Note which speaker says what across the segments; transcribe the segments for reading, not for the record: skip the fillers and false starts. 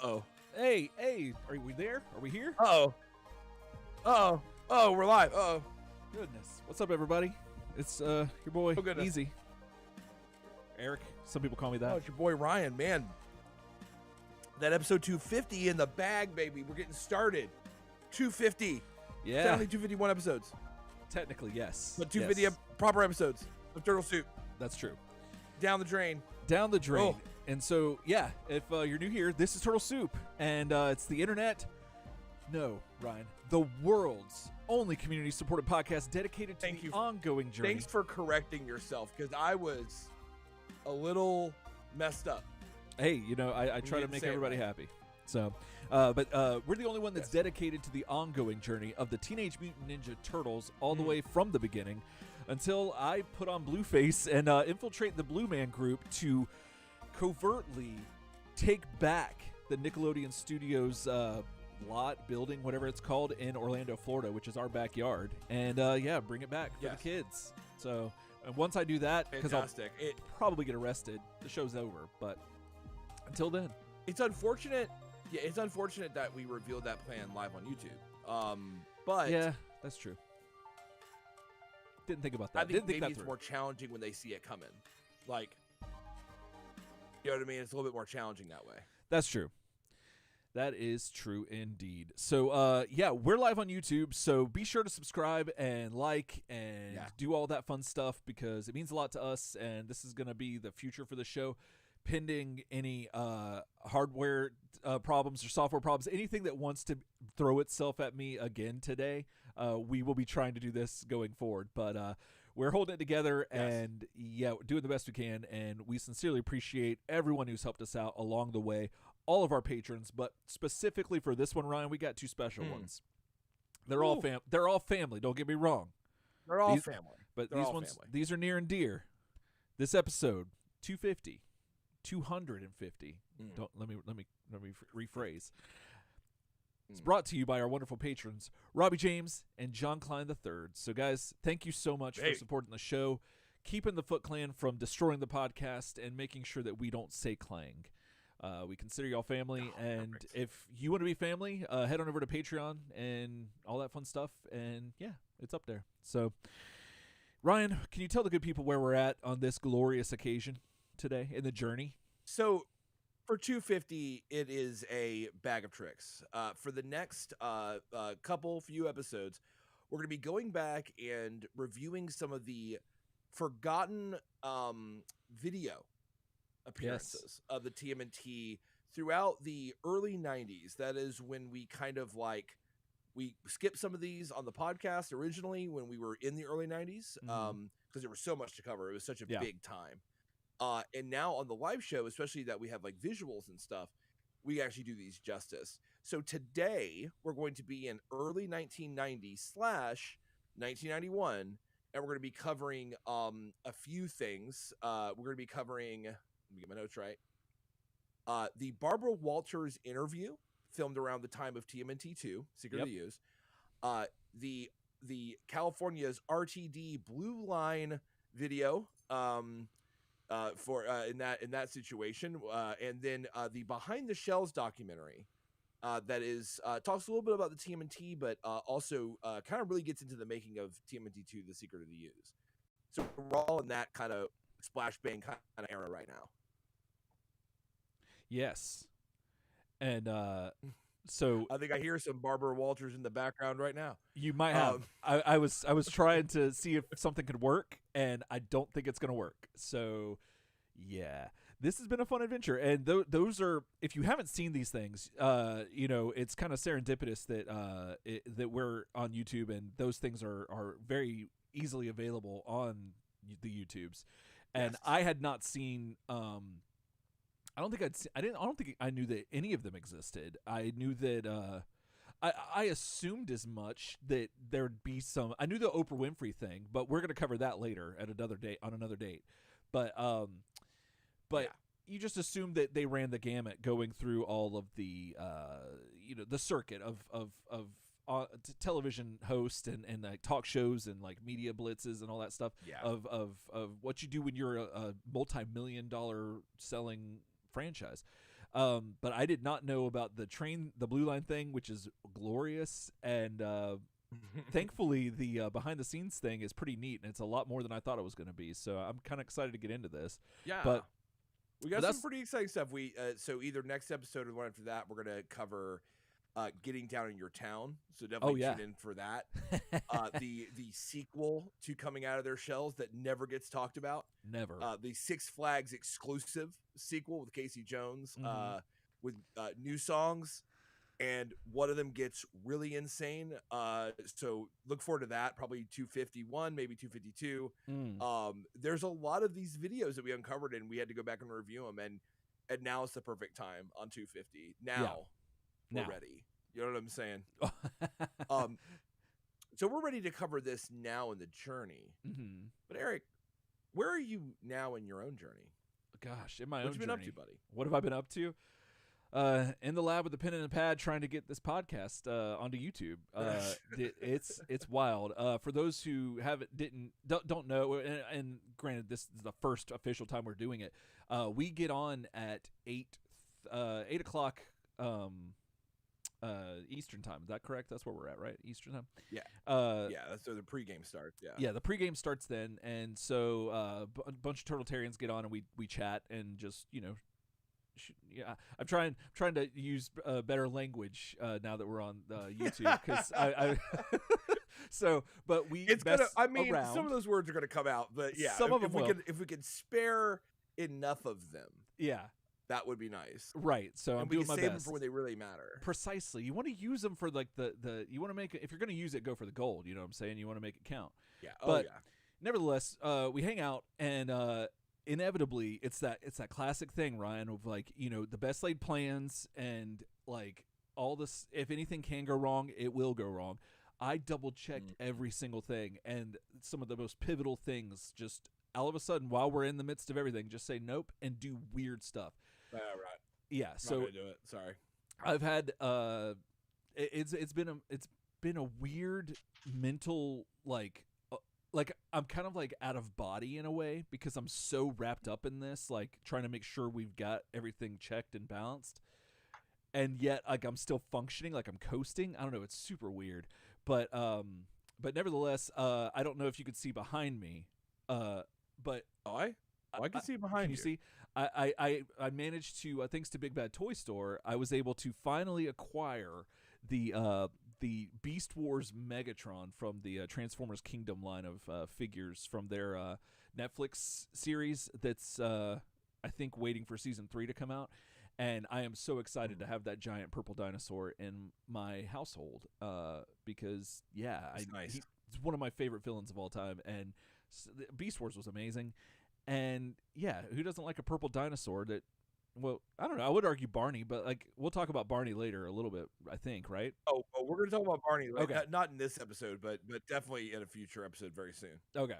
Speaker 1: Uh-oh.
Speaker 2: Hey, are we there? Are we here?
Speaker 1: Uh-oh. Uh-oh. Oh, we're live. Uh-oh.
Speaker 2: Goodness. What's up, everybody? It's your boy,
Speaker 1: Oh, goodness.
Speaker 2: Easy. Eric. Some people call me that.
Speaker 1: Oh, it's your boy Ryan, man. That episode 250 in the bag, baby. We're getting started. 250.
Speaker 2: Yeah.
Speaker 1: It's only 251 episodes.
Speaker 2: Technically, yes.
Speaker 1: But 250
Speaker 2: yes.
Speaker 1: proper episodes of Turtle Soup.
Speaker 2: That's true.
Speaker 1: Down the drain.
Speaker 2: Down the drain.
Speaker 1: Oh.
Speaker 2: And so, yeah, if you're new here, this is Turtle Soup, and it's the internet. No, Ryan, the world's only community-supported podcast dedicated to the ongoing journey.
Speaker 1: Thanks for correcting yourself, because I was a little messed up.
Speaker 2: Hey, you know, I try to make everybody happy. So, but we're the only one that's dedicated to the ongoing journey of the Teenage Mutant Ninja Turtles all the way from the beginning until I put on Blueface and infiltrate the Blue Man group to covertly take back the Nickelodeon Studios building, whatever it's called, in Orlando, Florida, which is our backyard, and bring it back for the kids. So, and once I do that, because I'll probably get arrested, the show's over. But until then,
Speaker 1: it's unfortunate. Yeah, it's unfortunate that we revealed that plan live on YouTube. But
Speaker 2: yeah, that's true. Didn't think about that.
Speaker 1: I think
Speaker 2: maybe
Speaker 1: it's more challenging when they see it coming. Like, you know what I mean? It's a little bit more challenging that way.
Speaker 2: That's true. That is true indeed. So, we're live on YouTube, so be sure to subscribe and like and do all that fun stuff because it means a lot to us, and this is going to be the future for the show, pending any hardware problems or software problems, anything that wants to throw itself at me again today. We will be trying to do this going forward, but we're holding it together and doing the best we can, and we sincerely appreciate everyone who's helped us out along the way, all of our patrons, but specifically for this one, Ryan, we got two special ones. They're all family, don't get me wrong.
Speaker 1: They're all family.
Speaker 2: But these are near and dear. This episode 250. Let me rephrase. It's brought to you by our wonderful patrons, Robbie James and John Klein III. So, guys, thank you so much for supporting the show, keeping the Foot Clan from destroying the podcast, and making sure that we don't say clang. We consider y'all family, and if you want to be family, head on over to Patreon and all that fun stuff, and it's up there. So, Ryan, can you tell the good people where we're at on this glorious occasion today in the journey?
Speaker 1: So, for 250, it is a bag of tricks. For the next few episodes, we're going to be going back and reviewing some of the forgotten video appearances of the TMNT throughout the early 90s. That is when we kind of we skipped some of these on the podcast originally when we were in the early 90s because there was so much to cover. It was such a big time. And now on the live show, especially that we have visuals and stuff, we actually do these justice. So today we're going to be in early 1990/1991, and we're going to be covering a few things. We're going to be covering, let me get my notes right, the Barbara Walters interview filmed around the time of TMNT 2, Secret of the Use, the California's RTD Blue Line video, in that situation, and then the Behind the Shells documentary that is talks a little bit about the TMNT, but also kind of really gets into the making of TMNT 2, The Secret of the Use. So we're all in that kind of splash bang kind of era right now.
Speaker 2: Yes, and so
Speaker 1: I think I hear some Barbara Walters in the background right now.
Speaker 2: You might have. I was trying to see if something could work, and I don't think it's going to work. So, this has been a fun adventure. And those are, if you haven't seen these things, it's kind of serendipitous that that we're on YouTube, and those things are very easily available on the YouTubes. And I had not seen. I don't think I knew that any of them existed. I knew that I assumed as much, that there'd be some. I knew the Oprah Winfrey thing, but we're going to cover that later at another date on another date. But you just assumed that they ran the gamut, going through all of the the circuit of television hosts and talk shows and media blitzes and all that stuff of what you do when you're a multi-million-dollar selling franchise. But I did not know about the Blue Line thing, which is glorious. And thankfully, the behind the scenes thing is pretty neat, and it's a lot more than I thought it was going to be. So I'm kind of excited to get into this.
Speaker 1: Yeah.
Speaker 2: But
Speaker 1: we got some pretty exciting stuff. So either next episode or the one after that, we're going to cover getting down in your town. So definitely tune in for that. The sequel to Coming Out of Their Shells that never gets talked about.
Speaker 2: Never.
Speaker 1: The Six Flags exclusive sequel with Casey Jones with new songs. And one of them gets really insane. So look forward to that. Probably 251, maybe 252. There's a lot of these videos that we uncovered, and we had to go back and review them. And now is the perfect time on 250. Now we're ready. You know what I'm saying? So we're ready to cover this now in the journey. But Eric, where are you now in your own journey?
Speaker 2: Gosh, in my own journey.
Speaker 1: What have you been up to, buddy?
Speaker 2: What have I been up to? In the lab with a pen and a pad, trying to get this podcast onto YouTube. It's wild. For those who don't know, and granted, this is the first official time we're doing it. We get on at 8 o'clock Eastern time. Is that correct? That's where we're at, right? Eastern time.
Speaker 1: Yeah. That's where the pregame starts. Yeah.
Speaker 2: The pregame starts then, and so a bunch of Turtletarians get on and we chat and just I'm trying to use better language now that we're on YouTube because I but we
Speaker 1: around. Some of those words are gonna come out, but yeah,
Speaker 2: some of them will.
Speaker 1: If we could spare enough of them, that would be nice,
Speaker 2: right? So I'm doing my
Speaker 1: best. Them
Speaker 2: best
Speaker 1: for when they really matter.
Speaker 2: Precisely, you want to use them for like the you want to make it, if you're gonna use it, go for the gold. You know what I'm saying? You want to make it count.
Speaker 1: Yeah.
Speaker 2: But nevertheless, we hang out and. Inevitably, it's that classic thing, Ryan, of like, the best laid plans and like all this. If anything can go wrong, it will go wrong. I double checked every single thing, and some of the most pivotal things just all of a sudden, while we're in the midst of everything, just say nope and do weird stuff.
Speaker 1: Right.
Speaker 2: Yeah. So
Speaker 1: not gonna do it. Sorry.
Speaker 2: I've had it's been a weird mental like I'm kind of like out of body in a way because I'm so wrapped up in this, like trying to make sure we've got everything checked and balanced. And yet like I'm still functioning, like I'm coasting. I don't know. It's super weird. But nevertheless, I don't know if you could see behind me. But
Speaker 1: I can see behind you.
Speaker 2: Can you see? I managed to, thanks to Big Bad Toy Store, I was able to finally acquire the Beast Wars Megatron from the Transformers Kingdom line of figures from their Netflix series that's, I think, waiting for season 3 to come out. And I am so excited to have that giant purple dinosaur in my household because,
Speaker 1: nice.
Speaker 2: He's one of my favorite villains of all time. And Beast Wars was amazing. And, who doesn't like a purple dinosaur that... Well, I don't know. I would argue Barney, but like we'll talk about Barney later a little bit, I think, right?
Speaker 1: Oh, we're going to talk about Barney later.
Speaker 2: Okay.
Speaker 1: Not in this episode, but definitely in a future episode very soon.
Speaker 2: Okay.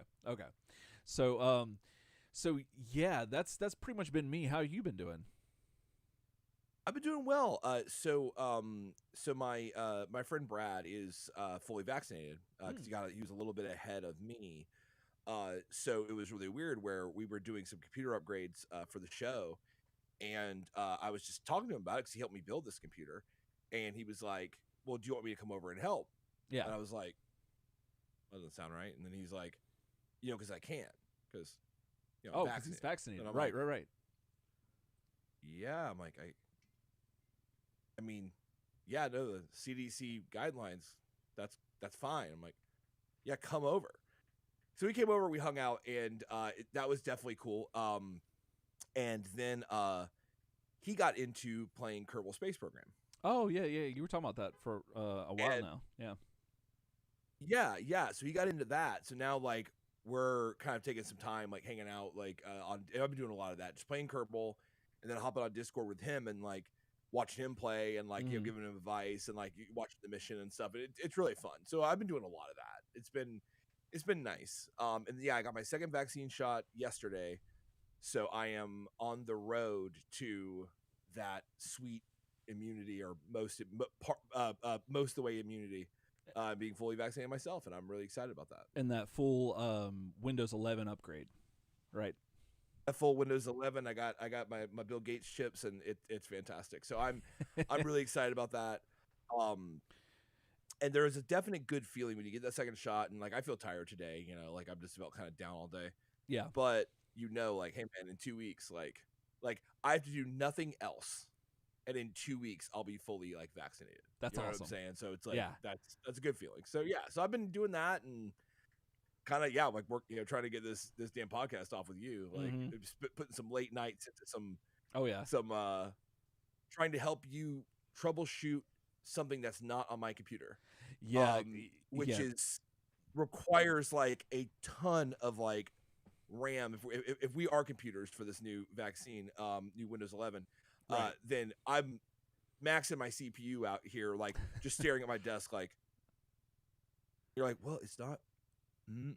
Speaker 2: So that's pretty much been me. How have you been doing?
Speaker 1: I've been doing well. So my friend Brad is fully vaccinated because he was a little bit ahead of me. So it was really weird where we were doing some computer upgrades for the show. And I was just talking to him about it because he helped me build this computer. And he was like, well, do you want me to come over and help?
Speaker 2: Yeah.
Speaker 1: And I was like, that doesn't sound right. And then he's like, because I can't. Because,
Speaker 2: because he's vaccinated. Right.
Speaker 1: Yeah. I'm like, I mean, yeah, no, the CDC guidelines, that's fine. I'm like, yeah, come over. So we came over, we hung out, and that was definitely cool. And then he got into playing Kerbal Space Program.
Speaker 2: Oh, yeah. You were talking about that for a while now.
Speaker 1: Yeah. So he got into that. So now, like, we're kind of taking some time, like, hanging out, like, I've been doing a lot of that, just playing Kerbal, and then hopping on Discord with him and, like, watching him play and, like, giving him advice and, like, watching the mission and stuff. It's really fun. So I've been doing a lot of that. It's been nice. And, yeah, I got my second vaccine shot yesterday. So I am on the road to that sweet immunity, or most of the way immunity, being fully vaccinated myself, and I'm really excited about that.
Speaker 2: And that full Windows 11 upgrade, right?
Speaker 1: a full Windows 11. I got my Bill Gates chips, and it's fantastic. So I'm really excited about that. And there is a definite good feeling when you get that second shot, and like I feel tired today, like I'm just felt kind of down all day.
Speaker 2: Yeah.
Speaker 1: But like, hey man, in 2 weeks, like I have to do nothing else, and in 2 weeks I'll be fully like vaccinated.
Speaker 2: That's
Speaker 1: awesome.
Speaker 2: What
Speaker 1: I'm saying? So it's like
Speaker 2: yeah.
Speaker 1: that's a good feeling. So yeah, so I've been doing that and kind of like work, trying to get this damn podcast off with you, like just putting some late nights into some trying to help you troubleshoot something that's not on my computer.
Speaker 2: Yeah,
Speaker 1: which is requires like a ton of like RAM. If we are computers for this new vaccine, new Windows 11, then I'm maxing my CPU out here, like just staring at my desk, like you're like, well, it's not. And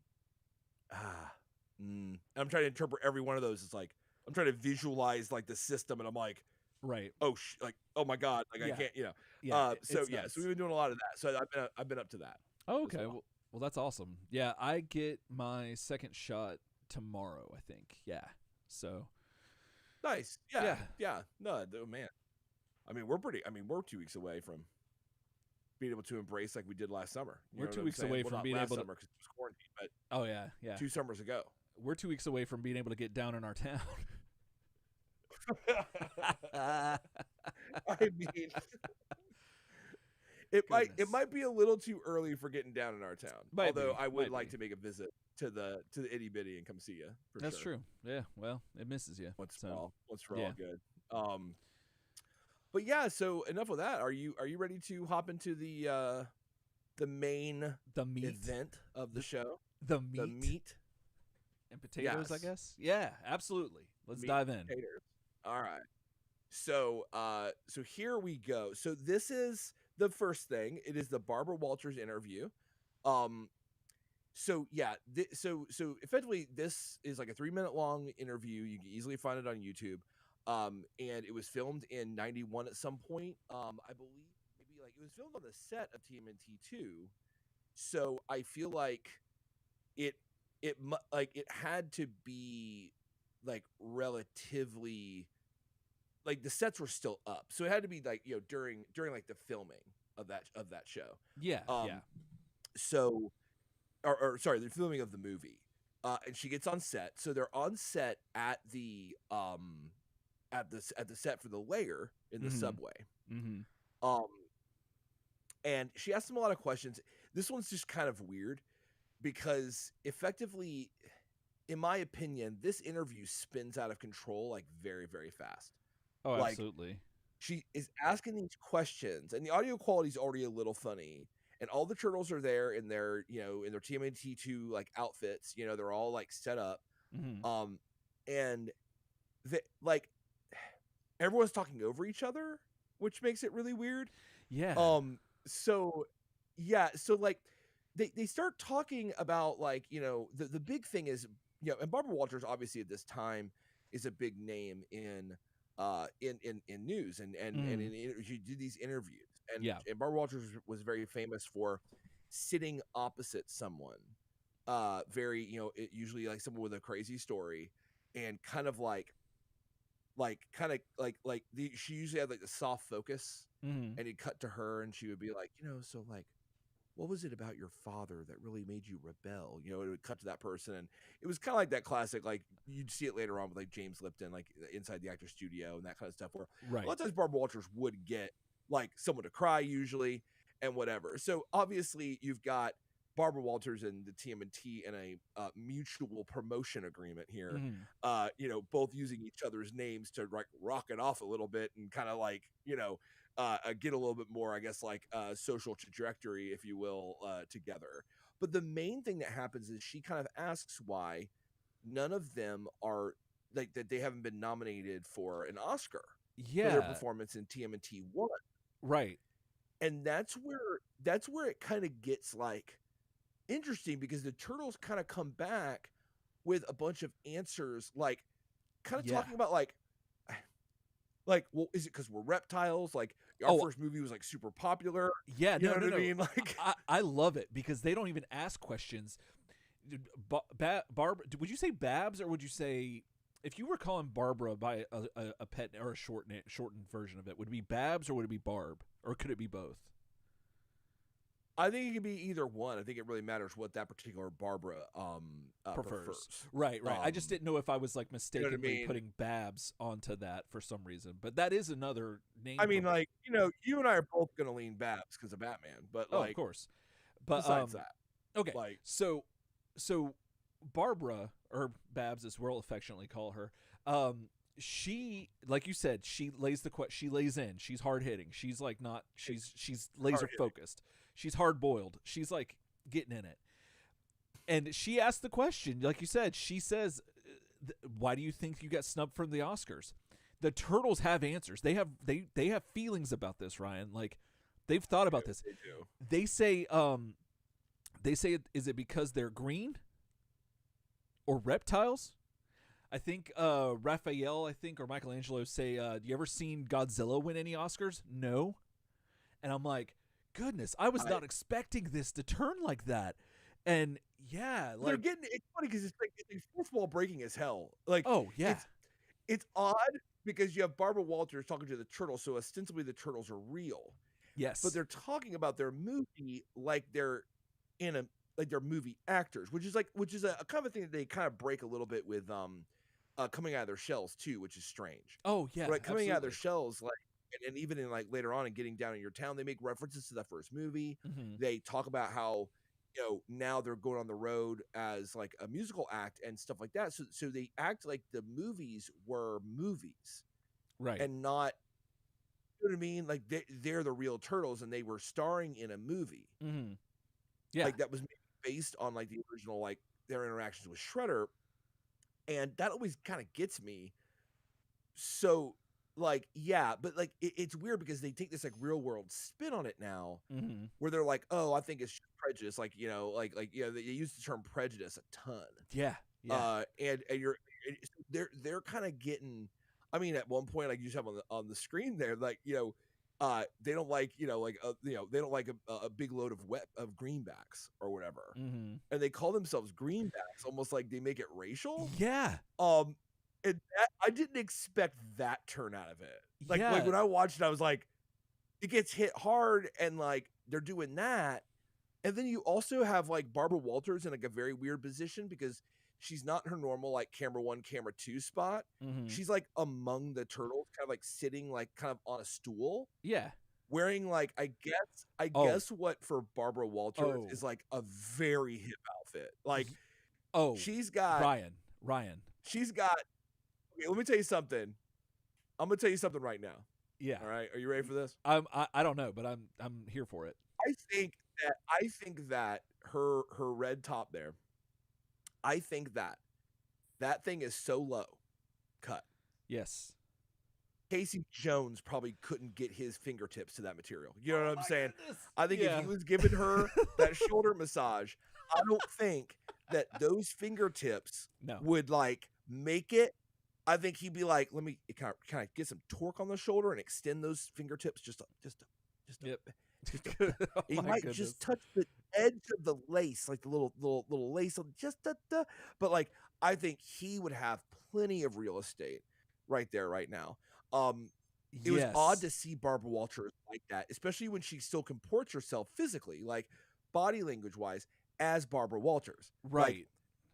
Speaker 1: I'm trying to interpret every one of those. It's like I'm trying to visualize like the system, and I'm like, oh my god, like I can't, so we've been doing a lot of that. So I've been up to that.
Speaker 2: Oh, okay. Well, that's awesome. Yeah, I get my second shot tomorrow, I think. Yeah. So
Speaker 1: nice. Yeah. No, man. I mean, we're 2 weeks away from being able to embrace like we did last summer.
Speaker 2: We're 2 weeks away from being able to.
Speaker 1: Summer because it was quarantine, but
Speaker 2: oh yeah.
Speaker 1: 2 summers ago.
Speaker 2: We're 2 weeks away from being able to get down in our town.
Speaker 1: I mean, it might be a little too early for getting down in our town. Although I would like to make a visit to the itty bitty and come see you.
Speaker 2: That's true. Yeah. Well, it misses you.
Speaker 1: Once for all good. But yeah. So enough of that. Are you ready to hop into the main event of the show?
Speaker 2: The meat and potatoes, I guess. Yeah, absolutely. Let's dive in.
Speaker 1: Potatoes. All right. So here we go. So this is the first thing. It is the Barbara Walters interview. So effectively this is like a 3-minute long interview. You can easily find it on YouTube. And it was filmed in 91 at some point. I believe maybe like it was filmed on the set of TMNT 2. So I feel like it had to be like relatively, like the sets were still up, so it had to be like during like the filming of that show. So or sorry, the filming of the movie. And she gets on set, so they're on set at the set for the lair in the subway. And she asked him a lot of questions. This one's just kind of weird because effectively, in my opinion, this interview spins out of control like very, very fast.
Speaker 2: Oh, like, absolutely.
Speaker 1: She is asking these questions, and the audio quality is already a little funny. And all the turtles are there in their, in their TMNT2 like outfits. They're all like set up. And like everyone's talking over each other, which makes it really weird.
Speaker 2: Yeah.
Speaker 1: So like they start talking about like, the big thing is, and Barbara Walters obviously at this time is a big name in news and she did these interviews. And Barbara Walters was very famous for sitting opposite someone, very, usually like someone with a crazy story, and kind of she usually had like the soft focus, and he'd cut to her, and she would be like, so like, what was it about your father that really made you rebel? It would cut to that person, and it was kind of like that classic, like you'd see it later on with like James Lipton, like inside the actor's studio and that kind of stuff, where a lot of times Barbara Walters would get like someone to cry usually and whatever. So obviously you've got Barbara Walters and the TMNT in a mutual promotion agreement here, both using each other's names to like rock it off a little bit and kind of like, get a little bit more, I guess, like social trajectory, if you will, together. But the main thing that happens is she kind of asks why none of them are like that they haven't been nominated for an Oscar for their performance in TMNT 1.
Speaker 2: Right.
Speaker 1: And that's where it kind of gets like interesting, because the turtles kind of come back with a bunch of answers, like kind of talking about like, well, is it because we're reptiles? Like our first movie was like super popular.
Speaker 2: Yeah,
Speaker 1: you know what I mean? Like
Speaker 2: I love it because they don't even ask questions. Barb, would you say Babs or would you say if you were calling Barbara by a pet or a shortened version of it, would it be Babs or would it be Barb, or could it be both?
Speaker 1: I think it could be either one. I think it really matters what that particular Barbara prefers.
Speaker 2: Right. I just didn't know if I was like mistakenly
Speaker 1: I mean?
Speaker 2: putting Babs onto that for some reason, but that is another name.
Speaker 1: I mean, like, you and I are both gonna lean Babs because of Batman, but
Speaker 2: of
Speaker 1: like,
Speaker 2: course. But
Speaker 1: besides that,
Speaker 2: okay.
Speaker 1: like,
Speaker 2: So Barbara, or Babs as we'll affectionately call her, she, like you said, she lays in. She's hard hitting. She's like not. She's laser focused. She's hard boiled. She's like getting in it. And she asked the question, like you said. She says, "Why do you think you got snubbed from the Oscars?" The Turtles have answers. They have feelings about this, Ryan. Like they've thought about this.
Speaker 1: They do.
Speaker 2: They say, is it because they're green or reptiles? I think Raphael, or Michelangelo say, do you ever seen Godzilla win any Oscars? No. And I'm like, goodness, I was not expecting this to turn like that. And yeah, like
Speaker 1: it's funny because it's fourth wall breaking as hell. Like,
Speaker 2: oh yeah,
Speaker 1: it's odd because you have Barbara Walters talking to the Turtles, so ostensibly the Turtles are real.
Speaker 2: Yes,
Speaker 1: but they're talking about their movie like they're they're movie actors, which is a kind of a thing that they kind of break a little bit with coming out of their shells too, which is strange.
Speaker 2: Oh yeah,
Speaker 1: right, coming
Speaker 2: absolutely.
Speaker 1: out of their shells, like, and even in like later on and getting down in your town, they make references to that first movie.
Speaker 2: Mm-hmm.
Speaker 1: They talk about how now they're going on the road as like a musical act and stuff like that. So they act like the movies were movies,
Speaker 2: right,
Speaker 1: and not. You know what I mean? Like they're the real Turtles, and they were starring in a movie.
Speaker 2: Mm-hmm. Yeah,
Speaker 1: like that was based on like the original, like their interactions with Shredder, and that always kind of gets me. So, like, yeah, but like it's weird because they take this like real world spin on it now,
Speaker 2: mm-hmm.
Speaker 1: where they're like, oh, I think it's just prejudice. Like they use the term prejudice a ton.
Speaker 2: Yeah.
Speaker 1: And they're kind of getting. I mean, at one point, like you just have on the screen there, like they don't like they don't like a big load of greenbacks or whatever,
Speaker 2: mm-hmm.
Speaker 1: and they call themselves greenbacks, almost like they make it racial.
Speaker 2: Yeah.
Speaker 1: And I didn't expect that turn out of it. Like
Speaker 2: yeah.
Speaker 1: like when I watched it, I was like, it gets hit hard, and like they're doing that, and then you also have like Barbara Walters in like a very weird position because she's not in her normal like camera 1, camera 2 spot.
Speaker 2: Mm-hmm.
Speaker 1: She's like among the Turtles, kind of like sitting like kind of on a stool.
Speaker 2: Yeah.
Speaker 1: Wearing like I guess what for Barbara Walters is like a very hip outfit. Like she's got
Speaker 2: Ryan.
Speaker 1: She's got okay, let me tell you something. I'm gonna tell you something right now.
Speaker 2: Yeah.
Speaker 1: All right. Are you ready for this?
Speaker 2: I don't know, but I'm here for it.
Speaker 1: I think that her red top there. I think that thing is so low cut.
Speaker 2: Yes.
Speaker 1: Casey Jones probably couldn't get his fingertips to that material. You know what I'm saying?
Speaker 2: Goodness.
Speaker 1: I think if he was giving her that shoulder massage, I don't think that those fingertips would like make it. I think he'd be like, let me kind of get some torque on the shoulder and extend those fingertips just
Speaker 2: yep.
Speaker 1: He might just touch the edge of the lace, like the little lace, but like I think he would have plenty of real estate right there, right now. It was odd to see Barbara Walters like that, especially when she still comports herself physically, like body language wise, as Barbara Walters.
Speaker 2: Right.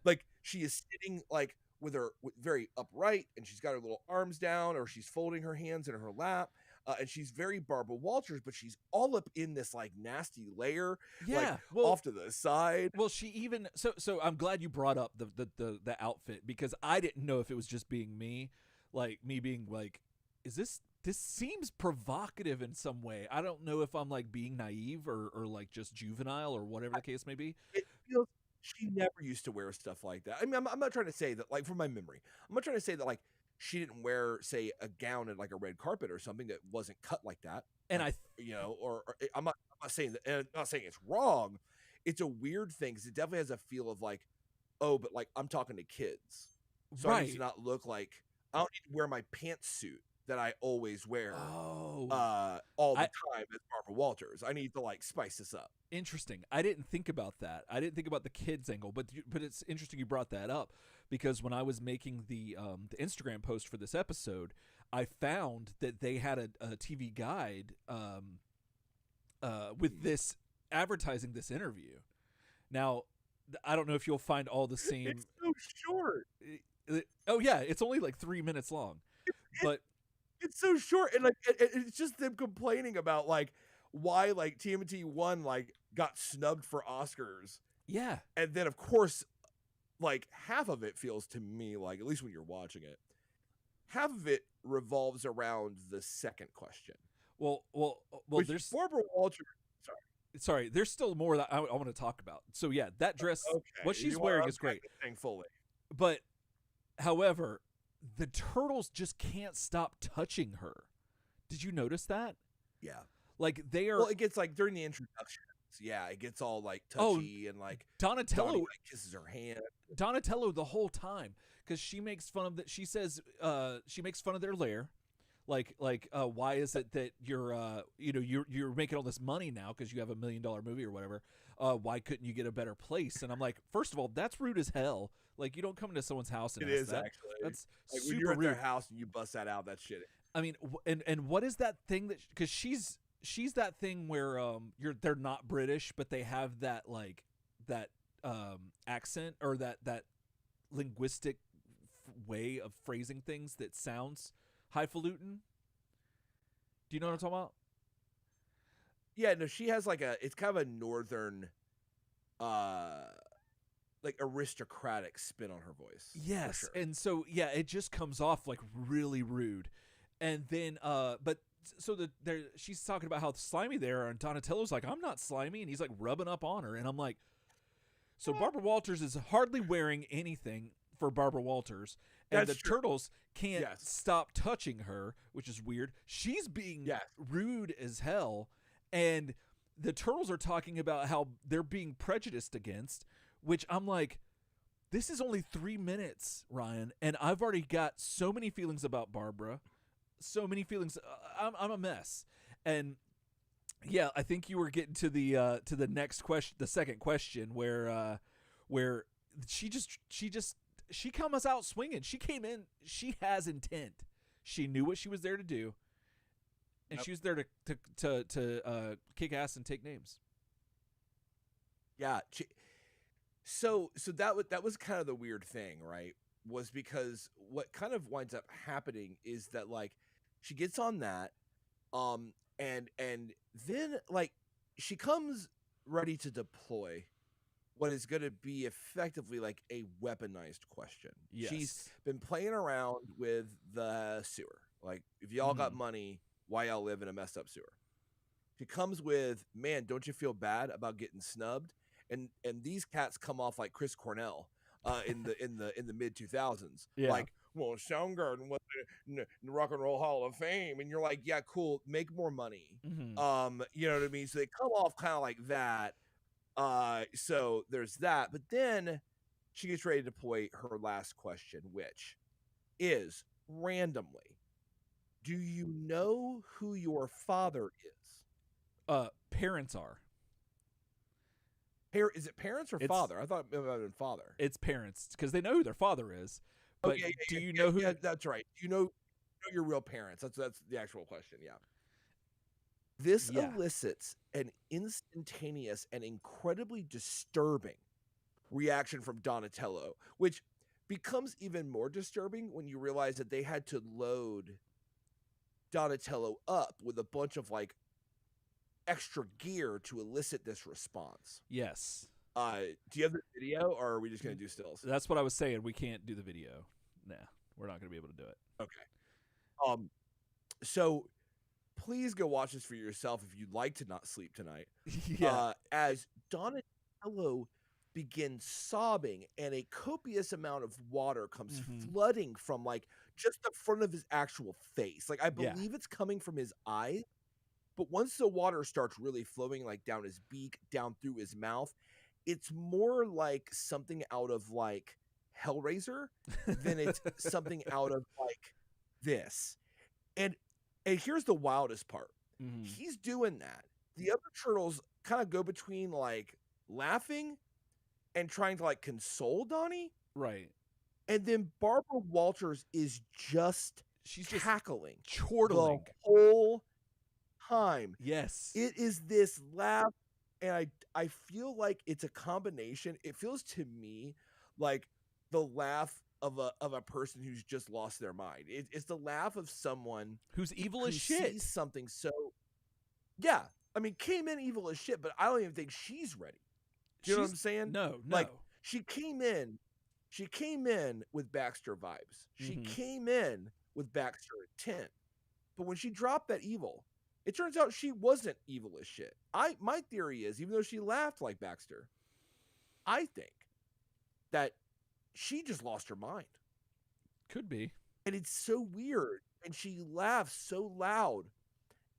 Speaker 1: Like she is sitting like with her very upright, and she's got her little arms down, or she's folding her hands in her lap. And she's very Barbara Walters, but she's all up in this like nasty layer, off to the side.
Speaker 2: Well, she even so. I'm glad you brought up the outfit, because I didn't know if it was just being me, like me being like, is this seems provocative in some way. I don't know if I'm like being naive or like just juvenile or whatever the case may be.
Speaker 1: It feels she never used to wear stuff like that. I mean, I'm not trying to say that, like, from my memory, I'm not trying to say that like she didn't wear, say, a gown at like a red carpet or something that wasn't cut like that.
Speaker 2: And
Speaker 1: like, or I'm not saying that. And I'm not saying it's wrong. It's a weird thing because it definitely has a feel of like, oh, but like I'm talking to kids, so I need to not look like I don't need to wear my pantsuit that I always wear all the time as Barbara Walters. I need to like spice this up.
Speaker 2: Interesting. I didn't think about that. I didn't think about the kids angle, but it's interesting you brought that up, because when I was making the Instagram post for this episode, I found that they had a TV guide with this advertising this interview. Now, I don't know if you'll find all the same.
Speaker 1: It's so short.
Speaker 2: Oh yeah, it's only like 3 minutes long, but
Speaker 1: it's so short, and like it's just them complaining about like why like TMNT 1 like got snubbed for Oscars.
Speaker 2: Yeah,
Speaker 1: and then of course, like half of it feels to me like, at least when you're watching it, half of it revolves around the second question.
Speaker 2: Well,
Speaker 1: Which
Speaker 2: there's
Speaker 1: Barbara Walters.
Speaker 2: Sorry, there's still more that I want to talk about. So yeah, that dress, what she's wearing is great.
Speaker 1: Thankfully,
Speaker 2: but however, the turtles just can't stop touching her. Did you notice that?
Speaker 1: Yeah,
Speaker 2: like they are.
Speaker 1: Well, it gets like during the introductions. Yeah, it gets all like touchy and like
Speaker 2: Donatello
Speaker 1: Donnie, like, kisses her hand.
Speaker 2: Donatello the whole time, because she makes fun of that. She says she makes fun of their lair. Like why is it that you're you're making all this money now because you have $1 million movie or whatever? Why couldn't you get a better place? And I'm like, first of all, that's rude as hell. Like, you don't come into someone's house and
Speaker 1: it
Speaker 2: ask
Speaker 1: is
Speaker 2: that.
Speaker 1: Actually
Speaker 2: That's
Speaker 1: like
Speaker 2: super
Speaker 1: when you're at
Speaker 2: rude.
Speaker 1: their house and you bust that out. That shit.
Speaker 2: I mean, and what is that thing that, because she's that thing where they're not British, but they have that like that accent or that linguistic way of phrasing things that sounds highfalutin. Do you know what I'm talking about?
Speaker 1: Yeah, no, she has like it's kind of a northern like aristocratic spin on her voice.
Speaker 2: Yes.
Speaker 1: Sure.
Speaker 2: And so yeah, it just comes off like really rude. And then but so she's talking about how slimy they are, and Donatello's like, I'm not slimy, and he's like rubbing up on her, and I'm like, so Barbara Walters is hardly wearing anything for Barbara Walters, and the turtles can't stop touching her, which is weird. She's being rude as hell, and the turtles are talking about how they're being prejudiced against, which I'm like, this is only 3 minutes, Ryan, and I've already got so many feelings about Barbara, so many feelings. I'm a mess. And yeah, I think you were getting to the next question, the second question, where she comes out swinging. She came in. She has intent. She knew what she was there to do, and she was there to kick ass and take names.
Speaker 1: Yeah. So that was kind of the weird thing, right? Was because what kind of winds up happening is that like she gets on that, and then like she comes ready to deploy what is going to be effectively like a weaponized question.
Speaker 2: Yes.
Speaker 1: She's been playing around with the sewer. Like, if y'all got money, why y'all live in a messed up sewer? She comes with, man, don't you feel bad about getting snubbed? And these cats come off like Chris Cornell in the mid 2000s.
Speaker 2: Yeah.
Speaker 1: Like, well, Soundgarden was in the Rock and Roll Hall of Fame, and you're like, yeah, cool, make more money.
Speaker 2: Mm-hmm.
Speaker 1: You know what I mean? So they come off kind of like that. So there's that, but then she gets ready to deploy her last question, which is randomly, do you know who your father is?
Speaker 2: Parents are.
Speaker 1: Is it parents or father? I thought it might have been father.
Speaker 2: It's parents, because they know who their father is. But do you know who?
Speaker 1: Yeah, that's right. Do you know your real parents? That's the actual question. Yeah. This elicits an instantaneous and incredibly disturbing reaction from Donatello, which becomes even more disturbing when you realize that they had to load Donatello up with a bunch of like extra gear to elicit this response.
Speaker 2: Yes.
Speaker 1: Do you have the video, or are we just going to do stills?
Speaker 2: That's what I was saying. We can't do the video. Nah, we're not going to be able to do it.
Speaker 1: Okay. So please go watch this for yourself if you'd like to not sleep tonight.
Speaker 2: Yeah.
Speaker 1: As Donatello begins sobbing, and a copious amount of water comes flooding from like just the front of his actual face. Like, I believe it's coming from his eyes, but once the water starts really flowing like down his beak, down through his mouth, it's more like something out of like Hellraiser than it's something out of like this. And here's the wildest part. He's doing that. The other turtles kind of go between like laughing and trying to like console Donnie.
Speaker 2: Right.
Speaker 1: And then Barbara Walters is
Speaker 2: She's
Speaker 1: cackling
Speaker 2: just chortling
Speaker 1: the whole time.
Speaker 2: Yes.
Speaker 1: It is this laugh, and I feel like it's a combination. It feels to me like the laugh of a person who's just lost their mind. It's the laugh of someone
Speaker 2: who's evil
Speaker 1: who
Speaker 2: as shit.
Speaker 1: sees something so. Yeah, I mean, came in evil as shit, but I don't even think she's ready. Do you know what I'm saying?
Speaker 2: No.
Speaker 1: Like she came in with Baxter vibes. She came in with Baxter intent. But when she dropped that evil, it turns out she wasn't evil as shit. My theory is, even though she laughed like Baxter, I think that she just lost her mind.
Speaker 2: Could be.
Speaker 1: And it's so weird. And she laughs so loud.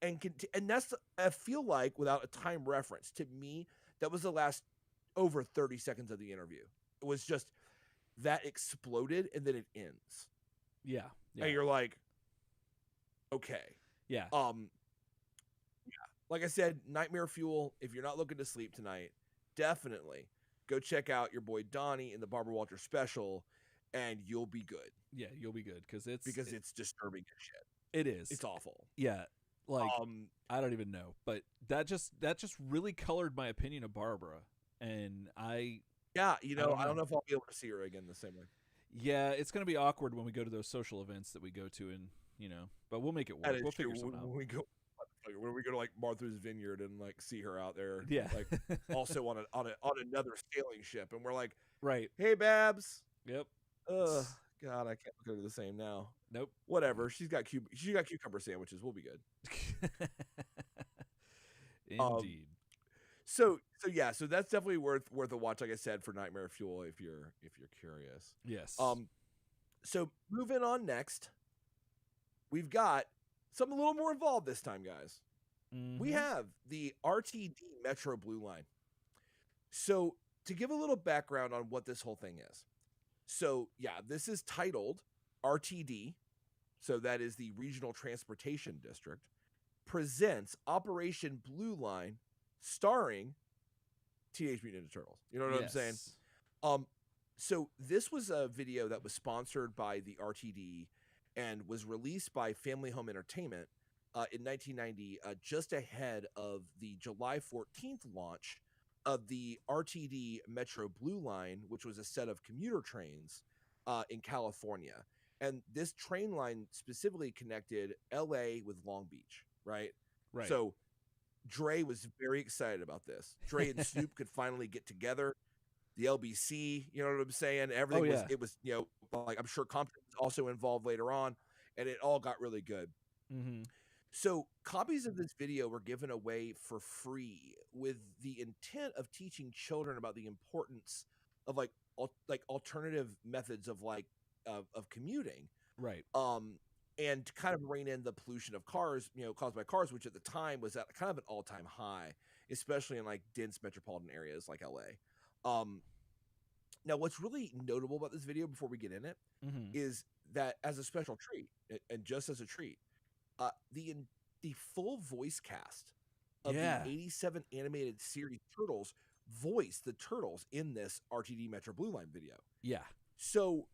Speaker 1: And that's, I feel like, without a time reference, to me, that was the last over 30 seconds of the interview. It was just that exploded and then it ends.
Speaker 2: Yeah.
Speaker 1: And you're like, okay.
Speaker 2: Yeah.
Speaker 1: Yeah. Like I said, Nightmare Fuel, if you're not looking to sleep tonight, definitely go check out your boy Donnie in the Barbara Walters special, and you'll be good.
Speaker 2: Yeah, you'll be good because it's
Speaker 1: disturbing as shit.
Speaker 2: It is.
Speaker 1: It's awful.
Speaker 2: Yeah. Like I don't even know, but that just really colored my opinion of Barbara, and I
Speaker 1: don't know if I'll be able to see her again the same way.
Speaker 2: Yeah, it's gonna be awkward when we go to those social events that we go to, and but we'll make it work. We'll figure something out.
Speaker 1: When we go to like Martha's Vineyard and like see her out there,
Speaker 2: yeah,
Speaker 1: like also on another sailing ship, and we're like,
Speaker 2: right,
Speaker 1: hey Babs,
Speaker 2: yep,
Speaker 1: ugh. God, I can't look at her the same now.
Speaker 2: Nope.
Speaker 1: Whatever. She's got cucumber sandwiches. We'll be good.
Speaker 2: Indeed.
Speaker 1: So that's definitely worth a watch. Like I said, for Nightmare Fuel, if you're curious.
Speaker 2: Yes.
Speaker 1: So moving on next, we've got something a little more involved this time, guys.
Speaker 2: Mm-hmm.
Speaker 1: We have the RTD Metro Blue Line. So to give a little background on what this whole thing is. So, yeah, this is titled RTD, so that is the Regional Transportation District, presents Operation Blue Line, starring Teenage Mutant Ninja Turtles. You know what I'm saying? So this was a video that was sponsored by the RTD and was released by Family Home Entertainment in 1990, just ahead of the July 14th launch of the RTD Metro Blue Line, which was a set of commuter trains in California. And this train line specifically connected LA with Long Beach, right?
Speaker 2: Right.
Speaker 1: So Dre was very excited about this. Dre and Snoop could finally get together. The LBC, you know what I'm saying? Everything it was, like I'm sure Compton was also involved later on, and it all got really good.
Speaker 2: Mm-hmm.
Speaker 1: So copies of this video were given away for free with the intent of teaching children about the importance of like alternative methods of of commuting.
Speaker 2: Right.
Speaker 1: And to kind of rein in the pollution of cars, caused by cars, which at the time was at kind of an all-time high, especially in like dense metropolitan areas like LA. Now what's really notable about this video before we get in it is that as a special treat, and just as a treat, the full voice cast of the 87 animated series Turtles voiced the Turtles in this RTD Metro Blue Line video.
Speaker 2: Yeah.
Speaker 1: So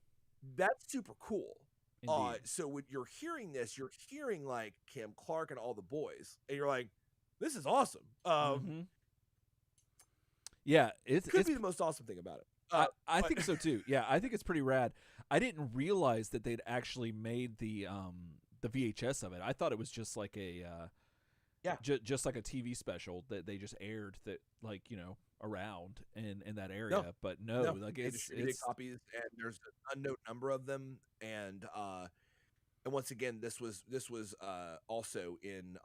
Speaker 1: that's super cool.
Speaker 2: Indeed.
Speaker 1: So when you're hearing this, you're hearing like Kim Clark and all the boys, and you're like, this is awesome.
Speaker 2: Yeah,
Speaker 1: it could be the most awesome thing about it.
Speaker 2: I think so too. Yeah, I think it's pretty rad. I didn't realize that they'd actually made the VHS of it. I thought it was just like a just like a TV special that they just aired that around in that area. But no, like it's
Speaker 1: copies, and there's an unknown number of them, and once again this was also in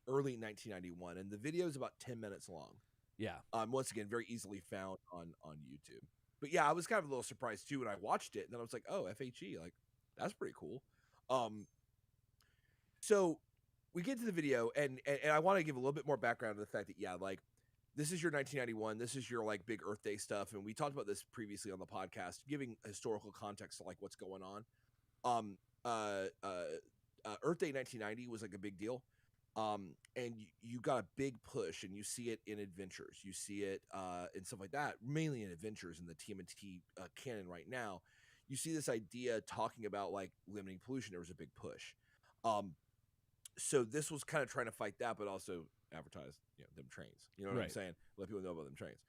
Speaker 1: early 1991, and the video is about 10 minutes long.
Speaker 2: Yeah.
Speaker 1: Once again, very easily found on YouTube. But yeah, I was kind of a little surprised too when I watched it, and then I was like, oh, FHE, like that's pretty cool. So we get to the video, and I want to give a little bit more background to the fact that like this is your 1991, this is your like big Earth Day stuff, and we talked about this previously on the podcast, giving historical context to like what's going on. Earth Day 1990 was like a big deal. And you got a big push, and you see it in Adventures. You see it in stuff like that, mainly in Adventures in the TMNT canon right now. you see this idea talking about like limiting pollution. There was a big push. So this was kind of trying to fight that, but also advertise, them trains. You know what I'm saying? Let people know about them trains.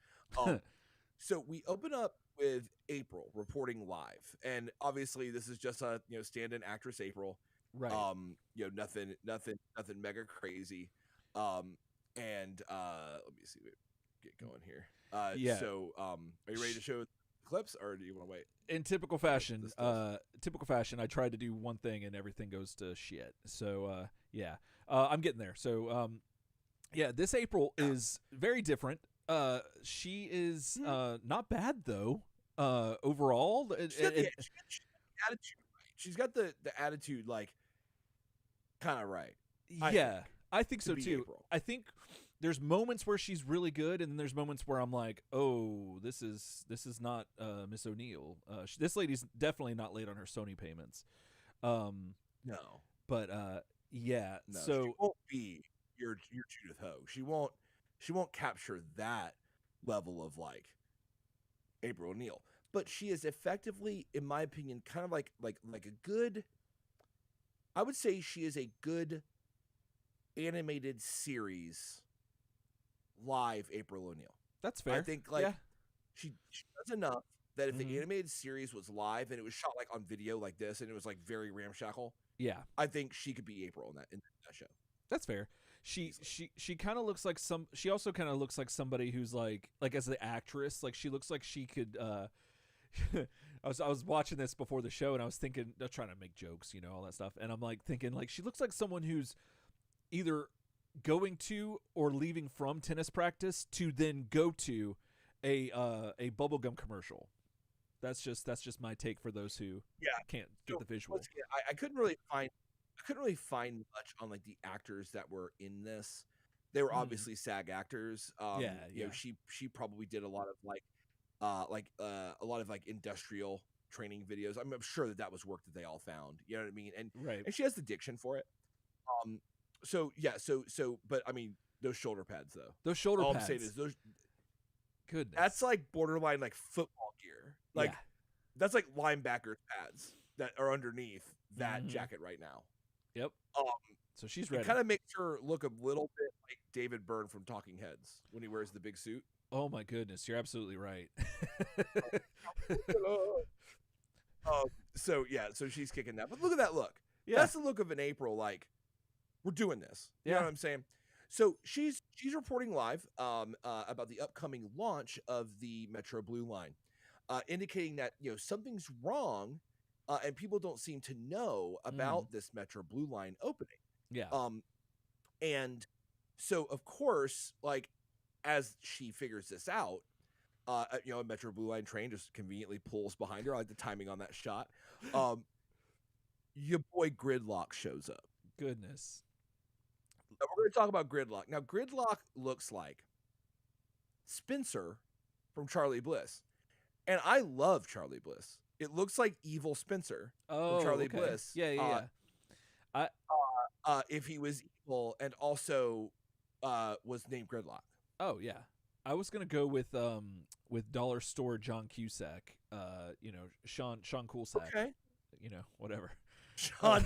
Speaker 1: So we open up with April reporting live, and obviously this is just a stand-in actress April.
Speaker 2: Right.
Speaker 1: Nothing mega crazy. And let me see, get going here.
Speaker 2: Yeah.
Speaker 1: So are you ready to show clips, or do you want to wait?
Speaker 2: In typical fashion, I tried to do one thing and everything goes to shit. So yeah, I'm getting there. So yeah, this April is very different. She is not bad though. Overall,
Speaker 1: she's got the attitude right. She's got the attitude like kind of right.
Speaker 2: I think so too.
Speaker 1: April.
Speaker 2: I think there's moments where she's really good, and then there's moments where I'm like, oh, this is not Miss O'Neill. This lady's definitely not late on her Sony payments.
Speaker 1: No,
Speaker 2: but yeah.
Speaker 1: No,
Speaker 2: so
Speaker 1: she won't be your Judith Ho. She won't capture that level of like April O'Neil. But she is effectively, in my opinion, kind of like a good. I would say she is a good animated series live April O'Neil.
Speaker 2: That's fair.
Speaker 1: I think she does enough that if the animated series was live and it was shot like on video like this and it was like very ramshackle, I think she could be April in that show.
Speaker 2: That's fair. She kind of looks like she also kind of looks like somebody who's like as the actress, like she looks like she could I was watching this before the show and I was thinking, trying to make jokes, all that stuff, and I'm like thinking like she looks like someone who's either going to or leaving from tennis practice to then go to a bubblegum commercial. That's just my take for those who can't get the visual.
Speaker 1: I couldn't really find much on like the actors that were in this. They were obviously SAG actors. She probably did a lot of a lot of like industrial training videos. I'm sure that was work that they all found. You know what I mean? And and she has the diction for it. But I mean, those shoulder pads though.
Speaker 2: Those shoulder pads.
Speaker 1: All I'm saying is those.
Speaker 2: Goodness.
Speaker 1: That's like borderline like football gear. Like that's like linebacker pads that are underneath that jacket right now.
Speaker 2: Yep. So she's ready.
Speaker 1: It kind of makes her look a little bit like David Byrne from Talking Heads when he wears the big suit.
Speaker 2: Oh my goodness, you're absolutely right.
Speaker 1: So she's kicking that. But look at that look. Yeah. That's the look of an April, like, we're doing this. You know what I'm saying? So she's reporting live about the upcoming launch of the Metro Blue line, indicating that something's wrong, and people don't seem to know about this Metro Blue line opening.
Speaker 2: Yeah.
Speaker 1: And so of course, like, as she figures this out, a Metro Blue line train just conveniently pulls behind her. I like the timing on that shot. Your boy Gridlock shows up.
Speaker 2: Goodness.
Speaker 1: We're going to talk about Gridlock. Now, Gridlock looks like Spencer from Charlie Bliss. And I love Charlie Bliss. It looks like evil Spencer from Charlie Bliss.
Speaker 2: Yeah.
Speaker 1: If he was evil and also was named Gridlock.
Speaker 2: Oh, yeah. I was going to go with Dollar Store John Cusack, Sean Coolsack.
Speaker 1: Okay.
Speaker 2: Whatever.
Speaker 1: Sean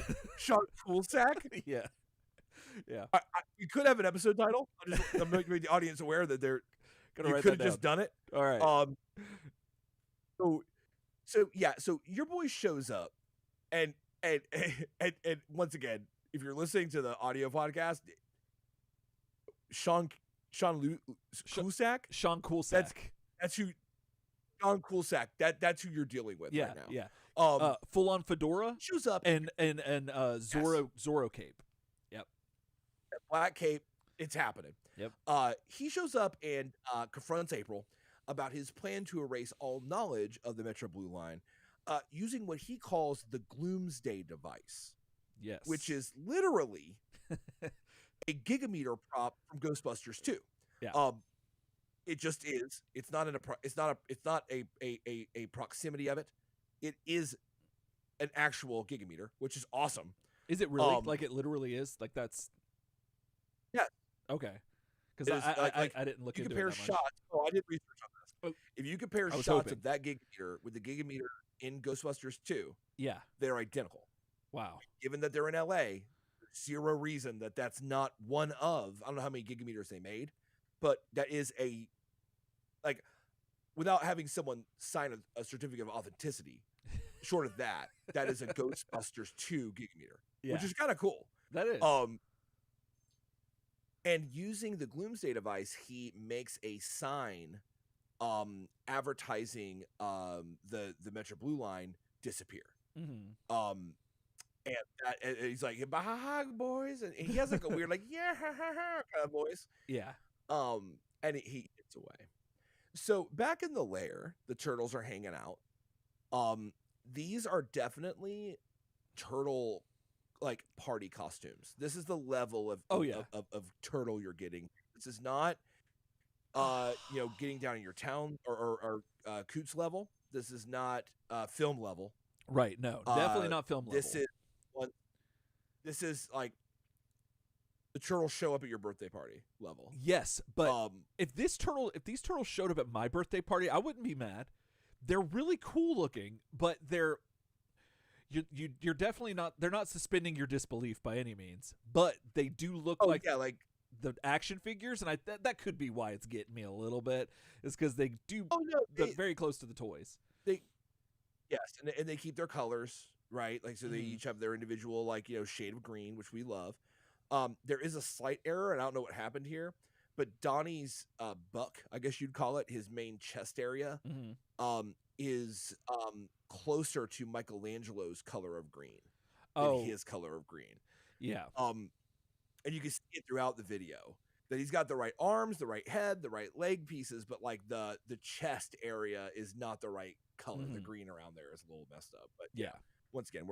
Speaker 1: Coolsack?
Speaker 2: Yeah. Yeah.
Speaker 1: We could have an episode title. I'm making the audience aware that they're
Speaker 2: gonna
Speaker 1: you
Speaker 2: write
Speaker 1: could
Speaker 2: that
Speaker 1: have just done it.
Speaker 2: All right.
Speaker 1: So your boy shows up and once again, if you're listening to the audio podcast, Sean Coolsack?
Speaker 2: Sean Coolsack.
Speaker 1: That's who Sean Coolsack. That's who you're dealing with right now.
Speaker 2: Yeah. Full on fedora
Speaker 1: shows up
Speaker 2: and Zorro cape. Yep.
Speaker 1: Black cape. It's happening.
Speaker 2: Yep.
Speaker 1: He shows up and confronts April about his plan to erase all knowledge of the Metro Blue line, using what he calls the Gloomsday device.
Speaker 2: Yes.
Speaker 1: Which is literally a gigameter prop from Ghostbusters 2.
Speaker 2: Yeah.
Speaker 1: It just is. It's not a proximity of it. It is an actual gigameter, which is awesome.
Speaker 2: Is it really? Like it literally is? Like that's.
Speaker 1: Yeah.
Speaker 2: Okay. Because I didn't look into it.
Speaker 1: You compare shots. Oh, I did research on this. If you compare shots of that gigameter with the gigameter in Ghostbusters 2,
Speaker 2: Yeah.
Speaker 1: they're identical.
Speaker 2: Wow.
Speaker 1: Given that they're in LA, zero reason that that's not one of, I don't know how many gigameters they made, but that is a, like, without having someone sign a certificate of authenticity, short of that, that is a Ghostbusters 2 gigameter,
Speaker 2: Yeah.
Speaker 1: which is kind of cool.
Speaker 2: That is.
Speaker 1: And using the Gloomsday device, he makes a sign advertising the Metro Blue Line disappear.
Speaker 2: Mm-hmm.
Speaker 1: And he's like, "Bah, boys," and he has like a weird, like, "Yeah, ha, ha, ha," kind of voice.
Speaker 2: Yeah.
Speaker 1: And he gets away. So back in the lair, the turtles are hanging out. These are definitely turtle like party costumes. This is the level of of turtle you're getting. This is not getting down in your town or Coots level. This is not film level.
Speaker 2: Right. No, definitely not film level.
Speaker 1: This is like the turtles show up at your birthday party level.
Speaker 2: Yes, but if these turtles showed up at my birthday party, I wouldn't be mad. They're really cool looking, but you're definitely not. They're not suspending your disbelief by any means, but they do look like the action figures, and that could be why it's getting me a little bit. Is because they do they're very close to the toys.
Speaker 1: Yes, and they keep their colors right, like so they each have their individual shade of green, which we love. There is a slight error, and I don't know what happened here, but Donnie's buck, I guess you'd call it, his main chest area, is closer to Michelangelo's color of green than his color of green.
Speaker 2: Yeah.
Speaker 1: And you can see it throughout the video that he's got the right arms, the right head, the right leg pieces, but like the chest area is not the right color. The green around there is a little messed up. But yeah, once again,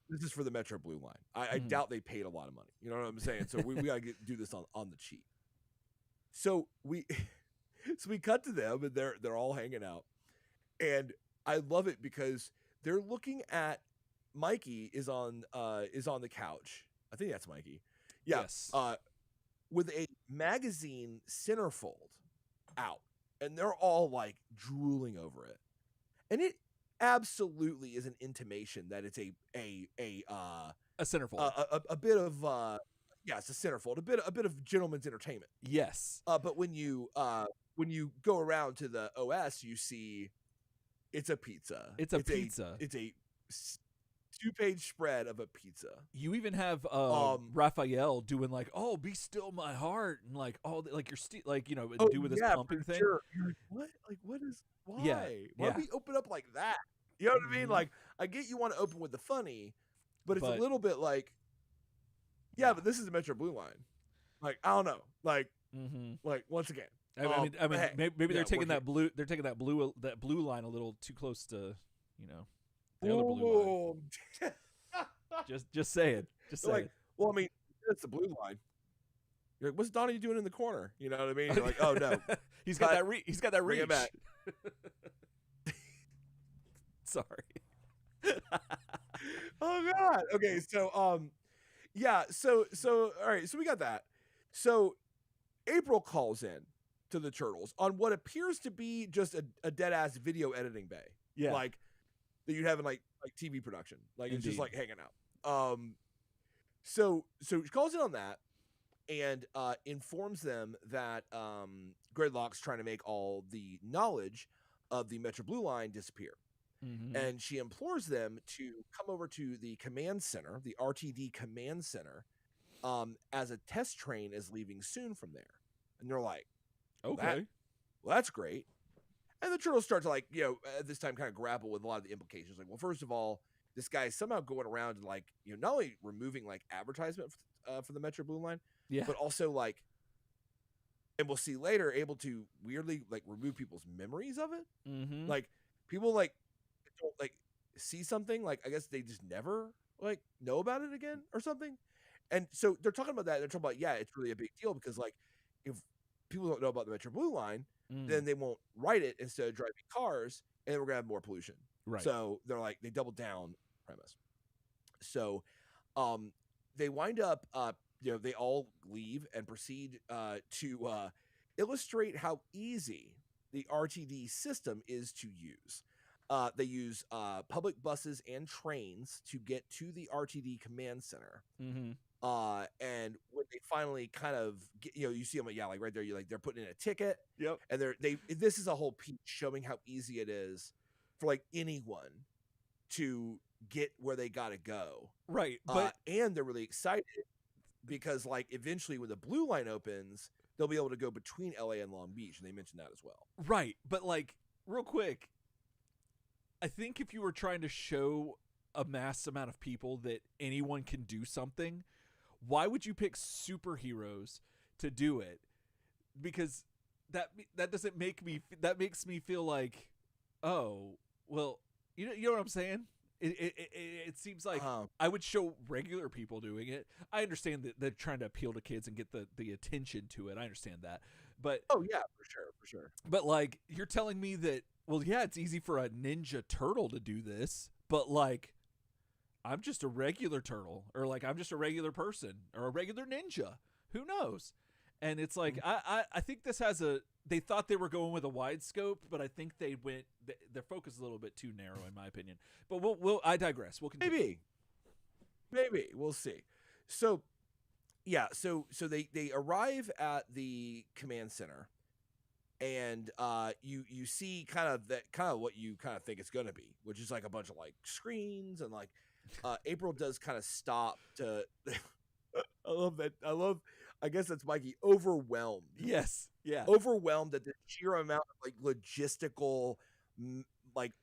Speaker 1: this is for the Metro Blue Line. I doubt they paid a lot of money. You know what I'm saying? So we gotta do this on the cheap. So we cut to them, and they're all hanging out, and I love it because they're looking at Mikey is on the couch. I think that's Mikey. Yeah.
Speaker 2: Yes.
Speaker 1: With a magazine centerfold out, and they're all like drooling over it, and it absolutely is an intimation that it's a
Speaker 2: centerfold,
Speaker 1: a bit of it's a centerfold, a bit of gentleman's entertainment.
Speaker 2: Yes.
Speaker 1: But when you go around to the OS, you see it's a pizza.
Speaker 2: It's a pizza.
Speaker 1: It's a 2-page spread of a pizza.
Speaker 2: You even have Raphael doing like, "Oh, be still my heart," and like all like you're do with this pumping thing.
Speaker 1: Sure. You're like, what? Like, what is? Why?
Speaker 2: Yeah.
Speaker 1: Why we open up like that? You know what I mean? Like, I get you want to open with the funny, but it's a little bit like, but this is the Metro Blue Line. Like, I don't know. Like, like once again.
Speaker 2: I mean, hey, maybe they're taking that blue. They're taking that blue line a little too close to, the other blue line. Just saying. Just saying.
Speaker 1: Like, well, I mean, it's the blue line. You're like, what's Donnie doing in the corner? You know what I mean? You're like, oh no,
Speaker 2: he's got that reach.
Speaker 1: Bring it back.
Speaker 2: Sorry.
Speaker 1: Oh God. Okay, so so all right, so we got that. So April calls in to the Turtles on what appears to be just a dead ass video editing bay.
Speaker 2: Yeah.
Speaker 1: Like that you'd have in like TV production. Like it's just like hanging out. So she calls in on that and informs them that Gridlock's trying to make all the knowledge of the Metro Blue Line disappear. And she implores them to come over to the command center, the RTD command center, as a test train is leaving soon from there. And they're like,
Speaker 2: okay,
Speaker 1: well, that's great. And the Turtles start to at this time kind of grapple with a lot of the implications. Like, well, first of all, this guy is somehow going around and not only removing advertisement for the Metro Blue Line, but also and we'll see later, able to weirdly remove people's memories of it. Like people don't see something, I guess they just never know about it again or something. And so they're talking about that. They're talking about, it's really a big deal because if people don't know about the Metro Blue Line, then they won't write it instead of driving cars, and then we're gonna have more pollution.
Speaker 2: Right.
Speaker 1: So they're they double down premise. So they wind up they all leave and proceed to illustrate how easy the RTD system is to use. They use public buses and trains to get to the RTD command center.
Speaker 2: Mm-hmm.
Speaker 1: And when they finally kind of get, you see them, like right there, they're putting in a ticket.
Speaker 2: Yep.
Speaker 1: And this is a whole piece showing how easy it is for like anyone to get where they got to go.
Speaker 2: Right. But
Speaker 1: and they're really excited because like eventually when the blue line opens, they'll be able to go between LA and Long Beach. And they mentioned that as well.
Speaker 2: Right. But like real quick, I think if you were trying to show a mass amount of people that anyone can do something, why would you pick superheroes to do it? Because that doesn't make me, that makes me feel like, oh, well, you know what I'm saying? It seems like I would show regular people doing it. I understand that they're trying to appeal to kids and get the attention to it. I understand that. But
Speaker 1: oh yeah, for sure.
Speaker 2: But like you're telling me that, well, yeah, it's easy for a Ninja Turtle to do this, but like I'm just a regular turtle, or like I'm just a regular person, or a regular ninja. Who knows? And it's like I think this has they thought they were going with a wide scope, but I think they went their focus is a little bit too narrow in my opinion. But I digress. We'll continue.
Speaker 1: Maybe we'll see. So yeah, so they arrive at the command center, and you see kind of what you kind of think it's gonna be, which is like a bunch of like screens, and like April does kind of stop to I love that. I guess that's Mikey, overwhelmed.
Speaker 2: Yes. Yeah.
Speaker 1: Overwhelmed at the sheer amount of like logistical like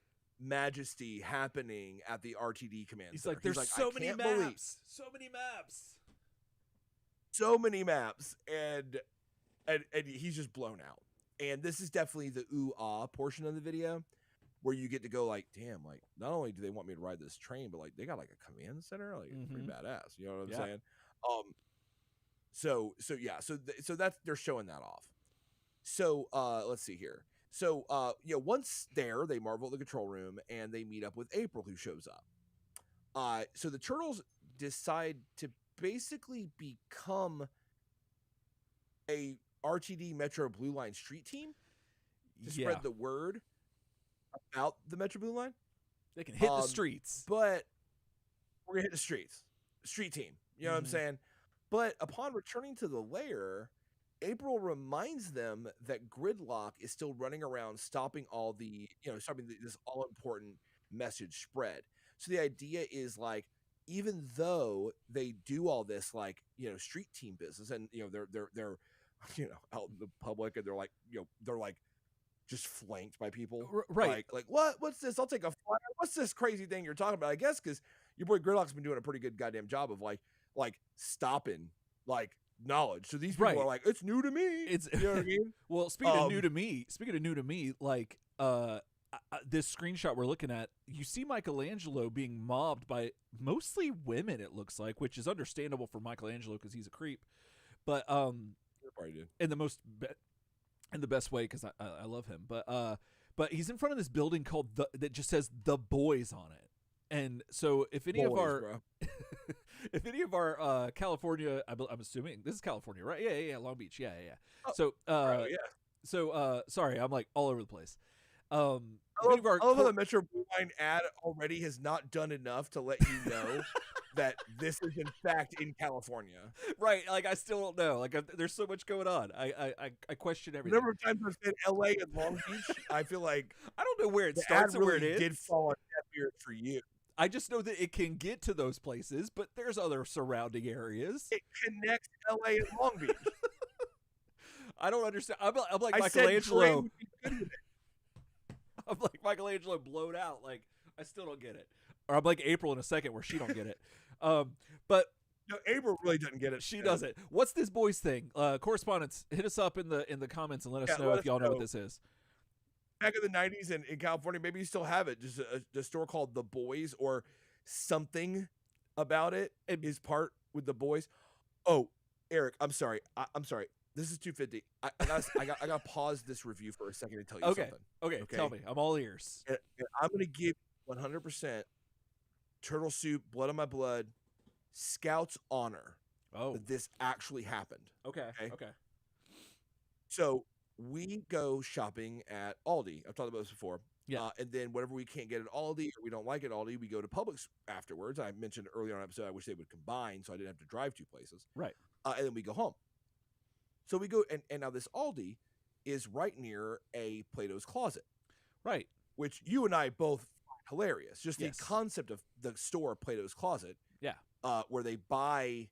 Speaker 1: majesty happening at the RTD command
Speaker 2: He's
Speaker 1: center.
Speaker 2: like, there's so many maps. So many maps. And
Speaker 1: he's just blown out. And this is definitely the ooh-ah portion of the video, where you get to go like, damn, like not only do they want me to ride this train, but like they got like a command center, like it's pretty badass. You know what I'm saying? So that's, they're showing that off. So let's see here. So once there, they marvel at the control room and they meet up with April, who shows up. So the Turtles decide to basically become a RTD Metro Blue Line street team to spread the word about the Metro Blue Line.
Speaker 2: They can hit the streets.
Speaker 1: But we're going to hit the streets. Street team. You know what I'm saying? But upon returning to the lair, April reminds them that Gridlock is still running around stopping all the, stopping this all-important message spread. So the idea is like, even though they do all this like, street team business, and they're out in the public, and they're like just flanked by people,
Speaker 2: right?
Speaker 1: Like what's this? I'll take a flyer. What's this crazy thing you're talking about? I guess because your boy Gridlock's been doing a pretty good goddamn job of like stopping like knowledge. So these people are like, it's new to me.
Speaker 2: It's
Speaker 1: you know what I mean?
Speaker 2: Well, speaking of new to me, like this screenshot we're looking at, you see Michelangelo being mobbed by mostly women, it looks like, which is understandable for Michelangelo because he's a creep. But in the best way, because I love him. But he's in front of this building called that just says The Boys on it. And so if any of our if any of our California, I'm assuming this is California, right? Yeah, Long Beach. Yeah.
Speaker 1: Oh,
Speaker 2: So sorry, I'm like all over the place.
Speaker 1: I love how the Metro Blue Line ad already has not done enough to let you know that this is in fact in California.
Speaker 2: Right, like I still don't know. Like there's so much going on. I question everything.
Speaker 1: The number of times I've said LA and Long Beach, I feel like
Speaker 2: I don't know where it starts or where it ends.
Speaker 1: Did fall on deaf ears for you.
Speaker 2: I just know that it can get to those places, but there's other surrounding areas.
Speaker 1: It connects LA and Long Beach.
Speaker 2: I don't understand. I'm like Michelangelo. I'm like Michelangelo blown out. Like I still don't get it. Or I'm like April in a second where she don't get it. But
Speaker 1: no, April really doesn't get it.
Speaker 2: She doesn't. What's this boys thing? Correspondents, hit us up in the comments and let us know if y'all know what this is.
Speaker 1: Back in the 90s in California, maybe you still have it. Just a store called The Boys, or something about it is part with The Boys. Oh, Eric, I'm sorry. I'm sorry. This is 250. I got to pause this review for a second to tell you something.
Speaker 2: Okay, tell me. I'm all ears.
Speaker 1: And I'm going to give 100% Turtle Soup, Blood on My Blood, Scout's honor that this actually happened.
Speaker 2: Okay.
Speaker 1: So we go shopping at Aldi. I've talked about this before.
Speaker 2: Yeah.
Speaker 1: And then whatever we can't get at Aldi or we don't like at Aldi, we go to Publix afterwards. I mentioned earlier on episode I wish they would combine so I didn't have to drive 2 places.
Speaker 2: Right.
Speaker 1: And then we go home. So we go, and now this Aldi is right near a Plato's Closet.
Speaker 2: Right.
Speaker 1: Which you and I both find hilarious. Just
Speaker 2: Yes.
Speaker 1: the concept of the store Plato's Closet.
Speaker 2: Yeah.
Speaker 1: Where they buy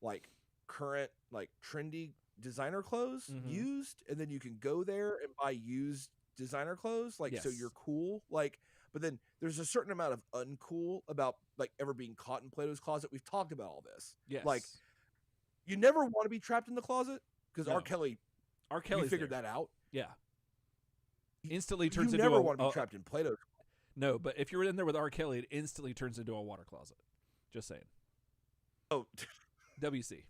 Speaker 1: like current, like trendy designer clothes used, and then you can go there and buy used designer clothes. Like, so you're cool. Like, but then there's a certain amount of uncool about like ever being caught in Plato's Closet. We've talked about all this.
Speaker 2: Yes.
Speaker 1: Like, you never want to be trapped in the closet because
Speaker 2: No.
Speaker 1: R. Kelly figured that out.
Speaker 2: Yeah. Instantly turns
Speaker 1: you
Speaker 2: into
Speaker 1: never want to be trapped in Plato's.
Speaker 2: No, but if you're in there with R. Kelly, it instantly turns into a water closet. Just saying.
Speaker 1: Oh.
Speaker 2: WC.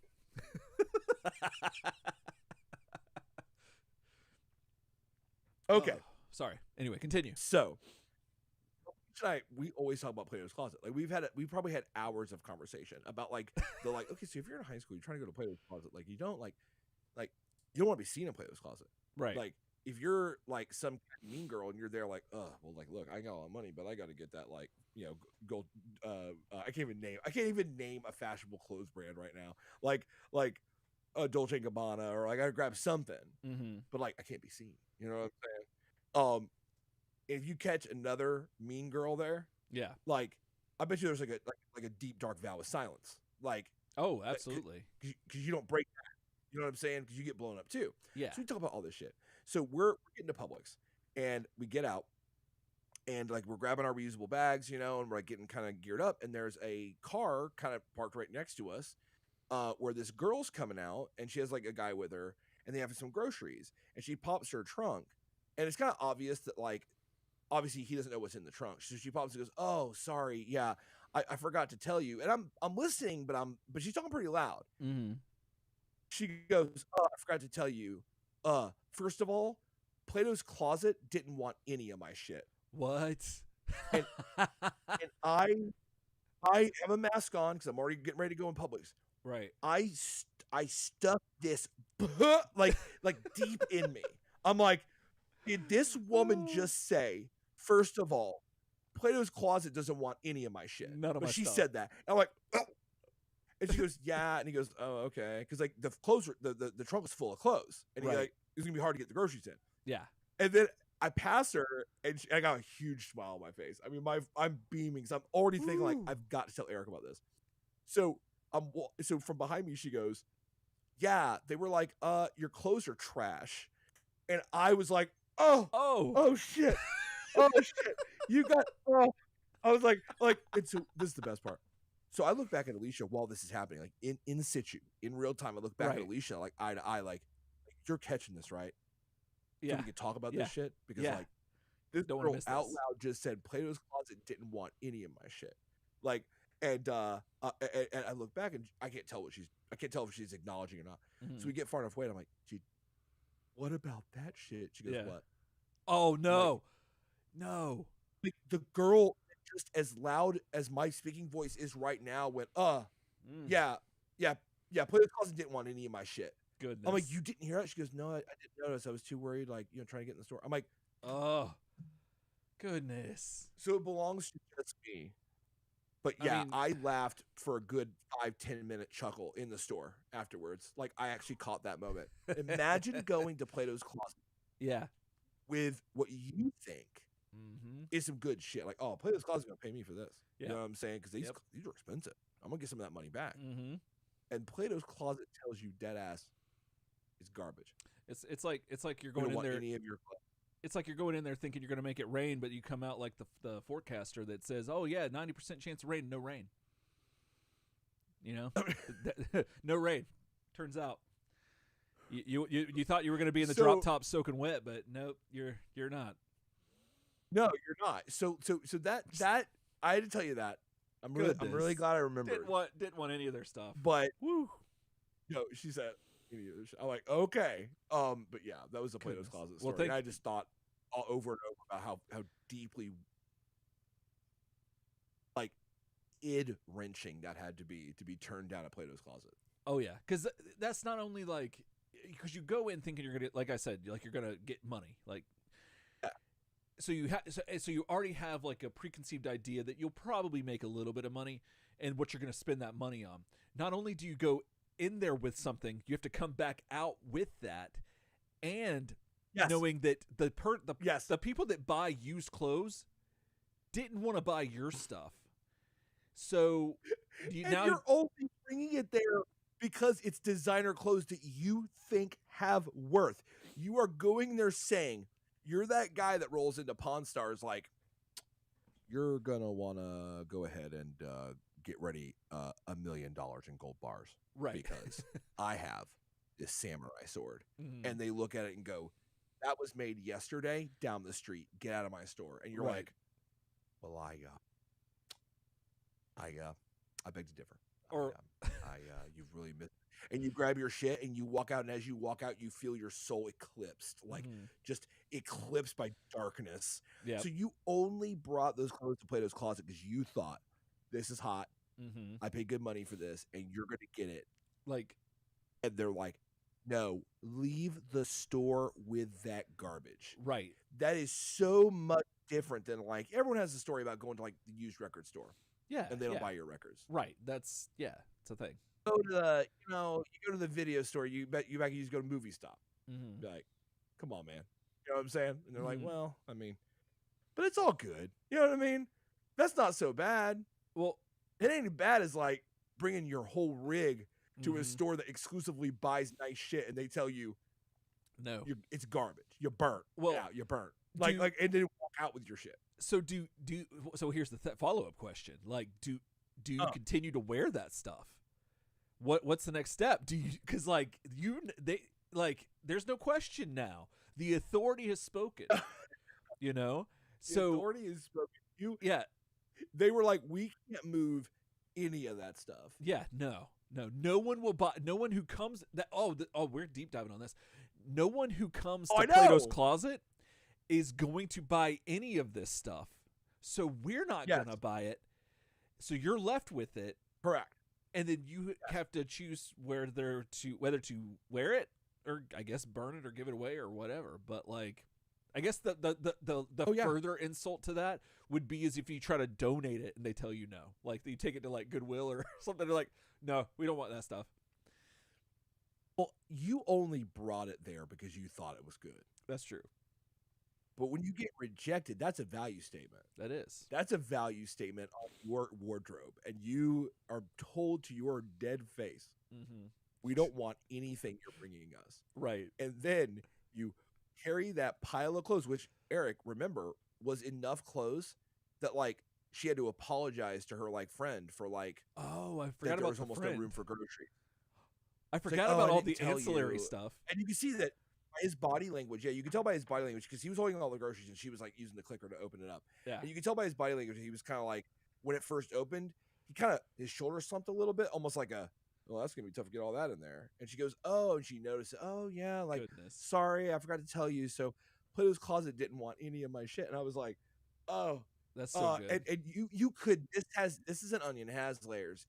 Speaker 1: Okay.
Speaker 2: Oh, sorry. Anyway, continue.
Speaker 1: So, we always talk about Plato's Closet. Like we've probably had hours of conversation about like the like. Okay, so if you're in high school, you're trying to go to Plato's Closet. Like you don't like you don't want to be seen in Plato's Closet,
Speaker 2: right?
Speaker 1: Like if you're like some mean girl and you're there, like, well, like look, I got a lot of money, but I got to get that like gold. I can't even name a fashionable clothes brand right now. Like Dolce and Gabbana, or I got to grab something, but like I can't be seen. You know what I'm saying? If you catch another mean girl there,
Speaker 2: yeah,
Speaker 1: like I bet you there's like a deep dark vow of silence. Like,
Speaker 2: oh, absolutely,
Speaker 1: because you don't break that. You know what I'm saying? Because you get blown up too.
Speaker 2: Yeah.
Speaker 1: So we talk about all this shit. So we're getting to Publix, and we get out, and like we're grabbing our reusable bags, and we're like getting kind of geared up, and there's a car kind of parked right next to us, where this girl's coming out, and she has like a guy with her, and they have some groceries, and she pops her trunk, and it's kind of obvious that like. Obviously, he doesn't know what's in the trunk, so she pops and goes, "Oh, sorry, yeah, I forgot to tell you." And I'm listening, but she's talking pretty loud. She goes, "Oh, I forgot to tell you. First of all, Plato's Closet didn't want any of my shit."
Speaker 2: What?
Speaker 1: And I have a mask on because I'm already getting ready to go in Publix.
Speaker 2: Right.
Speaker 1: I stuffed this like deep in me. I'm like, did this woman just say? First of all, Plato's Closet doesn't want any of my shit.
Speaker 2: None of my
Speaker 1: she
Speaker 2: stuff.
Speaker 1: said that. And I'm like, oh. And she goes, yeah. And he goes, oh, okay. Because like the clothes, the trunk was full of clothes, and he's like, it's gonna be hard to get the groceries in.
Speaker 2: Yeah.
Speaker 1: And then I pass her, and I got a huge smile on my face. I mean, I'm beaming. So I'm already thinking like, I've got to tell Eric about this. So so from behind me, she goes, yeah. They were like, your clothes are trash, and I was like, oh shit. Oh shit! You got. I was like, and so this is the best part. So I look back at Alicia while this is happening, like in situ, in real time. I look back at Alicia, like eye to eye, like you're catching this, right?
Speaker 2: Yeah.
Speaker 1: So we can talk about this shit because like this
Speaker 2: Don't
Speaker 1: girl out loud just said Plato's Closet didn't want any of my shit. Like, and I look back and I can't tell if she's acknowledging or not. So we get far enough away, and I'm like, gee, what about that shit? She goes, what?
Speaker 2: Oh no. No.
Speaker 1: Like the girl, just as loud as my speaking voice is right now, went, yeah, Plato's Closet didn't want any of my shit.
Speaker 2: Goodness.
Speaker 1: I'm like, you didn't hear that? She goes, no, I didn't notice. I was too worried, like, trying to get in the store. I'm like,
Speaker 2: oh, goodness.
Speaker 1: So it belongs to just me. But yeah, I laughed for a good 5-10 minute chuckle in the store afterwards. Like, I actually caught that moment. Imagine going to Plato's Closet.
Speaker 2: Yeah.
Speaker 1: With what you think is some good shit. Like, oh, Plato's Closet's going to pay me for this. You know what I'm saying? Because these are expensive. I'm going to get some of that money back. And Plato's Closet tells you dead ass it's garbage.
Speaker 2: It's like you're going in there.
Speaker 1: Any of your
Speaker 2: it's like you're going in there thinking you're going to make it rain, but you come out like the forecaster that says, "Oh yeah, 90% chance of rain, no rain." No rain. Turns out, you thought you were going to be in the drop top soaking wet, but nope, you're not.
Speaker 1: No, you're not. So that I had to tell you that. I'm really glad I remembered.
Speaker 2: Didn't want any of their stuff,
Speaker 1: but she said. I'm like, okay, but yeah, that was the Plato's Closet story. And I just thought over and over about how deeply like id wrenching that had to be turned down at Plato's Closet.
Speaker 2: Oh yeah, because that's not only like because you go in thinking you're gonna, like I said, like you're gonna get money, like.
Speaker 1: Yeah.
Speaker 2: So you so you already have like a preconceived idea that you'll probably make a little bit of money, and what you're gonna spend that money on. Not only do you go in there with something, you have to come back out with that, and knowing that the people that buy used clothes didn't want to buy your stuff. So
Speaker 1: you're only bringing it there because it's designer clothes that you think have worth. You are going there saying, you're that guy that rolls into Pawn Stars like, you're going to want to go ahead and get ready $1 million in gold bars.
Speaker 2: Right.
Speaker 1: Because I have this samurai sword.
Speaker 2: Mm-hmm.
Speaker 1: And they look at it and go, that was made yesterday down the street. Get out of my store. And you're like, well, I beg to differ.
Speaker 2: Or
Speaker 1: you've really missed. And you grab your shit and you walk out, and as you walk out, you feel your soul eclipsed, like just eclipsed by darkness.
Speaker 2: Yeah.
Speaker 1: So you only brought those clothes to Plato's Closet because you thought, this is hot. I paid good money for this, and you're gonna get it.
Speaker 2: Like,
Speaker 1: and they're like, no, leave the store with that garbage.
Speaker 2: Right.
Speaker 1: That is so much different than, like, everyone has a story about going to like the used record store.
Speaker 2: Yeah.
Speaker 1: And they don't buy your records.
Speaker 2: Right. That's it's a thing.
Speaker 1: Go to the, you go to the video store, you just go to Movie Stop. Be like, come on, man. You know what I'm saying? And they're like, well, I mean, but it's all good. You know what I mean? That's not so bad.
Speaker 2: Well,
Speaker 1: it ain't as bad as like bringing your whole rig to a store that exclusively buys nice shit, and they tell you,
Speaker 2: no,
Speaker 1: it's garbage. You're burnt.
Speaker 2: Well,
Speaker 1: you're burnt. Like, and then walk out with your shit.
Speaker 2: So so here's the follow-up question. Like, do you continue to wear that stuff? What's the next step? Do you, because like there's no question now. The authority has spoken. The
Speaker 1: authority has spoken. They were like, we can't move any of that stuff.
Speaker 2: Yeah, no one will buy. No one who comes we're deep diving on this. No one who comes to Plato's Closet is going to buy any of this stuff. So we're not going to buy it. So you're left with it.
Speaker 1: Correct.
Speaker 2: And then you have to choose whether to wear it, or I guess burn it or give it away or whatever. But like, I guess the further insult to that would be as if you try to donate it and they tell you no. Like, you take it to like Goodwill or something. They're like, no, we don't want that stuff.
Speaker 1: Well, you only brought it there because you thought it was good.
Speaker 2: That's true.
Speaker 1: But when you get rejected, that's a value statement.
Speaker 2: That is.
Speaker 1: That's a value statement on your wardrobe. And you are told to your dead face, we don't want anything you're bringing us.
Speaker 2: Right.
Speaker 1: And then you carry that pile of clothes, which, Eric, remember, was enough clothes that, like, she had to apologize to her, like, friend for, like,
Speaker 2: I forgot about
Speaker 1: there was almost no room for groceries.
Speaker 2: I forgot about all the ancillary stuff.
Speaker 1: And you can see that his body language. Yeah, you can tell by his body language, because he was holding all the groceries and she was like using the clicker to open it up.
Speaker 2: Yeah.
Speaker 1: And you can tell by his body language, he was kind of like, when it first opened, his shoulders slumped a little bit, almost like well, that's going to be tough to get all that in there. And she goes, oh, and she noticed, oh, yeah, like, sorry, I forgot to tell you. So Plato's Closet didn't want any of my shit. And I was like, oh.
Speaker 2: That's so good.
Speaker 1: And you could, this is an onion, it has layers.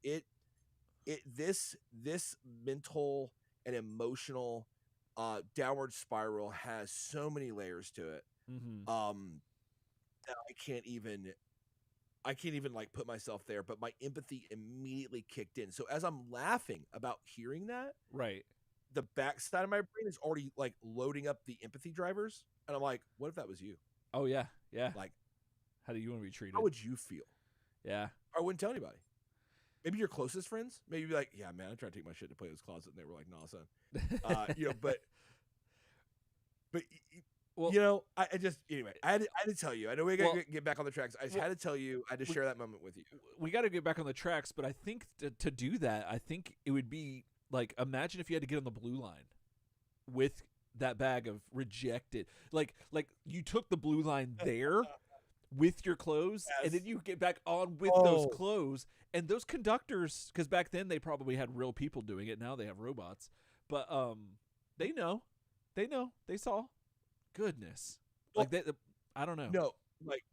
Speaker 1: This mental and emotional downward spiral has so many layers to it. That I can't even like put myself there, but my empathy immediately kicked in. So as I'm laughing about hearing that,
Speaker 2: right,
Speaker 1: the backside of my brain is already like loading up the empathy drivers, and I'm like, what if that was you?
Speaker 2: Oh yeah.
Speaker 1: Like,
Speaker 2: how do you want to be treated?
Speaker 1: How would you feel?
Speaker 2: Yeah.
Speaker 1: I wouldn't tell anybody. Maybe your closest friends. Maybe you'd be like, yeah, man, I tried to take my shit to Plato's Closet, and they were like, nah, son. But well, I just, anyway, I had to tell you. I know we got to get back on the tracks. I just had to tell you. I had to share that moment with you.
Speaker 2: We got to get back on the tracks, but I think to do that, I think it would be like, imagine if you had to get on the blue line with that bag of rejected. Like you took the blue line there with your clothes, and then you get back on with those clothes. And those conductors, because back then they probably had real people doing it. Now they have robots. But they know. They saw. Goodness.
Speaker 1: Well,
Speaker 2: like I don't know.
Speaker 1: No, like,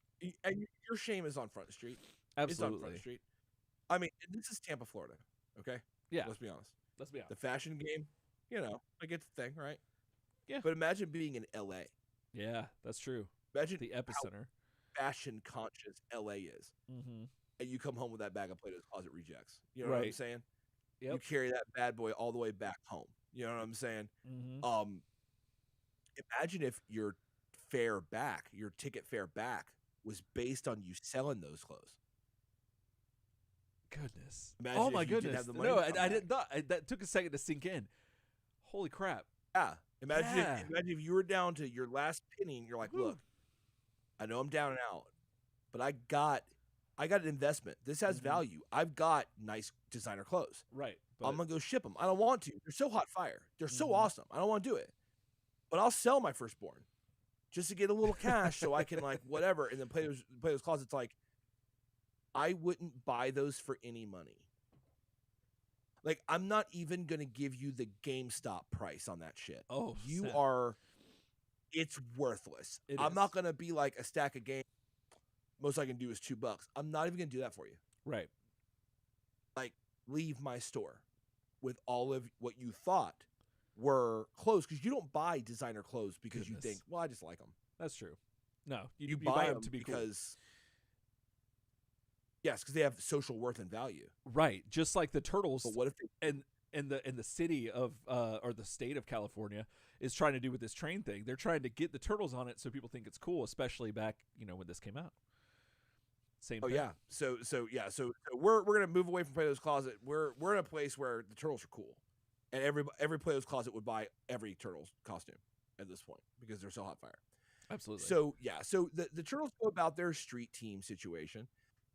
Speaker 1: and your shame is on Front Street.
Speaker 2: Absolutely.
Speaker 1: It's on Front Street. I mean, this is Tampa, Florida. Okay?
Speaker 2: Yeah.
Speaker 1: Let's be honest.
Speaker 2: Let's be honest.
Speaker 1: The fashion game You know, like it's the thing, right?
Speaker 2: Yeah.
Speaker 1: But imagine being in LA.
Speaker 2: Yeah, that's true.
Speaker 1: Imagine
Speaker 2: The
Speaker 1: how
Speaker 2: epicenter.
Speaker 1: fashion conscious LA is.
Speaker 2: Mm-hmm.
Speaker 1: And you come home with that bag of Plato's Closet rejects. You know what I'm
Speaker 2: Right.
Speaker 1: saying? You
Speaker 2: Yep.
Speaker 1: carry that bad boy all the way back home. You know what I'm saying?
Speaker 2: Mm-hmm.
Speaker 1: Imagine if your ticket fare back was based on you selling those clothes.
Speaker 2: Goodness.
Speaker 1: Imagine
Speaker 2: Oh my
Speaker 1: if you didn't
Speaker 2: goodness.
Speaker 1: have the money
Speaker 2: No,
Speaker 1: to
Speaker 2: I
Speaker 1: come back.
Speaker 2: didn't thought that took a second to sink in. Holy crap.
Speaker 1: Yeah. Imagine
Speaker 2: Yeah.
Speaker 1: if you were down to your last penny and you're like,
Speaker 2: Whew.
Speaker 1: look, I know I'm down and out, but I got an investment. This has value. I've got nice designer clothes.
Speaker 2: Right. But
Speaker 1: I'm gonna go ship them. I don't want to. They're so hot fire. They're so awesome. I don't want to do it. But I'll sell my firstborn just to get a little cash so I can like whatever. And then play those closets. Like, I wouldn't buy those for any money. Like, I'm not even gonna give you the GameStop price on that shit.
Speaker 2: Oh,
Speaker 1: you
Speaker 2: snap.
Speaker 1: are. It's worthless. I'm not gonna be like a stack of games. Most I can do is $2. I'm not even gonna do that for you.
Speaker 2: Right.
Speaker 1: Like, leave my store with all of what you thought were clothes, because you don't buy designer clothes because you think, well, I just like them.
Speaker 2: That's true. No,
Speaker 1: you buy them to be because yes, because they have social worth and value.
Speaker 2: Right, just like the Turtles.
Speaker 1: But what if
Speaker 2: in the city of or the state of California is trying to do with this train thing? They're trying to get the Turtles on it so people think it's cool, especially back when this came out. Same thing.
Speaker 1: Yeah. So we're gonna move away from Plato's Closet. We're in a place where the Turtles are cool, and every Plato's Closet would buy every Turtles costume at this point because they're so hot fire.
Speaker 2: Absolutely.
Speaker 1: So the Turtles go about their street team situation,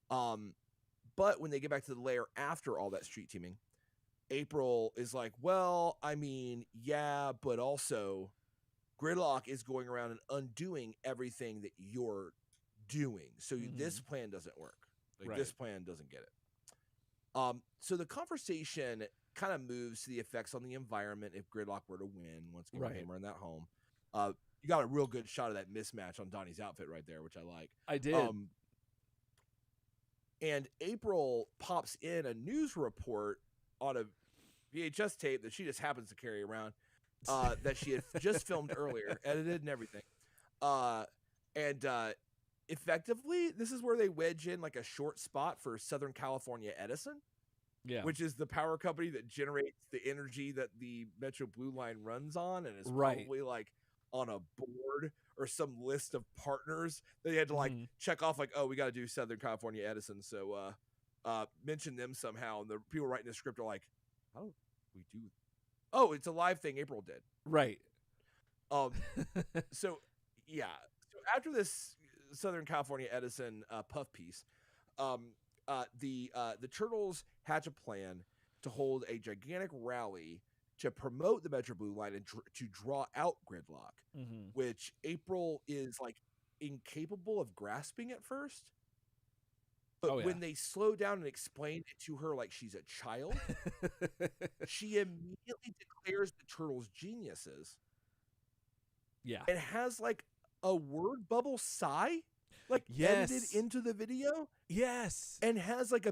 Speaker 1: but when they get back to the lair after all that street teaming, April is like, well, I mean, yeah, but also Gridlock is going around and undoing everything that you're doing. So this plan doesn't work. Like, this plan doesn't get it. So the conversation kind of moves to the effects on the environment if Gridlock were to win once again hammer in that home. You got a real good shot of that mismatch on Donnie's outfit right there, which I like.
Speaker 2: I did.
Speaker 1: And April pops in a news report on a VHS tape that she just happens to carry around that she had just filmed earlier, edited and everything. And effectively, this is where they wedge in like a short spot for Southern California Edison, which is the power company that generates the energy that the Metro Blue Line runs on, and is probably like on a board or some list of partners that they had to like check off, like, oh, we got to do Southern California Edison, so mention them somehow. And the people writing the script are like, how do we do? Oh, it's a live thing April did.
Speaker 2: Right.
Speaker 1: So after this Southern California Edison puff piece, the Turtles hatch a plan to hold a gigantic rally to promote the Metro Blue Line and to draw out Gridlock, which April is like incapable of grasping at first. But when they slow down and explain it to her like she's a child, she immediately declares the Turtles geniuses. Yeah. And has like a word bubble sigh, like edited into the video.
Speaker 2: Yes.
Speaker 1: And has like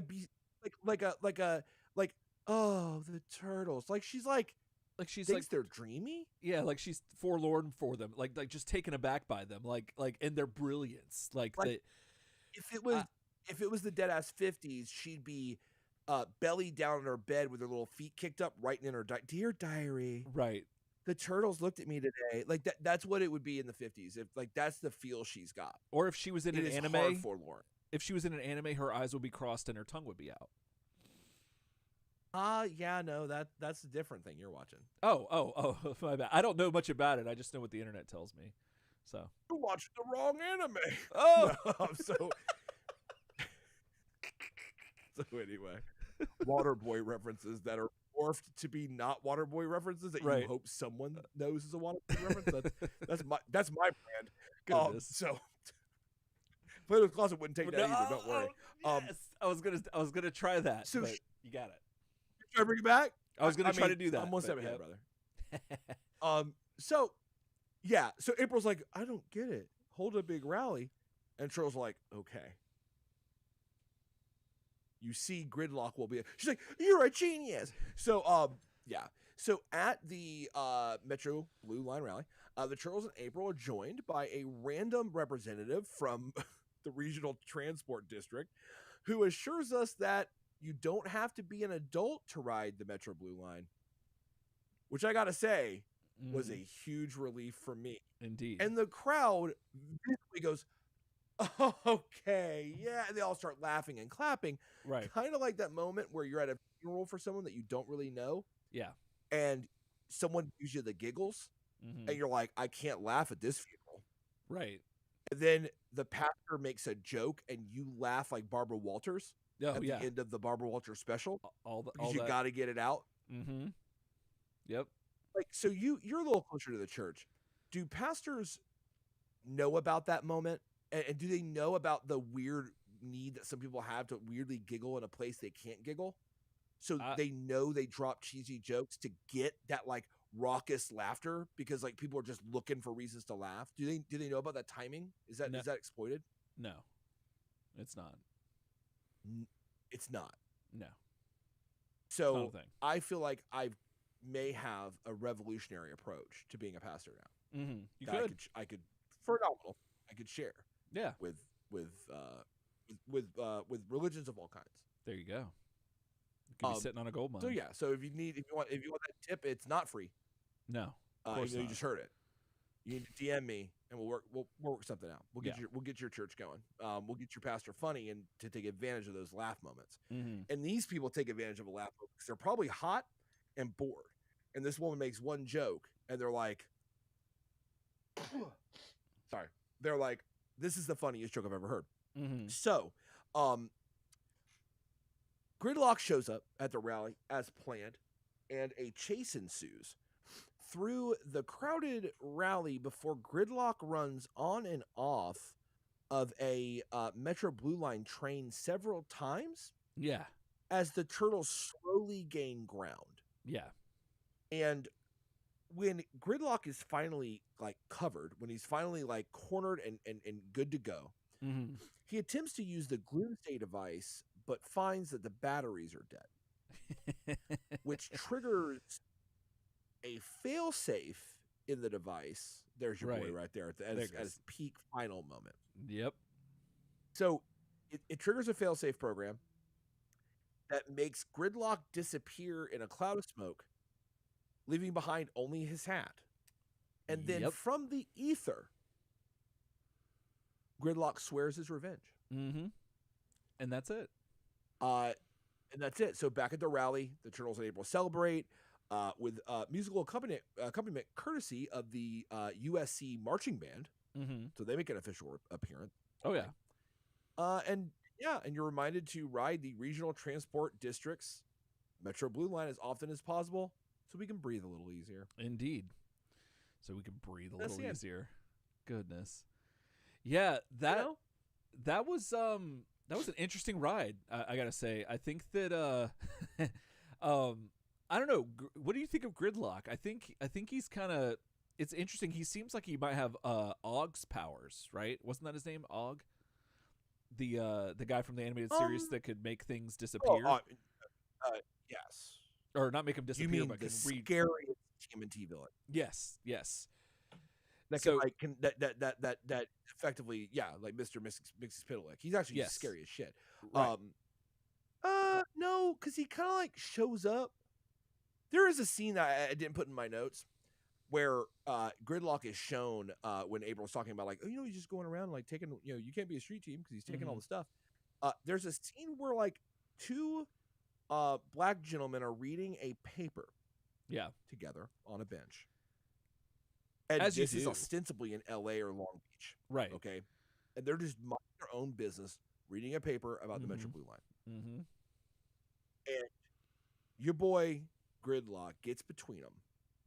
Speaker 1: oh, the Turtles. Like she's
Speaker 2: she's
Speaker 1: thinks they're dreamy.
Speaker 2: Yeah, like she's forlorn for them. Like just taken aback by them. Like and their brilliance. Like
Speaker 1: if it was the dead ass 50s, she'd be belly down in her bed with her little feet kicked up, writing in her dear diary.
Speaker 2: Right.
Speaker 1: The Turtles looked at me today. Like that's what it would be in the 50s. If like that's the feel she's got.
Speaker 2: Or if she was in an anime,
Speaker 1: hard forlorn.
Speaker 2: If she was in an anime, her eyes would be crossed and her tongue would be out.
Speaker 1: Yeah, no, that's a different thing you're watching.
Speaker 2: Oh, my bad. I don't know much about it. I just know what the internet tells me. So
Speaker 1: you're watching the wrong anime.
Speaker 2: Oh,
Speaker 1: no, so anyway, Waterboy references that are morphed to be not Waterboy references that you hope someone knows is a Waterboy reference. That's my brand.
Speaker 2: Goodness.
Speaker 1: So Plato's Closet wouldn't take that either. Don't worry.
Speaker 2: Yes. I was gonna try that. So but you got it.
Speaker 1: Try to bring it back.
Speaker 2: I was gonna try to do that.
Speaker 1: I'm one step ahead, brother. So April's like, I don't get it. Hold a big rally, and Turtle's like, okay. You see, Gridlock will be. She's like, you're a genius. So So at the Metro Blue Line rally, the Turtles in April are joined by a random representative from the Regional Transport District who assures us that you don't have to be an adult to ride the Metro Blue Line, which I gotta say was a huge relief for me.
Speaker 2: Indeed.
Speaker 1: And the crowd visibly goes, "Oh, okay, yeah," and they all start laughing and clapping.
Speaker 2: Right.
Speaker 1: Kind of like that moment where you're at a funeral for someone that you don't really know.
Speaker 2: Yeah.
Speaker 1: And someone gives you the giggles, and you're like, I can't laugh at this funeral.
Speaker 2: Right.
Speaker 1: And then the pastor makes a joke, and you laugh like Barbara Walters at the end of the Barbara Walters special. Because you got to get it out.
Speaker 2: Mm-hmm. Yep.
Speaker 1: Like, so you're a little closer to the church. Do pastors know about that moment? And do they know about the weird need that some people have to weirdly giggle in a place they can't giggle? So they know they drop cheesy jokes to get that like raucous laughter because like people are just looking for reasons to laugh. Do they know about that timing? Is that exploited?
Speaker 2: No, it's not.
Speaker 1: It's not.
Speaker 2: No.
Speaker 1: So I feel like I may have a revolutionary approach to being a pastor now.
Speaker 2: Mm-hmm. You
Speaker 1: could. I could phenomenal. I could share.
Speaker 2: Yeah.
Speaker 1: With religions of all kinds.
Speaker 2: There you go. You could be sitting on a gold mine.
Speaker 1: So yeah. So if you want that tip, it's not free.
Speaker 2: No. Of course
Speaker 1: you just heard it. You need to DM me and we'll work something out. We'll get your church going. We'll get your pastor funny and to take advantage of those laugh moments.
Speaker 2: Mm-hmm.
Speaker 1: And these people take advantage of a laugh moment because they're probably hot and bored. And this woman makes one joke and they're like, sorry. They're like, this is the funniest joke I've ever heard.
Speaker 2: Mm-hmm.
Speaker 1: So, Gridlock shows up at the rally as planned, and a chase ensues through the crowded rally before Gridlock runs on and off of a Metro Blue Line train several times.
Speaker 2: Yeah.
Speaker 1: As the Turtles slowly gain ground.
Speaker 2: Yeah.
Speaker 1: And when Gridlock is finally like covered, when he's finally like cornered and good to go, he attempts to use the Gloomsday device, but finds that the batteries are dead, which triggers a failsafe in the device. There's your boy right there at his peak final moment.
Speaker 2: Yep.
Speaker 1: So it triggers a failsafe program that makes Gridlock disappear in a cloud of smoke, leaving behind only his hat. And then from the ether, Gridlock swears his revenge.
Speaker 2: Mm-hmm. And that's it.
Speaker 1: So back at the rally, the Turtles in April celebrate with musical accompaniment courtesy of the USC marching band.
Speaker 2: Mm-hmm.
Speaker 1: So they make an official appearance.
Speaker 2: Oh, yeah.
Speaker 1: And you're reminded to ride the Regional Transport District's Metro Blue Line as often as possible so we can breathe a little easier.
Speaker 2: Indeed. So we can breathe a little easier. Goodness. Yeah, that was an interesting ride. I gotta say. I think that I don't know. What do you think of Gridlock? I think he's kind of. It's interesting. He seems like he might have Ogg's powers, right? Wasn't that his name, Ogg? The guy from the animated series that could make things disappear.
Speaker 1: Yes.
Speaker 2: Or not make him disappear,
Speaker 1: you mean
Speaker 2: but
Speaker 1: the
Speaker 2: can read.
Speaker 1: Scariest Tmnt villain.
Speaker 2: Yes.
Speaker 1: That that effectively, like Mr. Mrs. Piddleick. He's actually scary as shit.
Speaker 2: Right.
Speaker 1: No, because he kind of like shows up. There is a scene that I didn't put in my notes where Gridlock is shown when April's talking about like, he's just going around like taking, you can't be a street team because he's taking all the stuff. There's a scene where like two black gentlemen are reading a paper together on a bench. And
Speaker 2: as
Speaker 1: this is ostensibly in LA or Long Beach.
Speaker 2: Right.
Speaker 1: Okay. And they're just minding their own business, reading a paper about the Metro Blue Line.
Speaker 2: Mm-hmm.
Speaker 1: And your boy Gridlock gets between them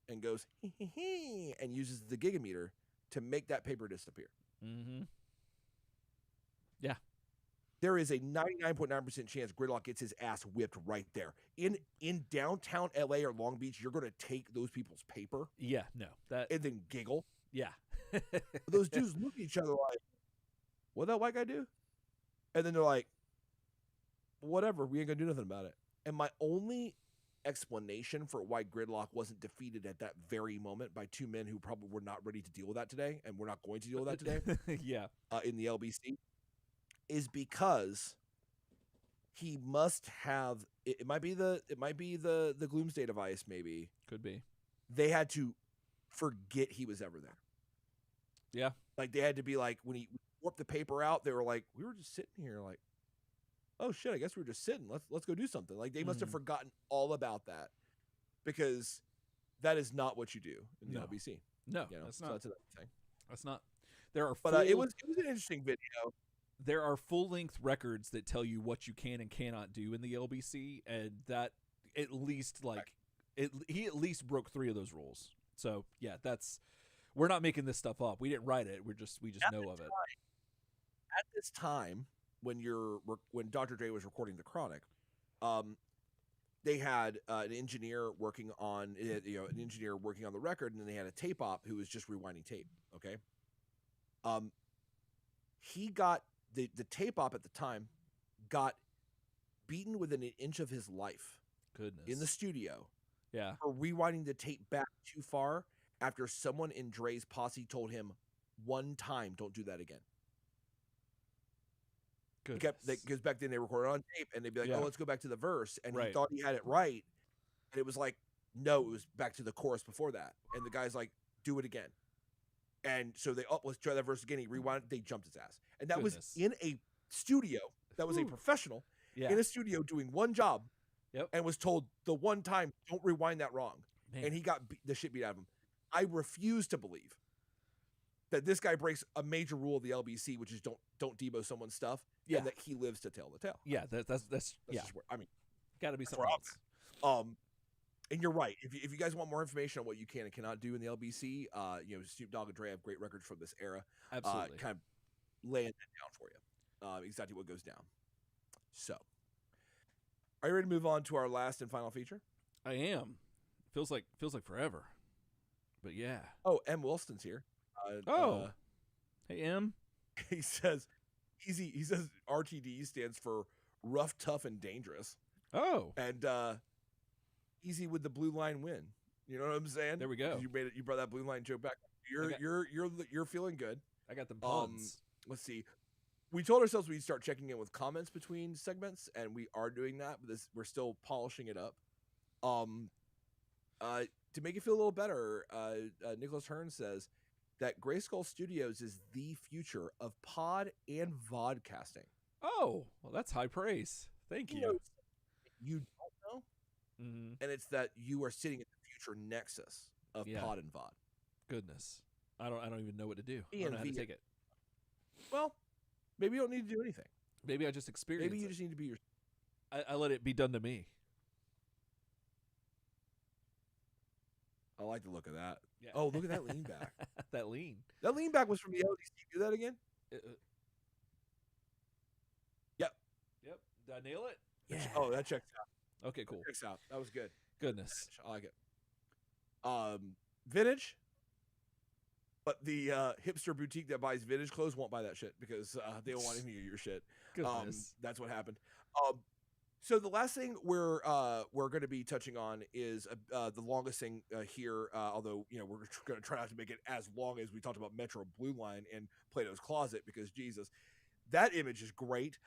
Speaker 1: and goes, hee, and uses the gigameter to make that paper disappear.
Speaker 2: Mm-hmm. Yeah.
Speaker 1: There is a 99.9% chance Gridlock gets his ass whipped right there. In downtown LA or Long Beach, you're going to take those people's paper.
Speaker 2: Yeah, no.
Speaker 1: And then giggle.
Speaker 2: Yeah.
Speaker 1: Those dudes look at each other like, what'd that white guy do? And then they're like, whatever, we ain't going to do nothing about it. And my only explanation for why Gridlock wasn't defeated at that very moment by two men who probably were not ready to deal with that today, and we're not going to deal with that today.
Speaker 2: Yeah.
Speaker 1: In the LBC, is because he must have. It might be the Gloomsday device. Maybe
Speaker 2: Could be.
Speaker 1: they had to forget he was ever there.
Speaker 2: Yeah.
Speaker 1: Like they had to be like, when he warped the paper out, they were like, we were just sitting here, like, oh shit, I guess we were just sitting. Let's go do something. Like they must have forgotten all about that, because that is not what you do in the LBC.
Speaker 2: No,
Speaker 1: You know?
Speaker 2: that's
Speaker 1: So
Speaker 2: not.
Speaker 1: that's another thing.
Speaker 2: That's not. There are.
Speaker 1: But it was an interesting video.
Speaker 2: There are full-length records that tell you what you can and cannot do in the LBC, and that at least he at least broke 3 of those rules. So yeah, we're not making this stuff up. We didn't write it. We just know of it.
Speaker 1: At this time, when Dr. Dre was recording the Chronic, they had an engineer working on the record, and then they had a tape op who was just rewinding tape. Okay. He got the tape op at the time got beaten within an inch of his life.
Speaker 2: Goodness.
Speaker 1: In the studio.
Speaker 2: Yeah.
Speaker 1: For rewinding the tape back too far after someone in Dre's posse told him one time, don't do that again. Because back then they recorded on tape, and they'd be like, oh, let's go back to the verse. And he thought he had it right. And it was like, no, it was back to the chorus before that. And the guy's like, do it again. And so let's try that verse again. He rewound it. They jumped his ass. And that was in a studio. That was a professional in a studio doing one job.
Speaker 2: Yep.
Speaker 1: And was told the one time, don't rewind that wrong.
Speaker 2: Man.
Speaker 1: And he got the shit beat out of him. I refuse to believe that this guy breaks a major rule of the LBC, which is don't debo someone's stuff, and that he lives to tell the tale.
Speaker 2: Yeah, that's just where, I mean, got to be something else.
Speaker 1: And you're right. If you guys want more information on what you can and cannot do in the LBC, Snoop Dogg and Dre have great records from this era.
Speaker 2: Absolutely.
Speaker 1: Kind of laying that down for you, exactly what goes down. So, are you ready to move on to our last and final feature?
Speaker 2: I am. Feels like forever, but yeah.
Speaker 1: Oh, M. Wilson's here.
Speaker 2: Hey M.
Speaker 1: He says easy. He says RTD stands for rough, tough, and dangerous.
Speaker 2: Oh,
Speaker 1: and easy with the blue line win. You know what I'm saying?
Speaker 2: There we go.
Speaker 1: You brought that blue line joke back. You're feeling good.
Speaker 2: I got the puns.
Speaker 1: Let's see. We told ourselves we'd start checking in with comments between segments, and we are doing that. But we're still polishing it up. To make it feel a little better, Nicholas Hearn says that Grayskull Studios is the future of pod and vodcasting.
Speaker 2: Oh, well, that's high praise. Thank you.
Speaker 1: You don't know, and it's that you are sitting at the future nexus of pod and vod.
Speaker 2: Goodness, I don't even know what to do. I don't know how to take it.
Speaker 1: Well, maybe you don't need to do anything.
Speaker 2: Maybe I just experience.
Speaker 1: Maybe you just need to be your.
Speaker 2: I let it be done to me.
Speaker 1: I like the look of that. Yeah. Oh, look at that lean back.
Speaker 2: That lean
Speaker 1: back was from the LDC. Do that again. Yep.
Speaker 2: Did I nail it?
Speaker 1: Yeah. Oh, that checks out.
Speaker 2: Okay, cool.
Speaker 1: That checks out. That was good.
Speaker 2: Goodness.
Speaker 1: I like it. Vintage. But the hipster boutique that buys vintage clothes won't buy that shit because they don't want any of your shit.
Speaker 2: Goodness.
Speaker 1: That's what happened. So the last thing we're going to be touching on is the longest thing here. Although we're going to try not to make it as long as we talked about Metro Blue Line and Plato's Closet, because Jesus, that image is great.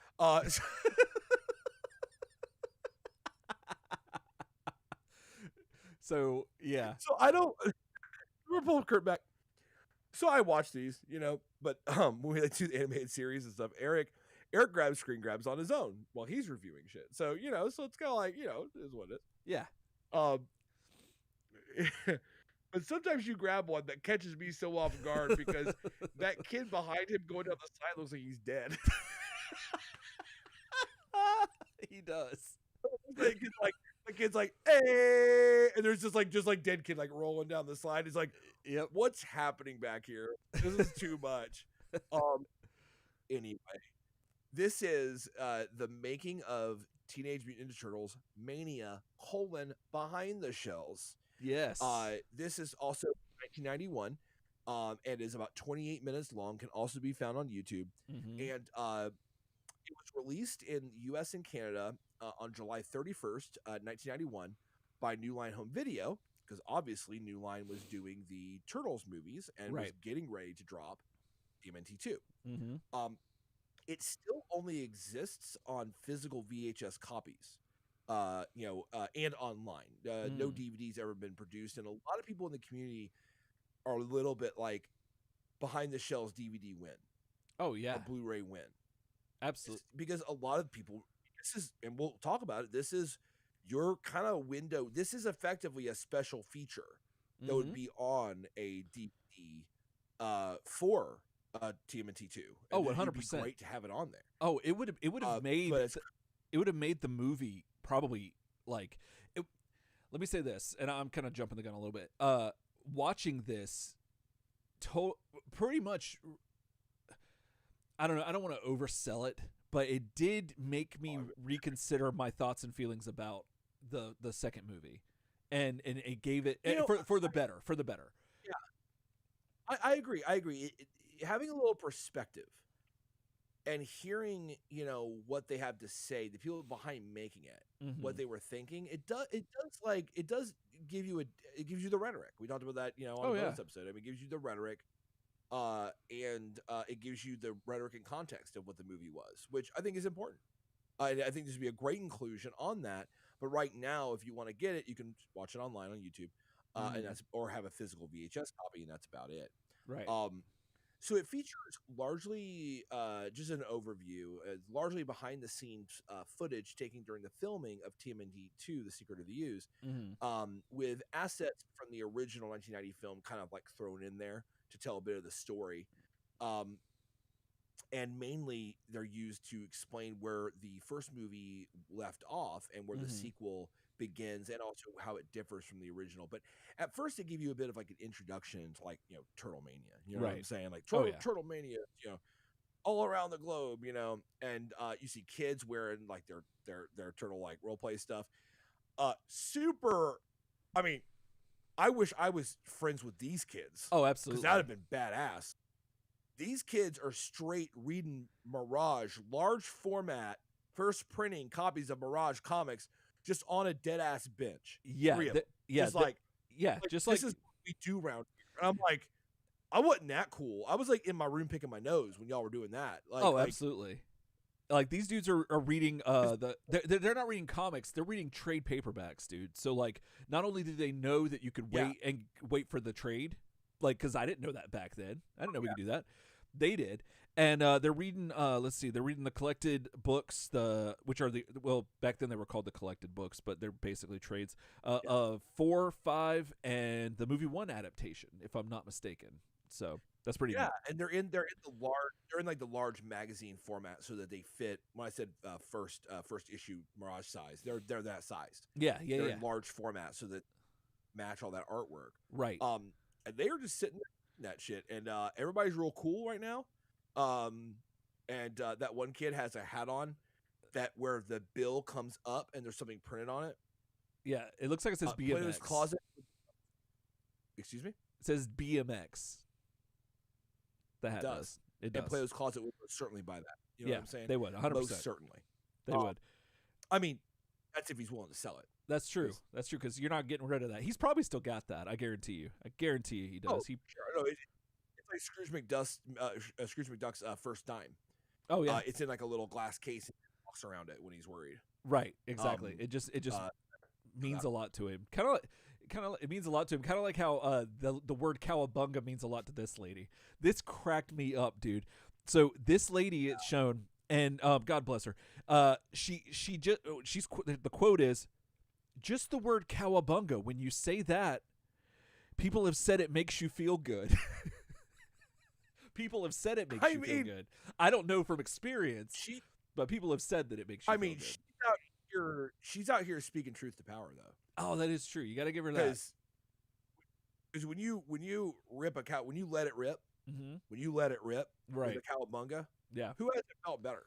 Speaker 2: So yeah.
Speaker 1: So I don't. We're pulling Kurt back. So I watch these, but when we do the animated series and stuff, Eric grabs screen grabs on his own while he's reviewing shit. So, so it's kind of like, it is what it is.
Speaker 2: Yeah.
Speaker 1: But sometimes you grab one that catches me so off guard because that kid behind him going down the side looks like he's dead.
Speaker 2: He does.
Speaker 1: The kid's like, hey, and there's just like dead kid like rolling down the slide. He's like,
Speaker 2: yep,
Speaker 1: what's happening back here? This is too much. Anyway, this is the making of Teenage Mutant Ninja Turtles Mania: Behind the Shells.
Speaker 2: Yes.
Speaker 1: This is also 1991, and is about 28 minutes long. Can also be found on YouTube, and it was released in U.S. and Canada on July 31st, 1991. by New Line Home Video, because obviously New Line was doing the Turtles movies and was getting ready to drop TMNT 2. It still only exists on physical VHS copies, and online. No DVDs ever been produced, and a lot of people in the community are a little bit like behind the shelves DVD win.
Speaker 2: Oh yeah,
Speaker 1: or Blu-ray win.
Speaker 2: Absolutely,
Speaker 1: because a lot of people, this is, and we'll talk about it. This is your kind of window. This is effectively a special feature that would be on a DVD for TMNT 2.
Speaker 2: Oh, 100%.
Speaker 1: It'd be great to have it on there.
Speaker 2: Oh, it would have made the movie probably like it. Let me say this, and I'm kind of jumping the gun a little bit. Watching this, pretty much. I don't know. I don't want to oversell it, but it did make me reconsider my thoughts and feelings about the second movie, and it gave it for the better. For the better.
Speaker 1: Yeah, I agree. Having a little perspective and hearing, what they have to say, the people behind making it, what they were thinking, it does give you it gives you the rhetoric. We talked about that, on the bonus episode. I mean, it gives you the rhetoric, and it gives you the rhetoric and context of what the movie was, which I think is important. I think this would be a great inclusion on that. But right now, if you want to get it, you can watch it online on YouTube, or have a physical VHS copy, and that's about it.
Speaker 2: Right.
Speaker 1: So it features largely just an overview, largely behind the scenes footage taken during the filming of TMNT 2, The Secret of the Ooze, with assets from the original 1990 film kind of like thrown in there to tell a bit of the story. And mainly they're used to explain where the first movie left off and where the sequel begins, and also how it differs from the original. But at first they give you a bit of like an introduction to like, Turtle Mania, you know what I'm saying? Like Turtle Mania, all around the globe, and you see kids wearing like their turtle like role play stuff. Super, I mean, I wish I was friends with these kids.
Speaker 2: Oh, absolutely.
Speaker 1: Because that'd have been badass. These kids are straight reading Mirage, large format, first printing copies of Mirage Comics, just on a dead ass bench.
Speaker 2: Yeah,
Speaker 1: just like this is what we do around here. And I'm like, I wasn't that cool. I was like in my room picking my nose when y'all were doing that.
Speaker 2: Absolutely. Like these dudes are reading they're not reading comics, they're reading trade paperbacks, dude. So like not only did they know that you could wait for the trade, like because I didn't know that back then. I didn't know we could do that. They did. And they're reading they're reading the collected books, back then they were called the collected books, but they're basically trades of 4, 5, and the movie 1 adaptation, if I'm not mistaken. So that's pretty neat.
Speaker 1: And they're in like the large magazine format, so that they fit. When I said first issue Mirage size, they're that sized.
Speaker 2: They're
Speaker 1: in large format, so that match all that artwork.
Speaker 2: Right.
Speaker 1: And they are just sitting there in that shit, and everybody's real cool right now. And that one kid has a hat on that where the bill comes up and there's something printed on it.
Speaker 2: Yeah, it looks like it says BMX.
Speaker 1: His closet. Excuse me?
Speaker 2: It says BMX. The hat does. It does.
Speaker 1: And Plato's Closet would certainly buy that. You know what I'm saying?
Speaker 2: They would, 100%.
Speaker 1: Most certainly.
Speaker 2: They would.
Speaker 1: I mean, that's if he's willing to sell it.
Speaker 2: That's true. That's true, because you're not getting rid of that. He's probably still got that. I guarantee you. He does.
Speaker 1: Sure. No, it's like Scrooge McDuck's First Dime.
Speaker 2: Oh yeah.
Speaker 1: It's in like a little glass case. And he walks around it when he's worried.
Speaker 2: Right. Exactly. It just means a lot to him. Kind of it means a lot to him. Kind of like how the word cowabunga means a lot to this lady. This cracked me up, dude. So this lady is shown, and God bless her. The quote is, just the word cowabunga. When you say that, people have said it makes you feel good. People have said it makes you feel good. I don't know from experience, but people have said that it makes you feel good.
Speaker 1: She's out here speaking truth to power, though.
Speaker 2: Oh, that is true. You got to give her that.
Speaker 1: Because when you rip a cow, when you let it rip,
Speaker 2: right,
Speaker 1: with a cowabunga,
Speaker 2: yeah,
Speaker 1: who hasn't felt better?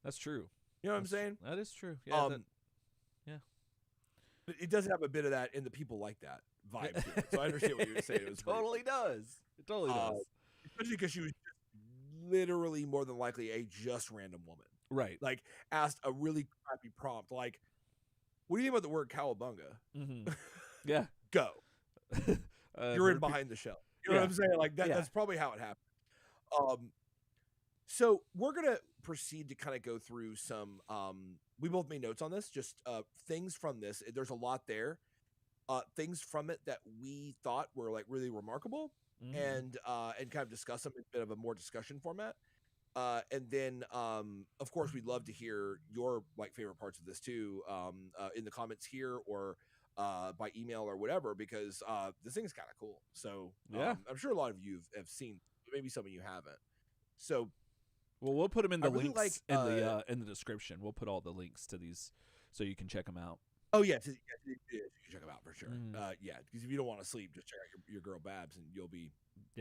Speaker 2: That's true.
Speaker 1: You know what I'm saying?
Speaker 2: That is true. Yeah.
Speaker 1: It does have a bit of that in the people like that vibe to it. So I understand what you were saying. It
Speaker 2: totally does. It totally does.
Speaker 1: Especially because she was literally more than likely a just random woman.
Speaker 2: Right.
Speaker 1: Like asked a really crappy prompt. Like, what do you think about the word cowabunga?
Speaker 2: Mm-hmm. Yeah.
Speaker 1: Go. You're in
Speaker 2: Heard
Speaker 1: behind the shell. You know what I'm saying? Like that.
Speaker 2: Yeah.
Speaker 1: That's probably how it happened. So we're gonna proceed to kind of go through some. We both made notes on this, just things from this. There's a lot there. Things from it that we thought were like really remarkable, and kind of discuss them in a bit of a more discussion format. And then, of course, we'd love to hear your like favorite parts of this too, in the comments here or by email or whatever, because this thing is kind of cool. So I'm sure a lot of you have seen, maybe some of you haven't. So,
Speaker 2: well, we'll put them in the
Speaker 1: really
Speaker 2: links in the description. We'll put all the links to these so you can check them out.
Speaker 1: Oh yeah, you can check them out for sure. Yeah, because if you don't want to sleep, just check out your girl Babs, and you'll be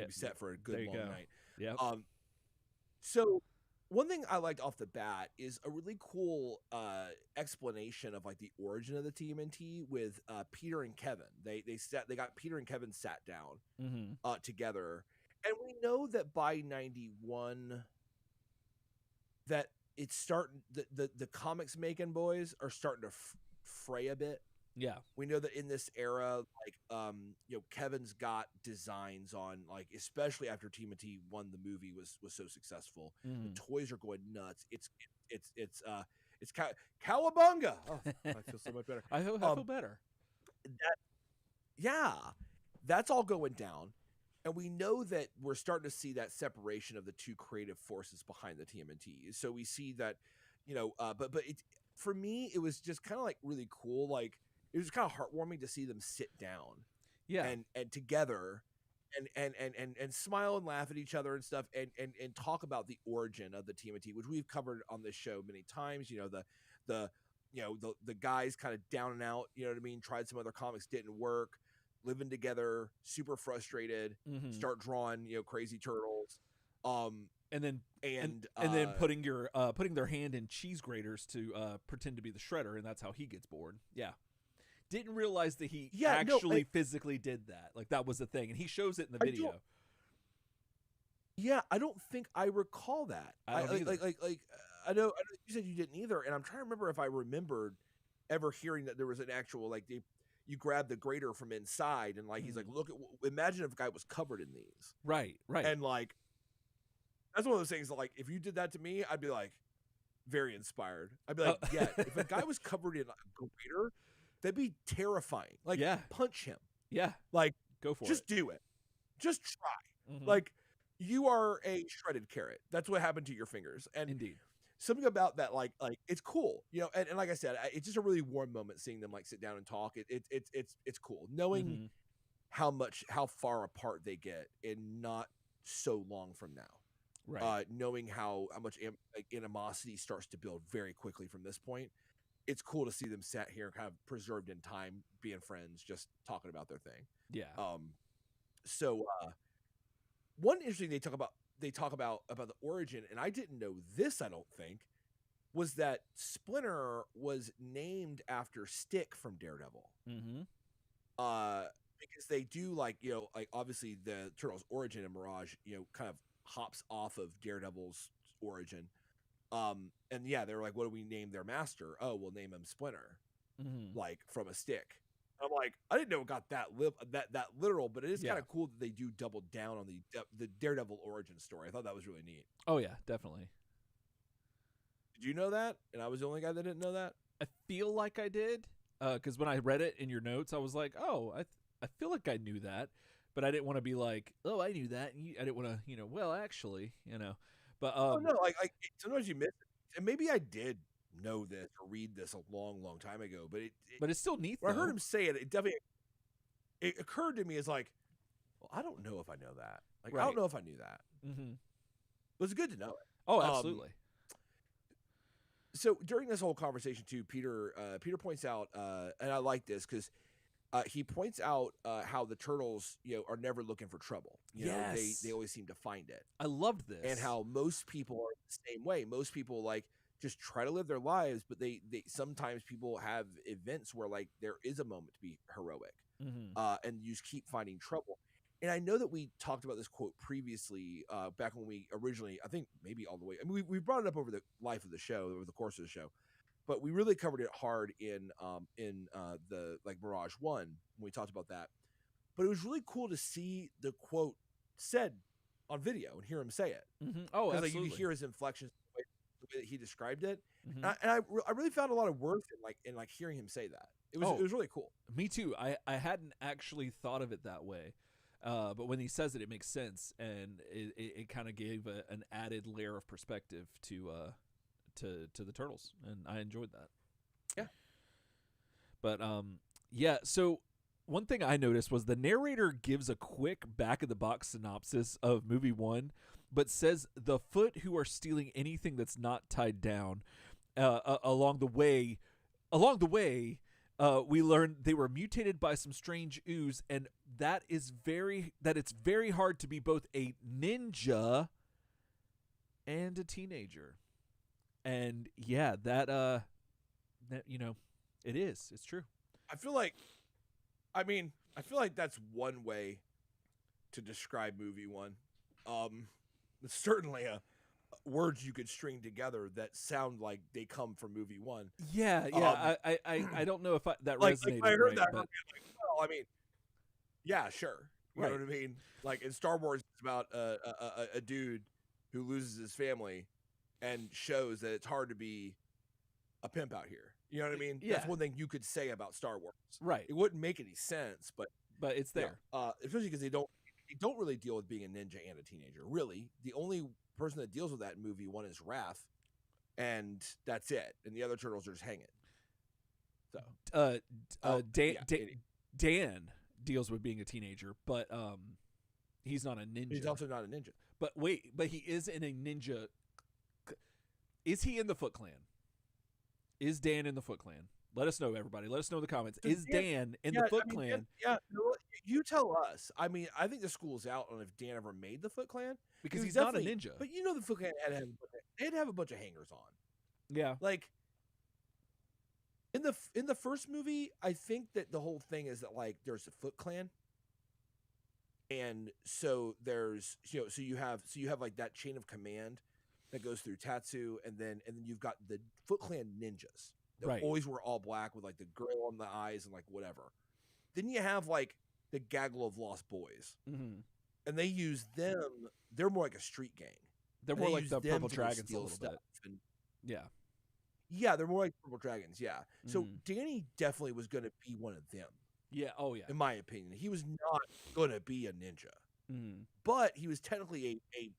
Speaker 1: set for a good long night.
Speaker 2: Yeah.
Speaker 1: So one thing I liked off the bat is a really cool explanation of like the origin of the TMNT with Peter and Kevin. They got Peter and Kevin sat down together, and we know that by 91 that it's starting the comics making boys are starting to fray a bit.
Speaker 2: Yeah,
Speaker 1: we know that in this era, like Kevin's got designs on, like, especially after Tmnt won the movie was so successful. The toys are going nuts. It's cowabunga. Oh, I feel so much better.
Speaker 2: I feel better.
Speaker 1: That's all going down, and we know that we're starting to see that separation of the two creative forces behind the TMNT. So we see that, but it, for me, it was just kind of like really cool, like. It was kind of heartwarming to see them sit down, and together, and smile and laugh at each other and stuff, and talk about the origin of the TMNT, which we've covered on this show many times. The guys kind of down and out. You know what I mean? Tried some other comics, didn't work. Living together, super frustrated. Start drawing crazy turtles.
Speaker 2: And then putting their hand in cheese graters to pretend to be the shredder, and that's how he gets bored. Yeah. Didn't realize that he actually physically did that. Like that was the thing, and he shows it in the video.
Speaker 1: I don't think I recall that. I know you said you didn't either, and I'm trying to remember if I remembered ever hearing that there was an actual like you grab the grater from inside, and like he's like, look at, imagine if a guy was covered in these.
Speaker 2: Right.
Speaker 1: And like that's one of those things that, like, if you did that to me, I'd be like very inspired. I'd be like, yeah, if a guy was covered in a grater, that'd be terrifying. Like, punch him.
Speaker 2: Yeah.
Speaker 1: Like,
Speaker 2: go for it.
Speaker 1: Just do it. Just try. Like, you are a shredded carrot. That's what happened to your fingers. And
Speaker 2: indeed,
Speaker 1: something about that, like it's cool, and like I said, it's just a really warm moment seeing them like sit down and talk. It's cool knowing how far apart they get and not so long from now.
Speaker 2: Right.
Speaker 1: Knowing how much animosity starts to build very quickly from this point. It's cool to see them sat here kind of preserved in time, being friends, just talking about their thing.
Speaker 2: Yeah.
Speaker 1: So one interesting they talk about the origin, and I didn't know this, I don't think, was that Splinter was named after Stick from Daredevil. Because they do like obviously the Turtles' origin in Mirage, kind of hops off of Daredevil's origin. And they were like, what do we name their master? Oh, we'll name him Splinter, like from a stick. I'm like, I didn't know it got that literal, but it is kind of cool that they do double down on the Daredevil origin story. I thought that was really neat.
Speaker 2: Oh yeah, definitely.
Speaker 1: Did you know that? And I was the only guy that didn't know that?
Speaker 2: I feel like I did, because when I read it in your notes, I was like, oh, I feel like I knew that, but I didn't want to be like, oh, I knew that. And I didn't want to, well, actually, But
Speaker 1: oh no, like sometimes you miss it, and maybe I did know this or read this a long time ago, but
Speaker 2: it's still neat.
Speaker 1: When I heard him say it, it occurred to me as like, well, I don't know if I know that. Like, I don't know if I knew that. It was good to know it.
Speaker 2: Oh, absolutely.
Speaker 1: So during this whole conversation too, Peter points out, and I like this because he points out how the turtles, are never looking for trouble. They always seem to find it.
Speaker 2: I loved this,
Speaker 1: and how most people are the same way. Most people like just try to live their lives, but they sometimes people have events where like there is a moment to be heroic, and you just keep finding trouble. And I know that we talked about this quote previously, back when we originally, I think maybe all the way. I mean, we brought it up over the life of the show, over the course of the show. but we really covered it hard in the like Mirage 1 when we talked about that. But it was really cool to see the quote said on video and hear him say it.
Speaker 2: Mm-hmm. Oh,
Speaker 1: because
Speaker 2: absolutely.
Speaker 1: like, you could hear his inflections, the way that he described it,
Speaker 2: Mm-hmm.
Speaker 1: I really found a lot of worth in hearing him say that. It was really cool.
Speaker 2: Me too. I hadn't actually thought of it that way, but when he says it, it makes sense, and it kind of gave an added layer of perspective to the turtles, and I enjoyed that.
Speaker 1: Yeah.
Speaker 2: But yeah. So one thing I noticed was the narrator gives a quick back of the box synopsis of movie 1, but says the Foot who are stealing anything that's not tied down. Along the way, we learned they were mutated by some strange ooze, and that it's very hard to be both a ninja and a teenager. And yeah, that it's true.
Speaker 1: I feel like that's one way to describe movie 1. It's certainly a words you could string together that sound like they come from movie 1.
Speaker 2: Yeah. I don't know if that
Speaker 1: like
Speaker 2: resonated.
Speaker 1: I heard
Speaker 2: right,
Speaker 1: that,
Speaker 2: but...
Speaker 1: well, I mean, yeah, sure. You know what I mean? Like in Star Wars, it's about a dude who loses his family and shows that it's hard to be a pimp out here. You know what I mean?
Speaker 2: Yeah.
Speaker 1: That's one thing you could say about Star Wars.
Speaker 2: Right.
Speaker 1: It wouldn't make any sense, but
Speaker 2: it's there.
Speaker 1: Especially because they don't really deal with being a ninja and a teenager. Really, the only person that deals with that in movie 1 is Raph, and that's it. And the other turtles are just hanging. So,
Speaker 2: Dan deals with being a teenager, but he's not a ninja.
Speaker 1: He's also not a ninja.
Speaker 2: But he is in a ninja. Is he in the Foot Clan? Is Dan in the Foot Clan? Let us know, everybody. Let us know in the comments. Is Dan in the Foot Clan?
Speaker 1: You tell us. I mean, I think the school's out on if Dan ever made the Foot Clan.
Speaker 2: Because he's not a ninja.
Speaker 1: But you know the Foot Clan they'd have a bunch of hangers on.
Speaker 2: Yeah.
Speaker 1: Like, in the first movie, I think that the whole thing is that, like, there's a Foot Clan. And so there's, so you have like that chain of command that goes through Tatsu, and then you've got the Foot Clan ninjas. They always wear all black with like the grill on the eyes and like whatever. Then you have like the gaggle of lost boys, and they use them. They're more like a street gang.
Speaker 2: They're more like the Purple Dragons a little bit.
Speaker 1: And,
Speaker 2: yeah,
Speaker 1: they're more like Purple Dragons. Yeah. So Danny definitely was going to be one of them.
Speaker 2: Yeah. Oh yeah.
Speaker 1: In my opinion, he was not going to be a ninja, but he was technically a.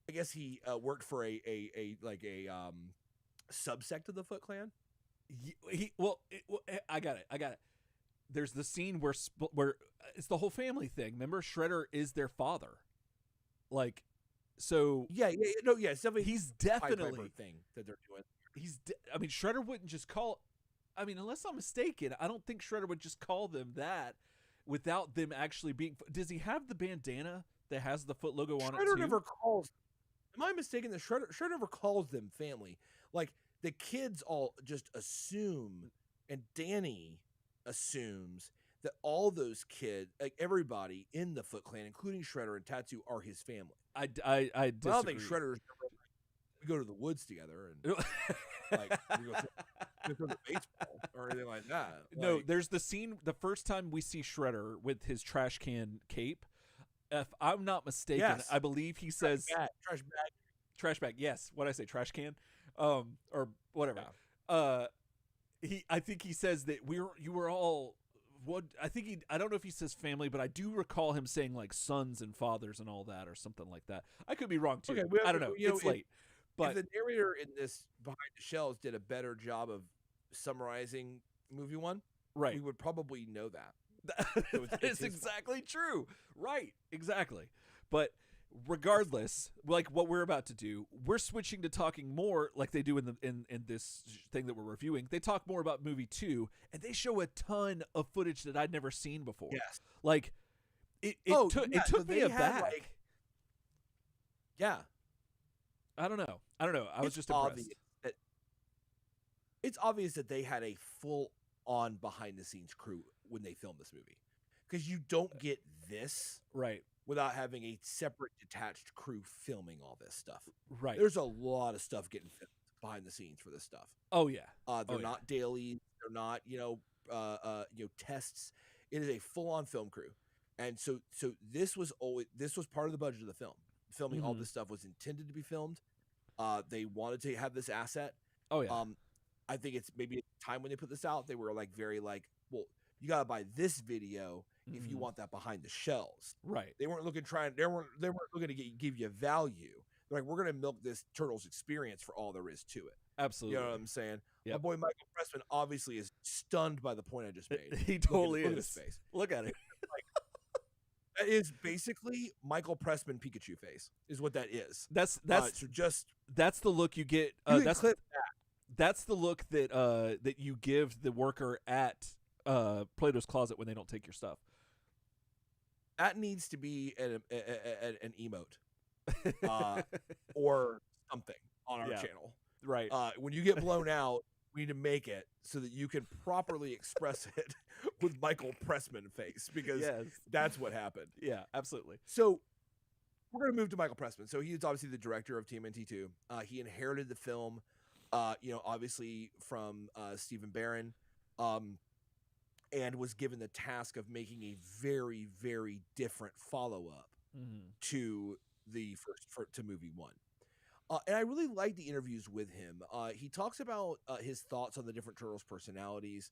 Speaker 1: I guess he worked for a subsect of the Foot Clan.
Speaker 2: I got it. There's the scene where it's the whole family thing. Remember, Shredder is their father. Like, so
Speaker 1: he's definitely
Speaker 2: thing
Speaker 1: that they're doing.
Speaker 2: I mean, Shredder wouldn't just call. I mean, unless I'm mistaken, I don't think Shredder would just call them that without them actually being. Does he have the bandana that has the Foot logo on it too?
Speaker 1: Shredder never calls. Am I mistaken that Shredder never calls them family? Like, the kids all just assume, and Danny assumes that all those kids, like everybody in the Foot Clan, including Shredder and Tatsu, are his family.
Speaker 2: I disagree.
Speaker 1: I don't think Shredder's never, we go to the woods together and like we go to baseball or anything like that.
Speaker 2: No, there's the scene the first time we see Shredder with his trash can cape. If I'm not mistaken, I believe he says trash bag. Yes, what I say, trash can, or whatever.
Speaker 1: Yeah.
Speaker 2: I think he says that you were all. What I think I don't know if he says family, but I do recall him saying like sons and fathers and all that or something like that. I could be wrong too. Okay, I don't know. It's late. But
Speaker 1: if the narrator in this Behind the Shells did a better job of summarizing movie 1, we would probably know that.
Speaker 2: That is exactly true. Right. Exactly. But regardless, like what we're about to do, we're switching to talking more like they do in this thing that we're reviewing. They talk more about movie 2, and they show a ton of footage that I'd never seen before.
Speaker 1: Yes.
Speaker 2: Like it took me aback. I don't know. I was just impressed.
Speaker 1: It's obvious that they had a full-on behind-the-scenes crew when they filmed this movie, because you don't get this without having a separate, detached crew filming all this stuff.
Speaker 2: Right.
Speaker 1: There's a lot of stuff getting filmed. behind the scenes for this stuff.
Speaker 2: Oh yeah.
Speaker 1: They're not dailies. They're not tests. It is a full-on film crew, and so this was part of the budget of the film. Filming all this stuff was intended to be filmed. They wanted to have this asset.
Speaker 2: Oh yeah.
Speaker 1: I think it's maybe at the time when they put this out, they were like very like, well, you gotta buy this video if you want that behind the shells.
Speaker 2: Right.
Speaker 1: They weren't looking looking to give you value. They're like, we're gonna milk this Turtles experience for all there is to it.
Speaker 2: Absolutely.
Speaker 1: You know what I'm saying?
Speaker 2: Yep.
Speaker 1: My boy Michael Pressman obviously is stunned by the point I just made.
Speaker 2: He totally
Speaker 1: look at
Speaker 2: is.
Speaker 1: his face.
Speaker 2: Look at it.
Speaker 1: That is basically Michael Pressman Pikachu face, is what that is.
Speaker 2: That's the look you get. That's the look that you give the worker at Plato's Closet when they don't take your stuff.
Speaker 1: That needs to be an emote, or something on our channel.
Speaker 2: Right.
Speaker 1: When you get blown out, we need to make it so that you can properly express it with Michael Pressman face, because that's what happened.
Speaker 2: Yeah, absolutely.
Speaker 1: So we're going to move to Michael Pressman. So he is obviously the director of TMNT 2. He inherited the film, obviously from Stephen Barron, and was given the task of making a very, very different follow-up to the to movie one. And I really like the interviews with him. He talks about his thoughts on the different Turtles' personalities,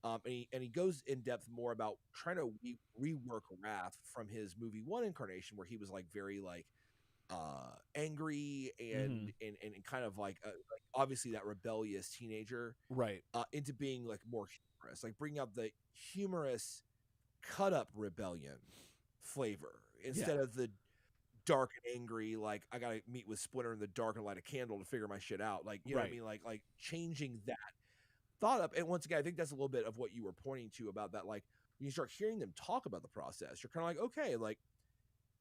Speaker 1: and he goes in depth more about trying to rework Raph from his movie one incarnation, where he was like very like angry and kind of like obviously that rebellious teenager,
Speaker 2: right?
Speaker 1: Into being like more humorous, like bringing out the humorous cut up rebellion flavor instead of the dark and angry, like I gotta meet with Splinter in the dark and light a candle to figure my shit out, like you know what I mean, like changing that thought up. And once again, I think that's a little bit of what you were pointing to about that, like when you start hearing them talk about the process, you're kind of like, okay, like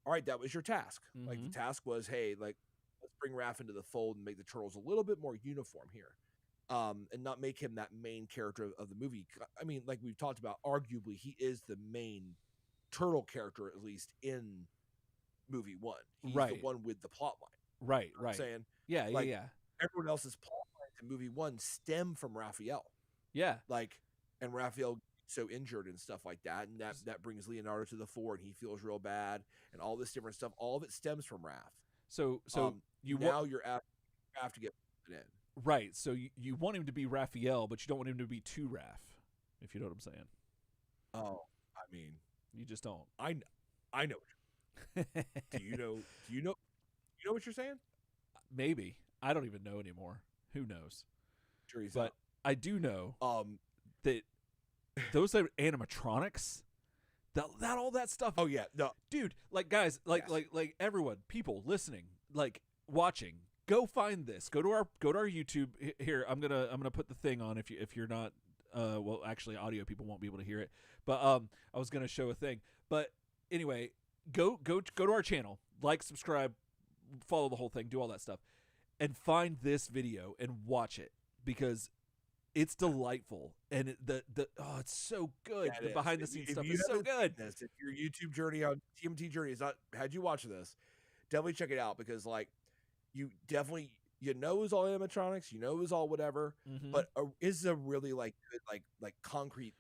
Speaker 1: all right, that was your task. Like the task was, hey, like let's bring Raph into the fold and make the Turtles a little bit more uniform here, and not make him that main character of the movie. I mean, like we've talked about, arguably he is the main Turtle character, at least in movie one. He's the one with the plot line.
Speaker 2: Right,
Speaker 1: you know what I'm saying?
Speaker 2: Yeah,
Speaker 1: like,
Speaker 2: yeah.
Speaker 1: Everyone else's plot lines in movie one stem from Raphael.
Speaker 2: Yeah.
Speaker 1: Like, and Raphael so injured and stuff like that, and that brings Leonardo to the fore, and he feels real bad, and all this different stuff. All of it stems from Raph.
Speaker 2: So
Speaker 1: you're have to get it in.
Speaker 2: Right. So you want him to be Raphael, but you don't want him to be too Raph, if you know what I'm saying.
Speaker 1: Oh, I mean,
Speaker 2: you just don't.
Speaker 1: I know. Do you know what you're saying?
Speaker 2: Maybe. I don't even know anymore. Who knows?
Speaker 1: Sure,
Speaker 2: but I do know that those are animatronics. That all that stuff.
Speaker 1: Oh yeah, no,
Speaker 2: dude. Like guys, like everyone, people listening, like watching. Go find this. Go to our YouTube. Here, I'm gonna put the thing on if you're not. Well, actually, audio people won't be able to hear it. But I was gonna show a thing. But anyway. Go to our channel, like, subscribe, follow the whole thing, do all that stuff, and find this video and watch it, because it's delightful, and it's so good. The behind the scenes stuff is so good.
Speaker 1: If your YouTube journey on TMT journey is not had you watch this, definitely check it out, because like you definitely it was all animatronics, it was all whatever, but is a really like good like concrete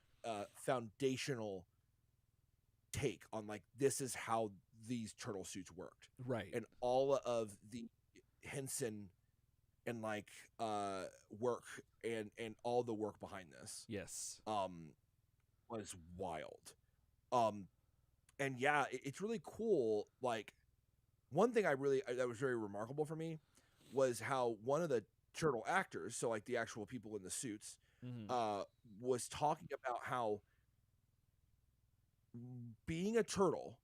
Speaker 1: foundational take on like this is how these turtle suits worked,
Speaker 2: right?
Speaker 1: And all of the Henson and like work and all the work behind this, was wild. And yeah, it's really cool. Like one thing that was very remarkable for me was how one of the turtle actors, so like the actual people in the suits, was talking about how being a turtle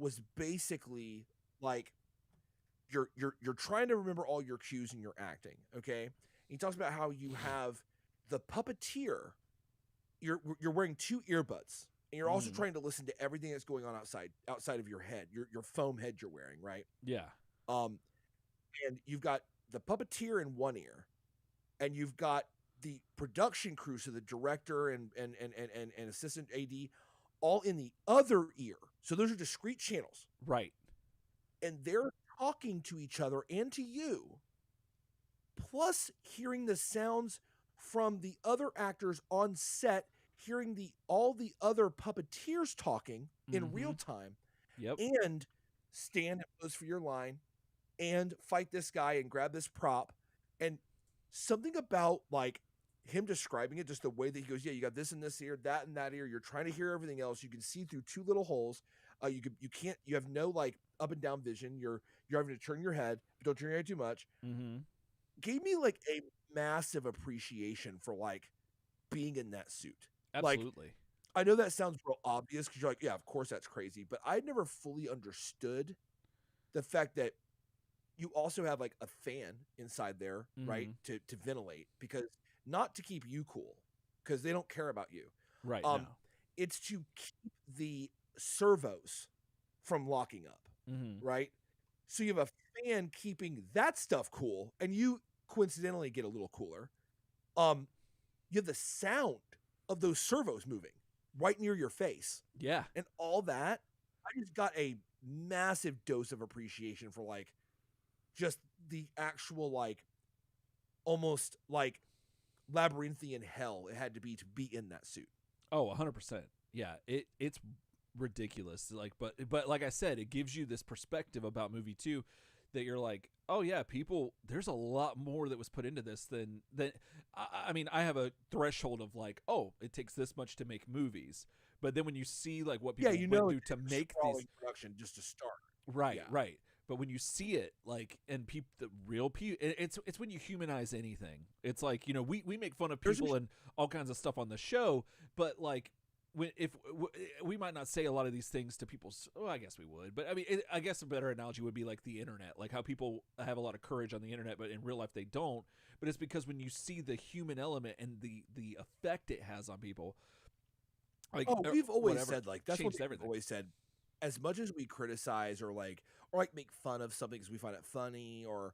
Speaker 1: was basically like you're trying to remember all your cues in your acting, okay? And he talks about how you have the puppeteer, you're wearing two earbuds, and you're also trying to listen to everything that's going on outside of your head, your foam head you're wearing, right?
Speaker 2: Yeah.
Speaker 1: And you've got the puppeteer in one ear, and you've got the production crew, so the director and assistant AD, all in the other ear. So those are discrete channels.
Speaker 2: Right.
Speaker 1: And they're talking to each other and to you plus hearing the sounds from the other actors on set, hearing all the other puppeteers talking in real time,
Speaker 2: Yep.
Speaker 1: and stand and pose for your line and fight this guy and grab this prop. And something about like him describing it, just the way that he goes, yeah, you got this in this ear, that in that ear, you're trying to hear everything else, you can see through two little holes, you have no like up and down vision, you're having to turn your head, but don't turn your head too much. Gave me like a massive appreciation for like being in that suit.
Speaker 2: Absolutely.
Speaker 1: Like, I know that sounds real obvious because you're like, yeah, of course that's crazy, but I never fully understood the fact that you also have like a fan inside there, right, to ventilate, because not to keep you cool, because they don't care about you.
Speaker 2: Right. No.
Speaker 1: It's to keep the servos from locking up, right? So you have a fan keeping that stuff cool, and you coincidentally get a little cooler. You have the sound of those servos moving right near your face.
Speaker 2: Yeah.
Speaker 1: And all that, I just got a massive dose of appreciation for like just the actual like almost like labyrinthian hell it had to be in that suit.
Speaker 2: Oh, 100%. Yeah, it's ridiculous. Like, but like I said, it gives you this perspective about movie 2 that you're like, oh yeah, people, there's a lot more that was put into this than I mean, I have a threshold of like, oh, it takes this much to make movies. But then when you see like what people went through to make these
Speaker 1: production just to start.
Speaker 2: Right, right. But when you see it, like, and the real people, it's when you humanize anything. It's like, you know, we make fun of people and all kinds of stuff on the show, but like, we might not say a lot of these things to people. Well, I guess we would, but I mean, I guess a better analogy would be like the internet, like how people have a lot of courage on the internet, but in real life they don't. But it's because when you see the human element and the effect it has on people, like,
Speaker 1: we've always said like that's what
Speaker 2: everything.
Speaker 1: We've always said. As much as we criticize or make fun of something because we find it funny, or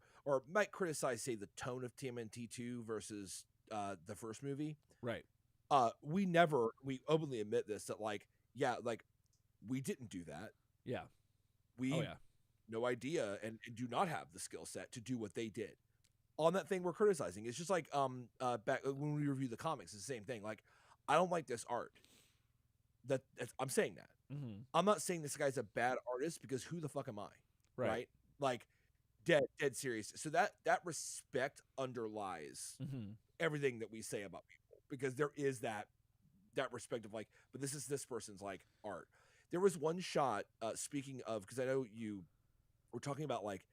Speaker 1: might criticize, say, the tone of TMNT 2 versus the first movie,
Speaker 2: right?
Speaker 1: We openly admit this, that like, yeah, like we didn't do that.
Speaker 2: Yeah.
Speaker 1: We no idea and do not have the skill set to do what they did on that thing we're criticizing. It's just like back when we review the comics, it's the same thing. Like, I don't like this art. I'm saying that. I'm not saying this guy's a bad artist, because who the fuck am I? Right? Like, dead serious. So that respect underlies everything that we say about people, because there is that respect of like, but this is this person's like art. There was one shot, speaking of, because I know you were talking about like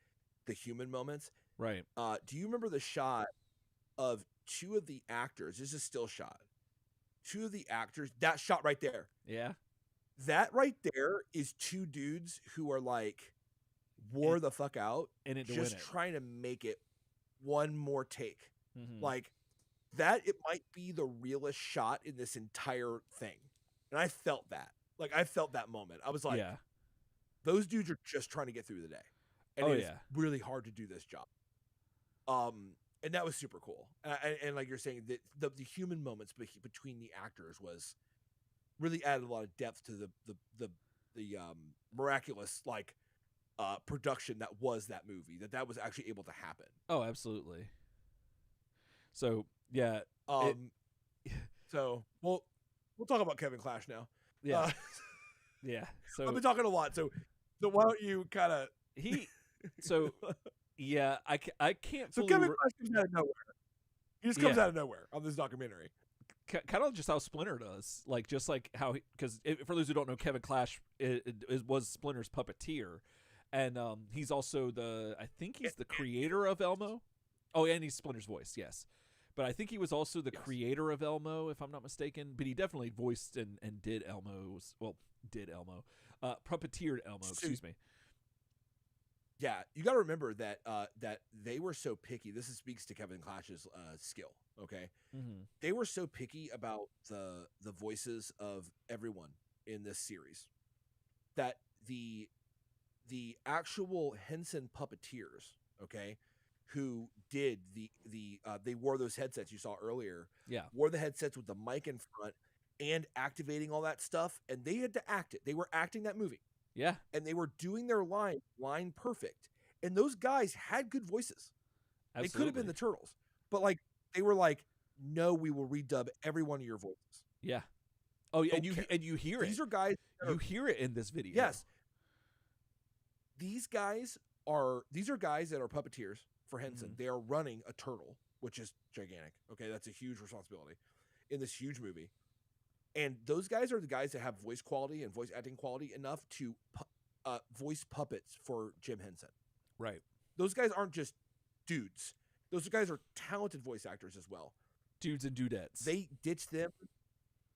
Speaker 1: the human moments,
Speaker 2: right?
Speaker 1: Do you remember the shot of two of the actors? This is a still shot. Two of the actors, that shot right there.
Speaker 2: Yeah.
Speaker 1: That right there is two dudes who are like wore the fuck out
Speaker 2: and
Speaker 1: just trying to make it one more take. Like that, it might be the realest shot in this entire thing. And I felt that. Like, I felt that moment. I was like, those dudes are just trying to get through the day. And it's really hard to do this job. And that was super cool. And like you're saying, the human moments between the actors was really added a lot of depth to the miraculous like production that was that movie, that was actually able to happen.
Speaker 2: Oh, absolutely. So yeah.
Speaker 1: So we'll talk about Kevin Clash now.
Speaker 2: Yeah. Yeah. So
Speaker 1: I've been talking a lot. So why don't you kind of
Speaker 2: So yeah, I can't.
Speaker 1: So Kevin Clash comes out of nowhere. He just comes out of nowhere on this documentary.
Speaker 2: Kind of just how Splinter does, like just like how, because for those who don't know, Kevin Clash was Splinter's puppeteer, and he's also I think he's the creator of Elmo. Oh, and he's Splinter's voice, yes. But I think he was also the creator of Elmo, if I'm not mistaken. But he definitely voiced and did Elmo's. Well, puppeteered Elmo. Excuse me.
Speaker 1: Yeah, you got to remember that that they were so picky. This speaks to Kevin Clash's skill. Okay, they were so picky about the voices of everyone in this series that the actual Henson puppeteers, okay, who did they wore those headsets you saw earlier.
Speaker 2: Yeah,
Speaker 1: wore the headsets with the mic in front and activating all that stuff, and they had to act it. They were acting that movie.
Speaker 2: Yeah.
Speaker 1: And they were doing their line perfect. And those guys had good voices. They could have been the Turtles, but like they were like, no, we will redub every one of your voices.
Speaker 2: Yeah. Oh, and you hear it.
Speaker 1: These are guys.
Speaker 2: You hear it in this video.
Speaker 1: Yes. These are guys that are puppeteers for Henson. They are running a turtle, which is gigantic. Okay, that's a huge responsibility in this huge movie. And those guys are the guys that have voice quality and voice acting quality enough to voice puppets for Jim Henson.
Speaker 2: Right.
Speaker 1: Those guys aren't just dudes. Those guys are talented voice actors as well.
Speaker 2: Dudes and dudettes.
Speaker 1: They ditch them,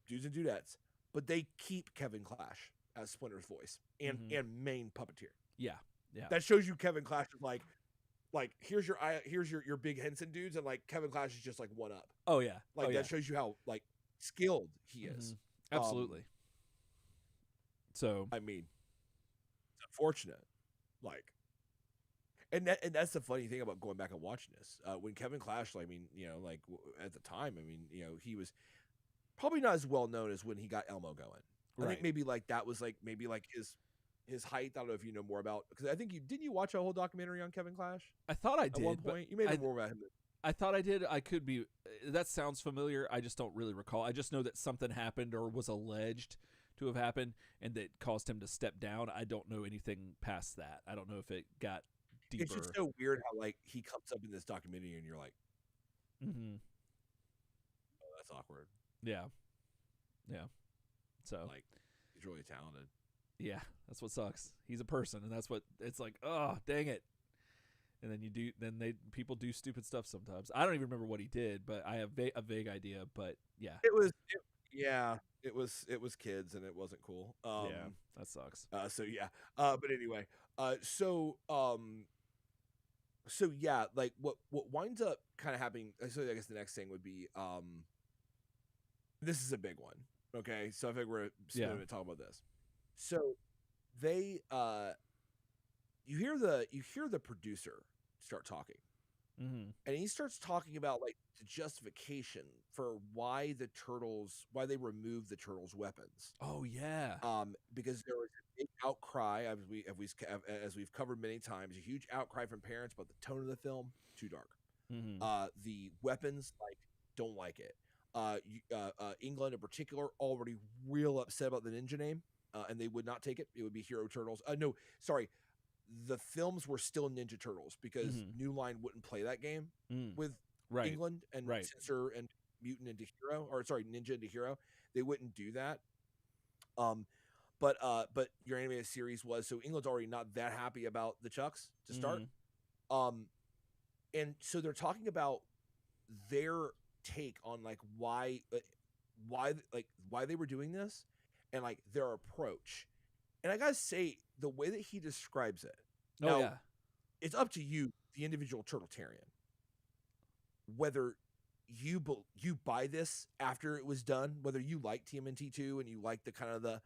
Speaker 1: dudes and dudettes, but they keep Kevin Clash as Splinter's voice and main puppeteer.
Speaker 2: Yeah. Yeah.
Speaker 1: That shows you Kevin Clash is like here's your big Henson dudes, and like Kevin Clash is just like one up.
Speaker 2: Oh yeah.
Speaker 1: That shows you how like skilled he is.
Speaker 2: Absolutely. So
Speaker 1: I mean, it's unfortunate. Like, and that's the funny thing about going back and watching this. When Kevin Clash, I mean, at the time, I mean, he was probably not as well known as when he got Elmo going. I think maybe like that was like maybe like his height. I don't know if you know more about, because I think didn't you watch a whole documentary on Kevin Clash?
Speaker 2: I thought I did.
Speaker 1: At one point, you may know more about him.
Speaker 2: I thought I did. I could be. That sounds familiar. I just don't really recall. I just know that something happened or was alleged to have happened, and that caused him to step down. I don't know anything past that. I don't know if it got deeper.
Speaker 1: It's just so weird how like he comes up in this documentary, and you're like, oh, that's awkward.
Speaker 2: Yeah. So
Speaker 1: like, he's really talented.
Speaker 2: Yeah, that's what sucks. He's a person, and that's what it's like. Oh, dang it! And then people do stupid stuff sometimes. I don't even remember what he did, but I have a vague idea. But yeah,
Speaker 1: it was kids, and it wasn't cool.
Speaker 2: Yeah, that sucks.
Speaker 1: So yeah. But anyway, so yeah, like what winds up kind of happening. So I guess the next thing would be this is a big one. Okay, so I think we're going to talk about this. So they you hear the producer start talking, and he starts talking about like the justification for why they removed the turtles' weapons.
Speaker 2: Oh yeah.
Speaker 1: Because there was a big outcry, as we've covered many times, a huge outcry from parents about the tone of the film, too dark. The weapons don't like it. England in particular already real upset about the ninja name, and they would not take it. It would be Hero Turtles. No, sorry. The films were still Ninja Turtles because New Line wouldn't play that game with England and censor and Mutant into Hero, or sorry, Ninja into Hero. They wouldn't do that. But your animated series was, so England's already not that happy about the Chucks to start. And so they're talking about their take on like why they were doing this and like their approach. And I gotta say, the way that he describes it, it's up to you, the individual Turtletarian, whether you buy this after it was done, whether you like TMNT 2 and you like the kind of the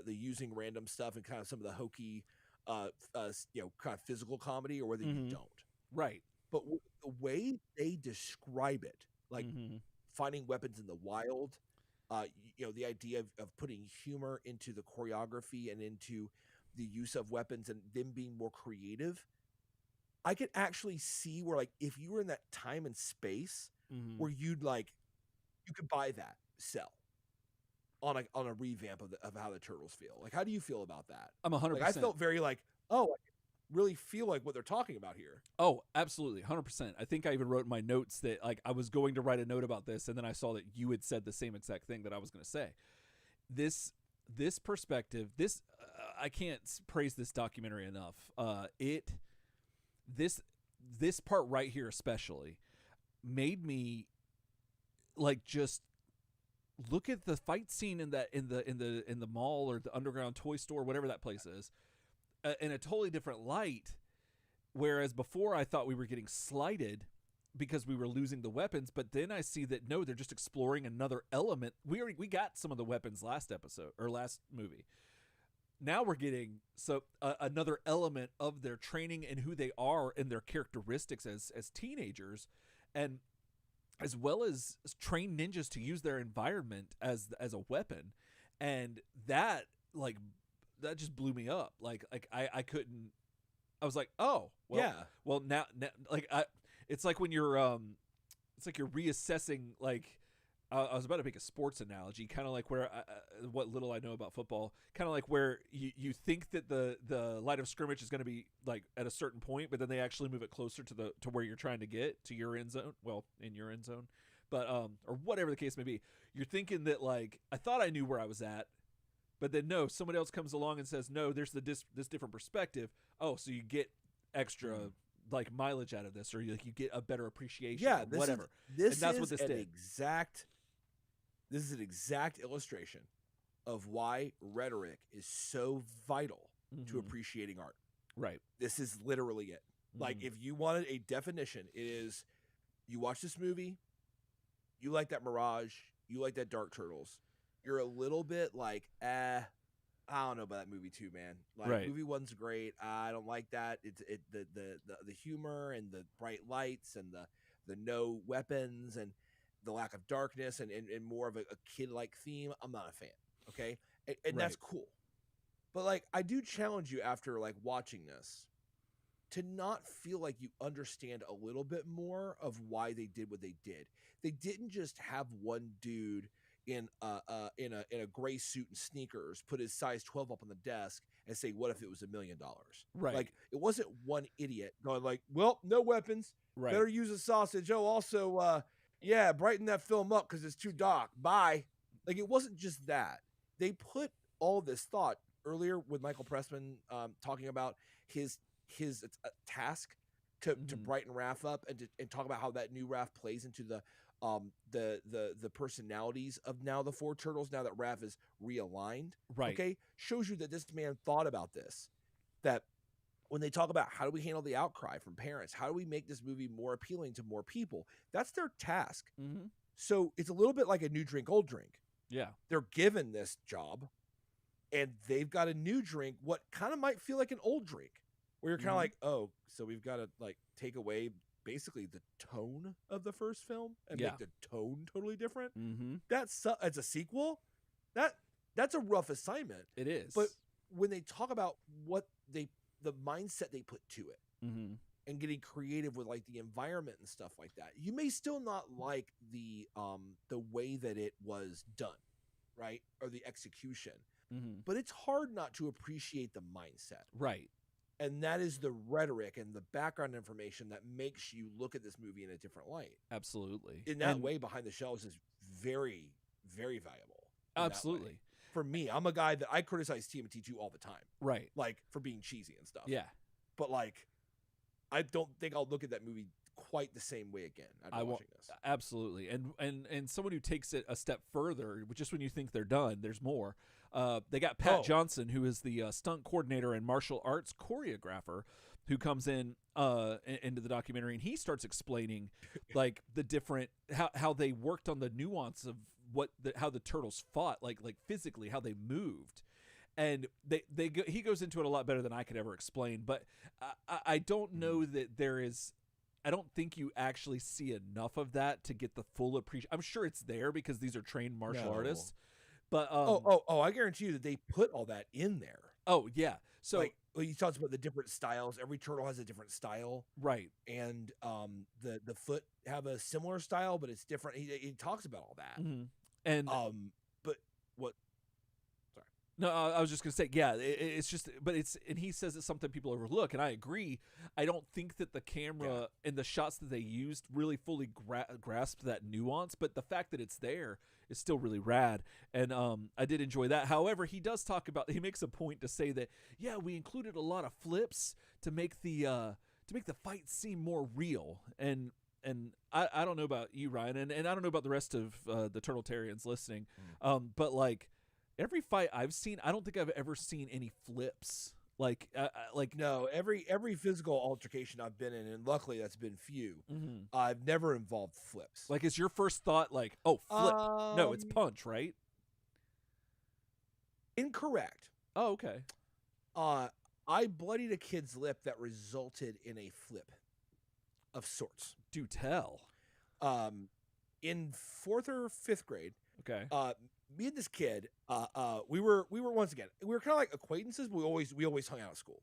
Speaker 1: using random stuff and kind of some of the hokey, kind of physical comedy, or whether you don't.
Speaker 2: Right.
Speaker 1: But the way they describe it, like finding weapons in the wild, the idea of putting humor into the choreography and into the use of weapons and them being more creative, I could actually see where, like, if you were in that time and space where you could buy that sell on a revamp of how the Turtles feel. Like, how do you feel about that?
Speaker 2: I'm 100%.
Speaker 1: I felt very I really feel like what they're talking about here.
Speaker 2: Oh, absolutely. 100%. I think I even wrote in my notes that like I was going to write a note about this, and then I saw that you had said the same exact thing that I was going to say. This perspective, I can't praise this documentary enough. This part right here especially made me like just look at the fight scene in the mall or the underground toy store, whatever that place is, in a totally different light. Whereas before I thought we were getting slighted because we were losing the weapons, but then I see that no, they're just exploring another element. We got some of the weapons last episode or last movie. Now we're getting another element of their training and who they are and their characteristics as teenagers, and as well as train ninjas to use their environment as a weapon. And that just blew me up. I couldn't. I was like, oh, well,
Speaker 1: yeah.
Speaker 2: Well, now it's like when you're it's like you're reassessing, like I was about to make a sports analogy, kind of like where what little I know about football, kind of like where you think that the line of scrimmage is going to be like at a certain point, but then they actually move it closer to where you're trying to get to your end zone. Well, in your end zone, but or whatever the case may be, you're thinking that like I thought I knew where I was at, but then no, someone else comes along and says no, there's this different perspective. Oh, so you get extra like mileage out of this, or you get a better appreciation.
Speaker 1: Yeah,
Speaker 2: or whatever.
Speaker 1: This
Speaker 2: and that's
Speaker 1: is
Speaker 2: what this
Speaker 1: an
Speaker 2: did.
Speaker 1: This is an exact illustration of why rhetoric is so vital to appreciating art.
Speaker 2: Right.
Speaker 1: This is literally it. Like, if you wanted a definition, it is you watch this movie, you like that Mirage, you like that Dark Turtles. You're a little bit like, I don't know about that movie too, man. Like, movie one's great. I don't like that. The humor and the bright lights and the no weapons and the lack of darkness and more of a kid-like theme, I'm not a fan. Okay, and that's cool. But like, I do challenge you after like watching this to not feel like you understand a little bit more of why they did what they did. They didn't just have one dude in a gray suit and sneakers put his size 12 up on the desk and say, what if it was $1 million?
Speaker 2: Right.
Speaker 1: Like, it wasn't one idiot going like, well, no weapons, better use a sausage. Oh, also yeah, brighten that film up because it's too dark. Bye. Like, it wasn't just that. They put all this thought earlier with Michael Pressman talking about his task to brighten Raph up and talk about how that new Raph plays into the personalities of now the four turtles, now that Raph is realigned.
Speaker 2: Right.
Speaker 1: Okay. Shows you that this man thought about this, that when they talk about how do we handle the outcry from parents, how do we make this movie more appealing to more people, that's their task. So it's a little bit like a new drink, old drink.
Speaker 2: Yeah.
Speaker 1: They're given this job and they've got a new drink, what kind of might feel like an old drink, where you're kind of like, oh, so we've got to like take away basically the tone of the first film and make the tone totally different. That's as a sequel, that's a rough assignment.
Speaker 2: It is.
Speaker 1: But when they talk about what the mindset they put to it and getting creative with like the environment and stuff like that, you may still not like the way that it was done, right? Or the execution, but it's hard not to appreciate the mindset.
Speaker 2: Right.
Speaker 1: And that is the rhetoric and the background information that makes you look at this movie in a different light.
Speaker 2: Absolutely.
Speaker 1: In that way, Behind the Shelves is very, very valuable.
Speaker 2: Absolutely.
Speaker 1: For me, I'm a guy that I criticize Tmnt all the time.
Speaker 2: Right.
Speaker 1: Like, for being cheesy and stuff.
Speaker 2: Yeah.
Speaker 1: But like, I don't think I'll look at that movie quite the same way again after watching this.
Speaker 2: Absolutely. And someone who takes it a step further, just when you think they're done, there's more. They got Pat Johnson, who is the stunt coordinator and martial arts choreographer, who comes in into the documentary, and he starts explaining like the different how they worked on the nuance of how the turtles fought, like physically how they moved. And he goes into it a lot better than I could ever explain, but I don't know that there is. I don't think you actually see enough of that to get the full appreciation. I'm sure it's there because these are trained martial artists, but
Speaker 1: I guarantee you that they put all that in there.
Speaker 2: Oh yeah, so
Speaker 1: like he talks about the different styles. Every turtle has a different style,
Speaker 2: right?
Speaker 1: And the foot have a similar style, but it's different. He talks about all that,
Speaker 2: and
Speaker 1: but what?
Speaker 2: No, I was just gonna say, yeah, it's just, but and he says it's something people overlook, and I agree. I don't think that the camera and the shots that they used really fully grasped that nuance, but the fact that it's there is still really rad, and I did enjoy that. However, he does talk about, he makes a point to say that, yeah, we included a lot of flips to make the fight seem more real, and I don't know about you, Ryan, and I don't know about the rest of the Turtletarians listening, but like. Every fight I've seen, I don't think I've ever seen any flips. Like
Speaker 1: no, every physical altercation I've been in, and luckily that's been few. I've never involved flips.
Speaker 2: Like, is your first thought like, oh, flip? No, it's punch, right?
Speaker 1: Incorrect.
Speaker 2: Oh, okay.
Speaker 1: I bloodied a kid's lip that resulted in a flip of sorts.
Speaker 2: Do tell.
Speaker 1: In 4th or 5th grade.
Speaker 2: Okay.
Speaker 1: Me and this kid, we were once again, we were kind of like acquaintances, but we always hung out at school.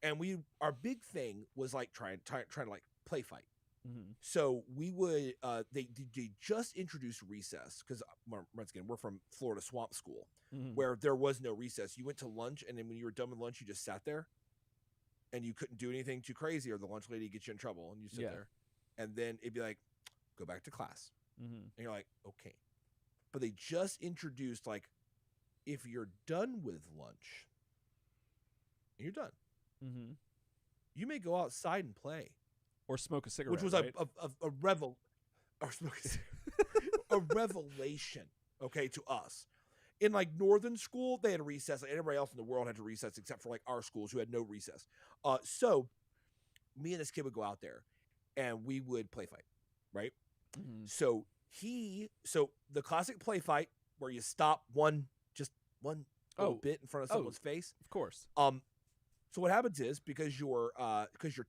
Speaker 1: And our big thing was like trying to like play fight. So we would they just introduced recess because once again we're from Florida swamp school where there was no recess. You went to lunch, and then when you were done with lunch, you just sat there, and you couldn't do anything too crazy, or the lunch lady would get you in trouble, and you sit there, and then it'd be like, go back to class, and you're like, okay. But they just introduced, like, if you're done with lunch, and you're done, you may go outside and play.
Speaker 2: Or smoke a cigarette,
Speaker 1: which was
Speaker 2: right?
Speaker 1: a revelation, okay, to us. In, like, northern school, they had a recess. Like, everybody else in the world had to recess except for, like, our schools who had no recess. So me and this kid would go out there, and we would play fight, right? So the classic play fight where you stop one little bit in front of someone's face.
Speaker 2: Of course.
Speaker 1: So what happens is, because you're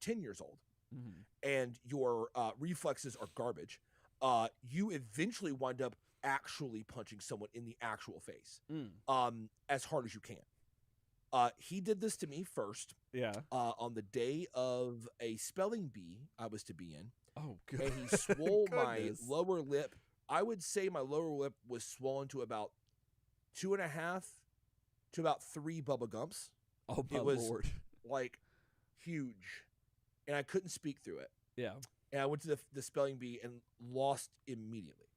Speaker 1: 10 years old, and your reflexes are garbage, you eventually wind up actually punching someone in the actual face, as hard as you can. He did this to me first. On the day of a spelling bee I was to be in.
Speaker 2: Oh, good.
Speaker 1: And he swole my lower lip. I would say my lower lip was swollen to about 2.5 to about 3 Bubba Gumps.
Speaker 2: Oh, my Lord.
Speaker 1: Like, huge. And I couldn't speak through it.
Speaker 2: Yeah.
Speaker 1: And I went to the spelling bee and lost immediately.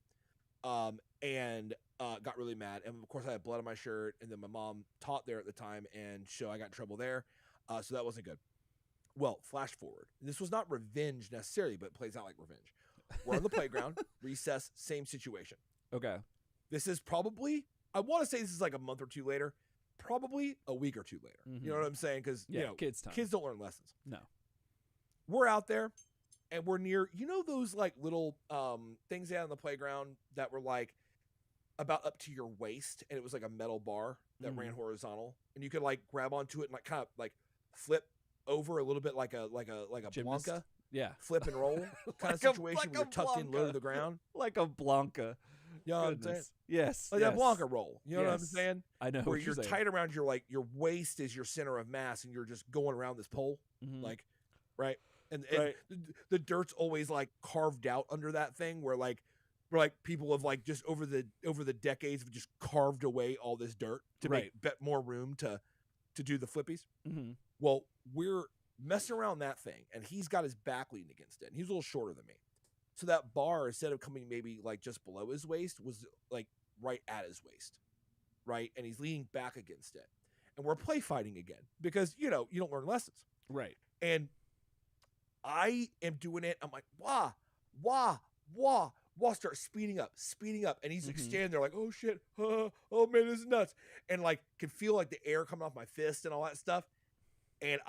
Speaker 1: And got really mad. And, of course, I had blood on my shirt. And then my mom taught there at the time, and so I got in trouble there. So that wasn't good. Well, flash forward. This was not revenge necessarily, but it plays out like revenge. We're on the playground, recess, same situation.
Speaker 2: Okay.
Speaker 1: This is probably, I want to say this is like a month or two later, probably a week or two later. You know what I'm saying? Because,
Speaker 2: kids time.
Speaker 1: Kids don't learn lessons.
Speaker 2: No.
Speaker 1: We're out there, and we're near, those, like, little things out on the playground that were, like, about up to your waist, and it was like a metal bar that ran horizontal, and you could, like, grab onto it and, like, kind of, like, flip over a little bit like a
Speaker 2: Gymnast?
Speaker 1: Blanca.
Speaker 2: Yeah.
Speaker 1: Flip and roll kind of situation where you're tucked in low to the ground.
Speaker 2: Like a Blanca.
Speaker 1: You know what I'm saying?
Speaker 2: Yes.
Speaker 1: Like that Blanca roll. You know what I'm saying?
Speaker 2: I know.
Speaker 1: Where you're tight around your waist is your center of mass, and you're just going around this pole. Like, right? And the dirt's always, like, carved out under that thing where people have, like, just over the decades have just carved away all this dirt to make more room to do the flippies. Well, we're messing around that thing, and he's got his back leaning against it, and he's a little shorter than me. So that bar, instead of coming maybe, like, just below his waist, was, like, right at his waist, right? And he's leaning back against it. And we're play fighting again because, you don't learn lessons.
Speaker 2: Right.
Speaker 1: And I am doing it. I'm like, wah, wah, wah, wah, start speeding up. And he's like standing there like, oh, shit. Oh, man, this is nuts. And, like, can feel, like, the air coming off my fist and all that stuff. And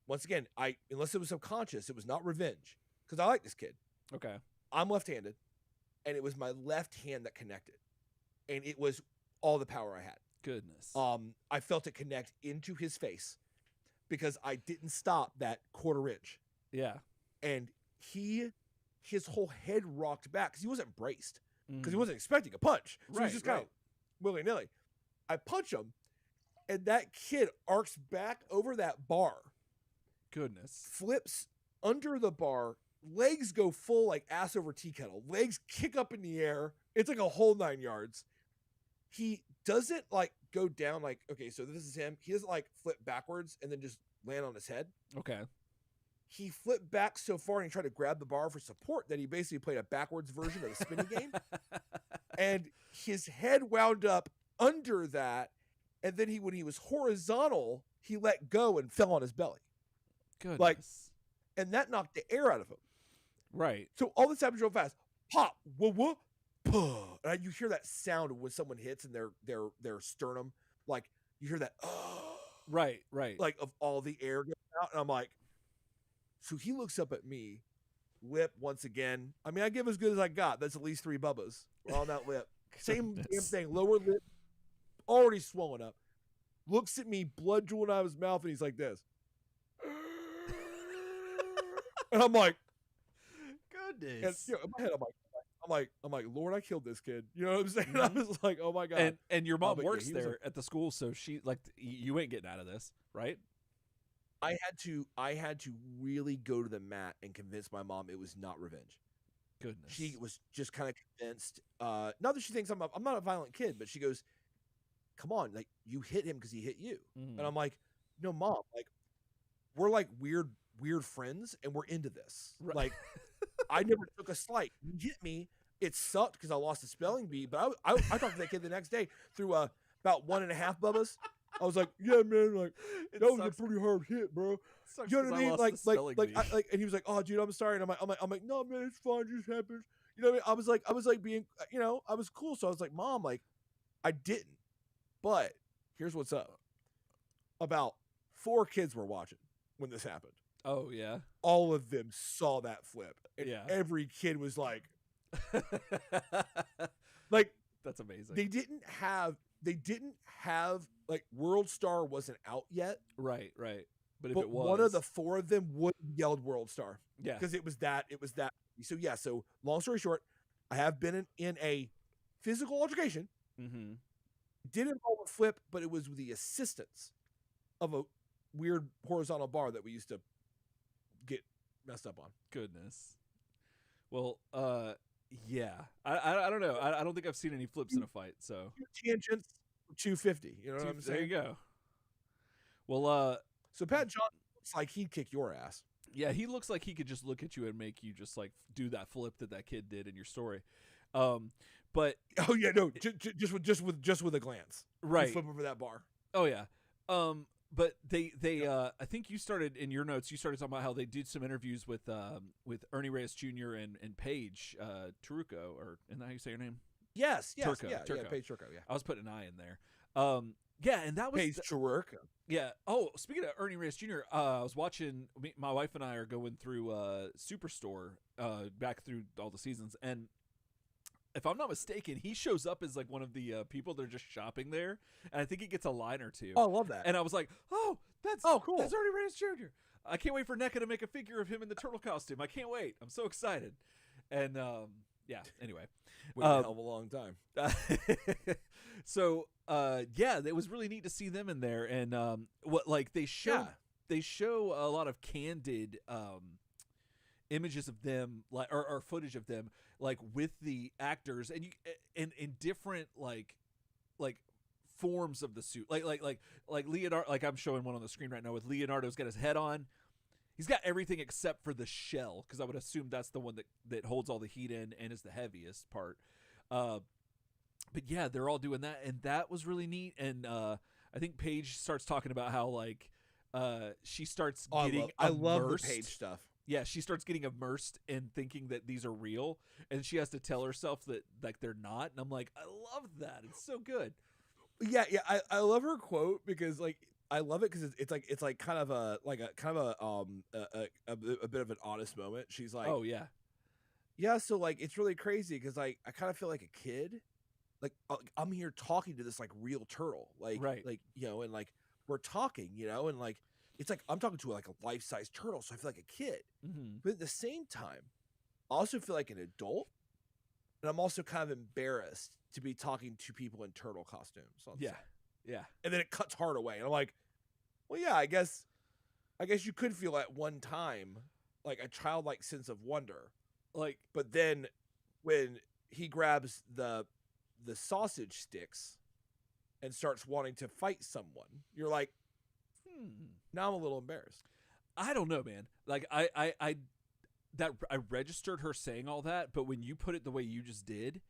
Speaker 1: once again, unless it was subconscious, it was not revenge, because I like this kid.
Speaker 2: Okay.
Speaker 1: I'm left-handed, and it was my left hand that connected, and it was all the power I had.
Speaker 2: Goodness.
Speaker 1: I felt it connect into his face because I didn't stop that quarter inch.
Speaker 2: Yeah.
Speaker 1: And his whole head rocked back because he wasn't braced, because he wasn't expecting a punch. So he was just kind of willy-nilly. I punch him, and that kid arcs back over that bar.
Speaker 2: Goodness.
Speaker 1: Flips under the bar. Legs go full, like, ass over tea kettle. Legs kick up in the air. It's like a whole 9 yards. He doesn't, like, go down like, okay, so this is him. He doesn't, like, flip backwards and then just land on his head.
Speaker 2: Okay.
Speaker 1: He flipped back so far and he tried to grab the bar for support that he basically played a backwards version of the spinning game. And his head wound up under that. And then when he was horizontal, he let go and fell on his belly.
Speaker 2: Goodness.
Speaker 1: Like, and that knocked the air out of him.
Speaker 2: Right.
Speaker 1: So all this happens real fast. Pop, whoa, whoa, puh. And you hear that sound when someone hits in their sternum. Like, you hear that,
Speaker 2: right.
Speaker 1: Like, of all the air going out. And I'm like, so he looks up at me, lip once again. I mean, I give as good as I got. That's at least 3 Bubbas on that lip. Same damn thing. Lower lip, already swollen up. Looks at me, blood drooling out of his mouth, and he's like this. And I'm like,
Speaker 2: goodness.
Speaker 1: And, in my head, I'm like, Lord, I killed this kid. You know what I'm saying? I was like, oh my God.
Speaker 2: And your mom works there at the school, so she, like, you ain't getting out of this, right?
Speaker 1: I had to really go to the mat and convince my mom it was not revenge.
Speaker 2: Goodness.
Speaker 1: She was just kind of convinced. Not that she thinks I'm not a violent kid, but she goes, "Come on, like you hit him because he hit you."
Speaker 2: Mm.
Speaker 1: And I'm like, "No, mom, like we're like weird friends, and we're into this.
Speaker 2: Right.
Speaker 1: Like I never took a slight. You hit me. It sucked because I lost a spelling bee, but I talked to that kid the next day through about 1.5 bubbas. I was like, "Yeah, man, like that was a pretty hard hit, bro." You know what I mean? Like, and he was like, "Oh, dude, I'm sorry." And I'm like, "No, man, it's fine. It just happens." You know what I mean? I was like being, I was cool. So I was like, "Mom, like, I didn't." But here's what's up. About 4 kids were watching when this happened.
Speaker 2: Oh yeah.
Speaker 1: All of them saw that flip, and
Speaker 2: yeah.
Speaker 1: every kid was like, like
Speaker 2: that's amazing.
Speaker 1: They didn't have like World Star wasn't out yet.
Speaker 2: Right. But if it was,
Speaker 1: one of the 4 of them would have yelled World Star.
Speaker 2: Yeah.
Speaker 1: Because it was that. So yeah. So long story short, I have been in a physical altercation.
Speaker 2: Mm-hmm.
Speaker 1: It didn't involve a flip, but it was with the assistance of a weird horizontal bar that we used to get messed up on.
Speaker 2: Goodness. Well, yeah. I don't know. I don't think I've seen any flips in a fight. So
Speaker 1: tangents, 250. You know what I'm saying?
Speaker 2: There you go. Well,
Speaker 1: so Pat John looks like he'd kick your ass.
Speaker 2: Yeah, he looks like he could just look at you and make you just like do that flip that kid did in your story. But
Speaker 1: oh yeah, no, just with a glance,
Speaker 2: right?
Speaker 1: You flip over that bar.
Speaker 2: Oh yeah. But they I think you started in your notes. You started talking about how they did some interviews with Ernie Reyes Jr. and Paige Turco, or isn't that how you say your name?
Speaker 1: Yes,
Speaker 2: Turco,
Speaker 1: yeah, Paige Turco. Yeah,
Speaker 2: I was putting an I in there. Yeah, and that was
Speaker 1: Paige Turco.
Speaker 2: Yeah. Oh, speaking of Ernie Reyes Jr., I was watching. My wife and I are going through Superstore back through all the seasons, and if I'm not mistaken, he shows up as like one of the people that are just shopping there, and I think he gets a line or two.
Speaker 1: Oh, I love that.
Speaker 2: And I was like, "Oh, that's
Speaker 1: cool.
Speaker 2: That's Ernie Reyes Jr. I can't wait for NECA to make a figure of him in the turtle costume. I can't wait. I'm so excited." And yeah. Anyway,
Speaker 1: waited a hell of a long time.
Speaker 2: So yeah, it was really neat to see them in there, and what like they show a lot of candid images of them, like or footage of them, like with the actors, and you in different like forms of the suit, like Leonardo. Like I'm showing one on the screen right now with Leonardo's got his head on. He's got everything except for the shell, because I would assume that's the one that holds all the heat in and is the heaviest part. But yeah, they're all doing that, and that was really neat. And I think Paige starts talking about how like she starts getting
Speaker 1: I love the Paige stuff.
Speaker 2: Yeah, she starts getting immersed in thinking that these are real, and she has to tell herself that like they're not. And I'm like, I love that. It's so good.
Speaker 1: Yeah. I love her quote, because like I love it because it's like kind of a bit of an honest moment. She's like,
Speaker 2: oh yeah.
Speaker 1: So like it's really crazy because like I kind of feel like a kid. Like I'm here talking to this like real turtle, like
Speaker 2: right.
Speaker 1: like and like we're talking, and like it's like I'm talking to like a life-size turtle, so I feel like a kid.
Speaker 2: Mm-hmm.
Speaker 1: But at the same time, I also feel like an adult, and I'm also kind of embarrassed to be talking to people in turtle costumes.
Speaker 2: Yeah.
Speaker 1: And then it cuts hard away, and I'm like, well, yeah, I guess you could feel at one time like a childlike sense of wonder,
Speaker 2: like,
Speaker 1: but then when he grabs the sausage sticks and starts wanting to fight someone, you're like, now I'm a little embarrassed.
Speaker 2: I don't know, man. Like I registered her saying all that, but when you put it the way you just did,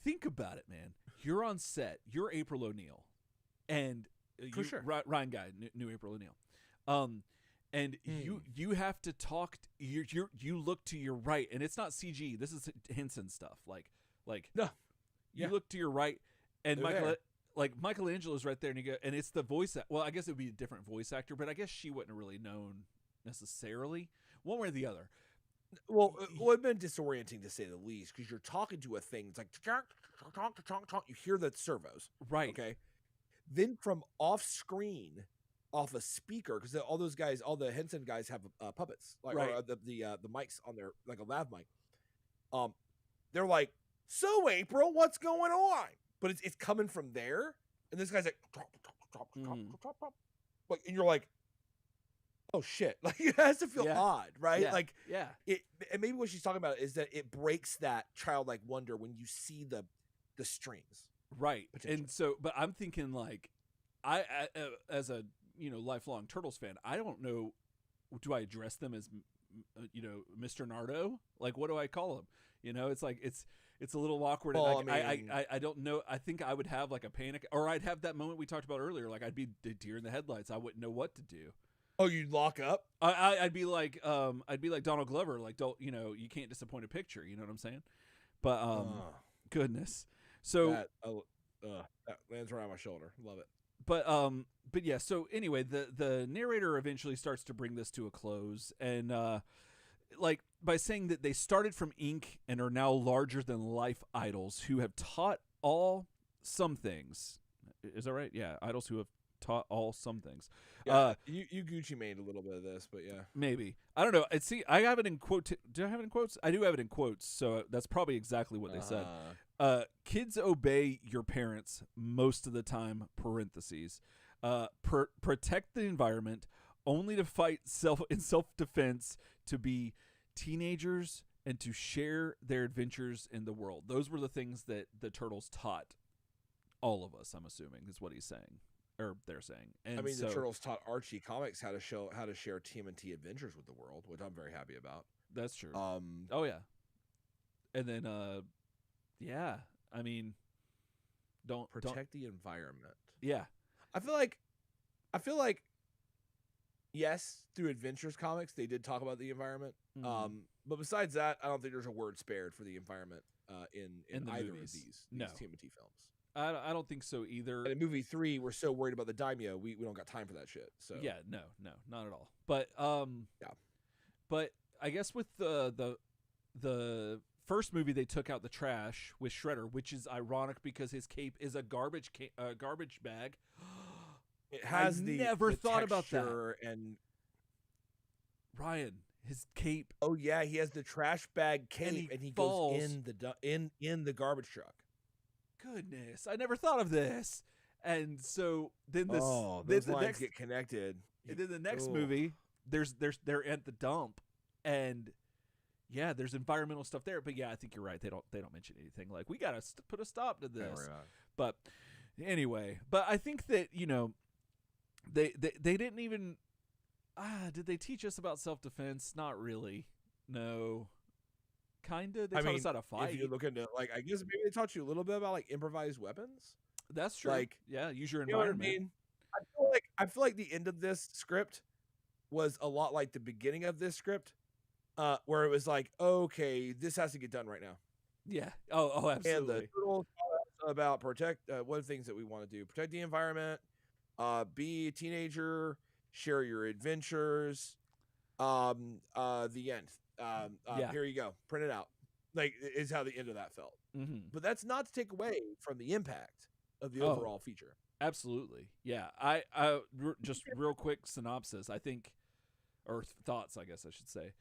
Speaker 2: think about it, man. You're on set. You're April O'Neil, and
Speaker 1: sure.
Speaker 2: Ryan Guy knew April O'Neil. And you have to talk. You look to your right, and it's not CG. This is Henson stuff. Like
Speaker 1: no.
Speaker 2: You look to your right, and Michelangelo's right there, and it's the voice. Well, I guess it would be a different voice actor, but I guess she wouldn't have really known necessarily, one way or the other.
Speaker 1: Well, it'd been disorienting to say the least, because you're talking to a thing. It's like you hear the servos,
Speaker 2: right?
Speaker 1: Okay, then from off screen, off a speaker, because all those guys, all the Henson guys have puppets, like
Speaker 2: right.
Speaker 1: or the mics on their, like a lav mic. They're like, so April, what's going on? But it's coming from there, and this guy's like, like, and you're like, oh shit, like it has to feel odd, right?
Speaker 2: Yeah.
Speaker 1: Like
Speaker 2: Yeah.
Speaker 1: it, and maybe what she's talking about is that it breaks that childlike wonder when you see the strings,
Speaker 2: Right. And so, but I'm thinking like, I as a lifelong Turtles fan, I don't know. Do I address them as Mr. Nardo? Like, what do I call him? It's like it's a little awkward.
Speaker 1: Well,
Speaker 2: and I don't know. I think I would have like a panic, or I'd have that moment we talked about earlier. Like I'd be deer in the headlights. I wouldn't know what to do.
Speaker 1: Oh, you'd lock up?
Speaker 2: I'd be like Donald Glover. Like, don't you can't disappoint a picture. You know what I'm saying? But goodness. So
Speaker 1: that lands right on my shoulder. Love it.
Speaker 2: But yeah. So anyway, the narrator eventually starts to bring this to a close, and like by saying that they started from ink and are now larger than life idols who have taught all some things. Is that right? Yeah, idols who have taught all some things.
Speaker 1: Yeah, you Gucci made a little bit of this, but yeah,
Speaker 2: maybe. I don't know. I have it in quote. Do I have it in quotes? I do have it in quotes, so that's probably exactly what they said. Kids obey your parents most of the time. Parentheses. Protect the environment, only to fight in self-defense, to be teenagers, and to share their adventures in the world. Those were the things that the Turtles taught all of us. I'm assuming is what he's saying. Or they're saying. And
Speaker 1: I mean, the Turtles taught Archie Comics how to share Tmnt adventures with the world, which I'm very happy about.
Speaker 2: That's true. Oh yeah. And then yeah, I mean, don't
Speaker 1: protect the environment.
Speaker 2: Yeah.
Speaker 1: I feel like yes, through Adventures Comics they did talk about the environment. But besides that, I don't think there's a word spared for the environment in either
Speaker 2: movies.
Speaker 1: Of these Tmnt films. I
Speaker 2: don't think so either.
Speaker 1: And in movie 3, we're so worried about the daimyo, we don't got time for that shit. So
Speaker 2: yeah, no, not at all. But
Speaker 1: yeah.
Speaker 2: But I guess with the first movie, they took out the trash with Shredder, which is ironic because his cape is a garbage bag.
Speaker 1: It has
Speaker 2: never thought about
Speaker 1: that. And
Speaker 2: Ryan, his cape.
Speaker 1: Oh yeah, he has the trash bag cape, and he
Speaker 2: falls.
Speaker 1: goes in the garbage truck.
Speaker 2: Goodness, I never thought of this. And so then
Speaker 1: those lines get connected.
Speaker 2: And then the next movie, they're at the dump, and yeah, there's environmental stuff there. But yeah, I think you're right. They don't mention anything like we gotta put a stop to this. But anyway, I think that they didn't even did they teach us about self-defense? Not really. No. Kinda. They taught us how to fight.
Speaker 1: If you look into I guess maybe they taught you a little bit about improvised weapons.
Speaker 2: That's true. Yeah, use your environment.
Speaker 1: You know what I mean? I feel like the end of this script was a lot like the beginning of this script, where it was like, okay, this has to get done right now.
Speaker 2: Yeah. Oh, absolutely.
Speaker 1: And the Turtles about protect what are things that we want to do: protect the environment, be a teenager, share your adventures. The end. Here you go, print it out. Like is how the end of that felt. But that's not to take away from the impact of the overall feature.
Speaker 2: Absolutely. Yeah. I just real quick synopsis, I think, or thoughts, I guess I should say.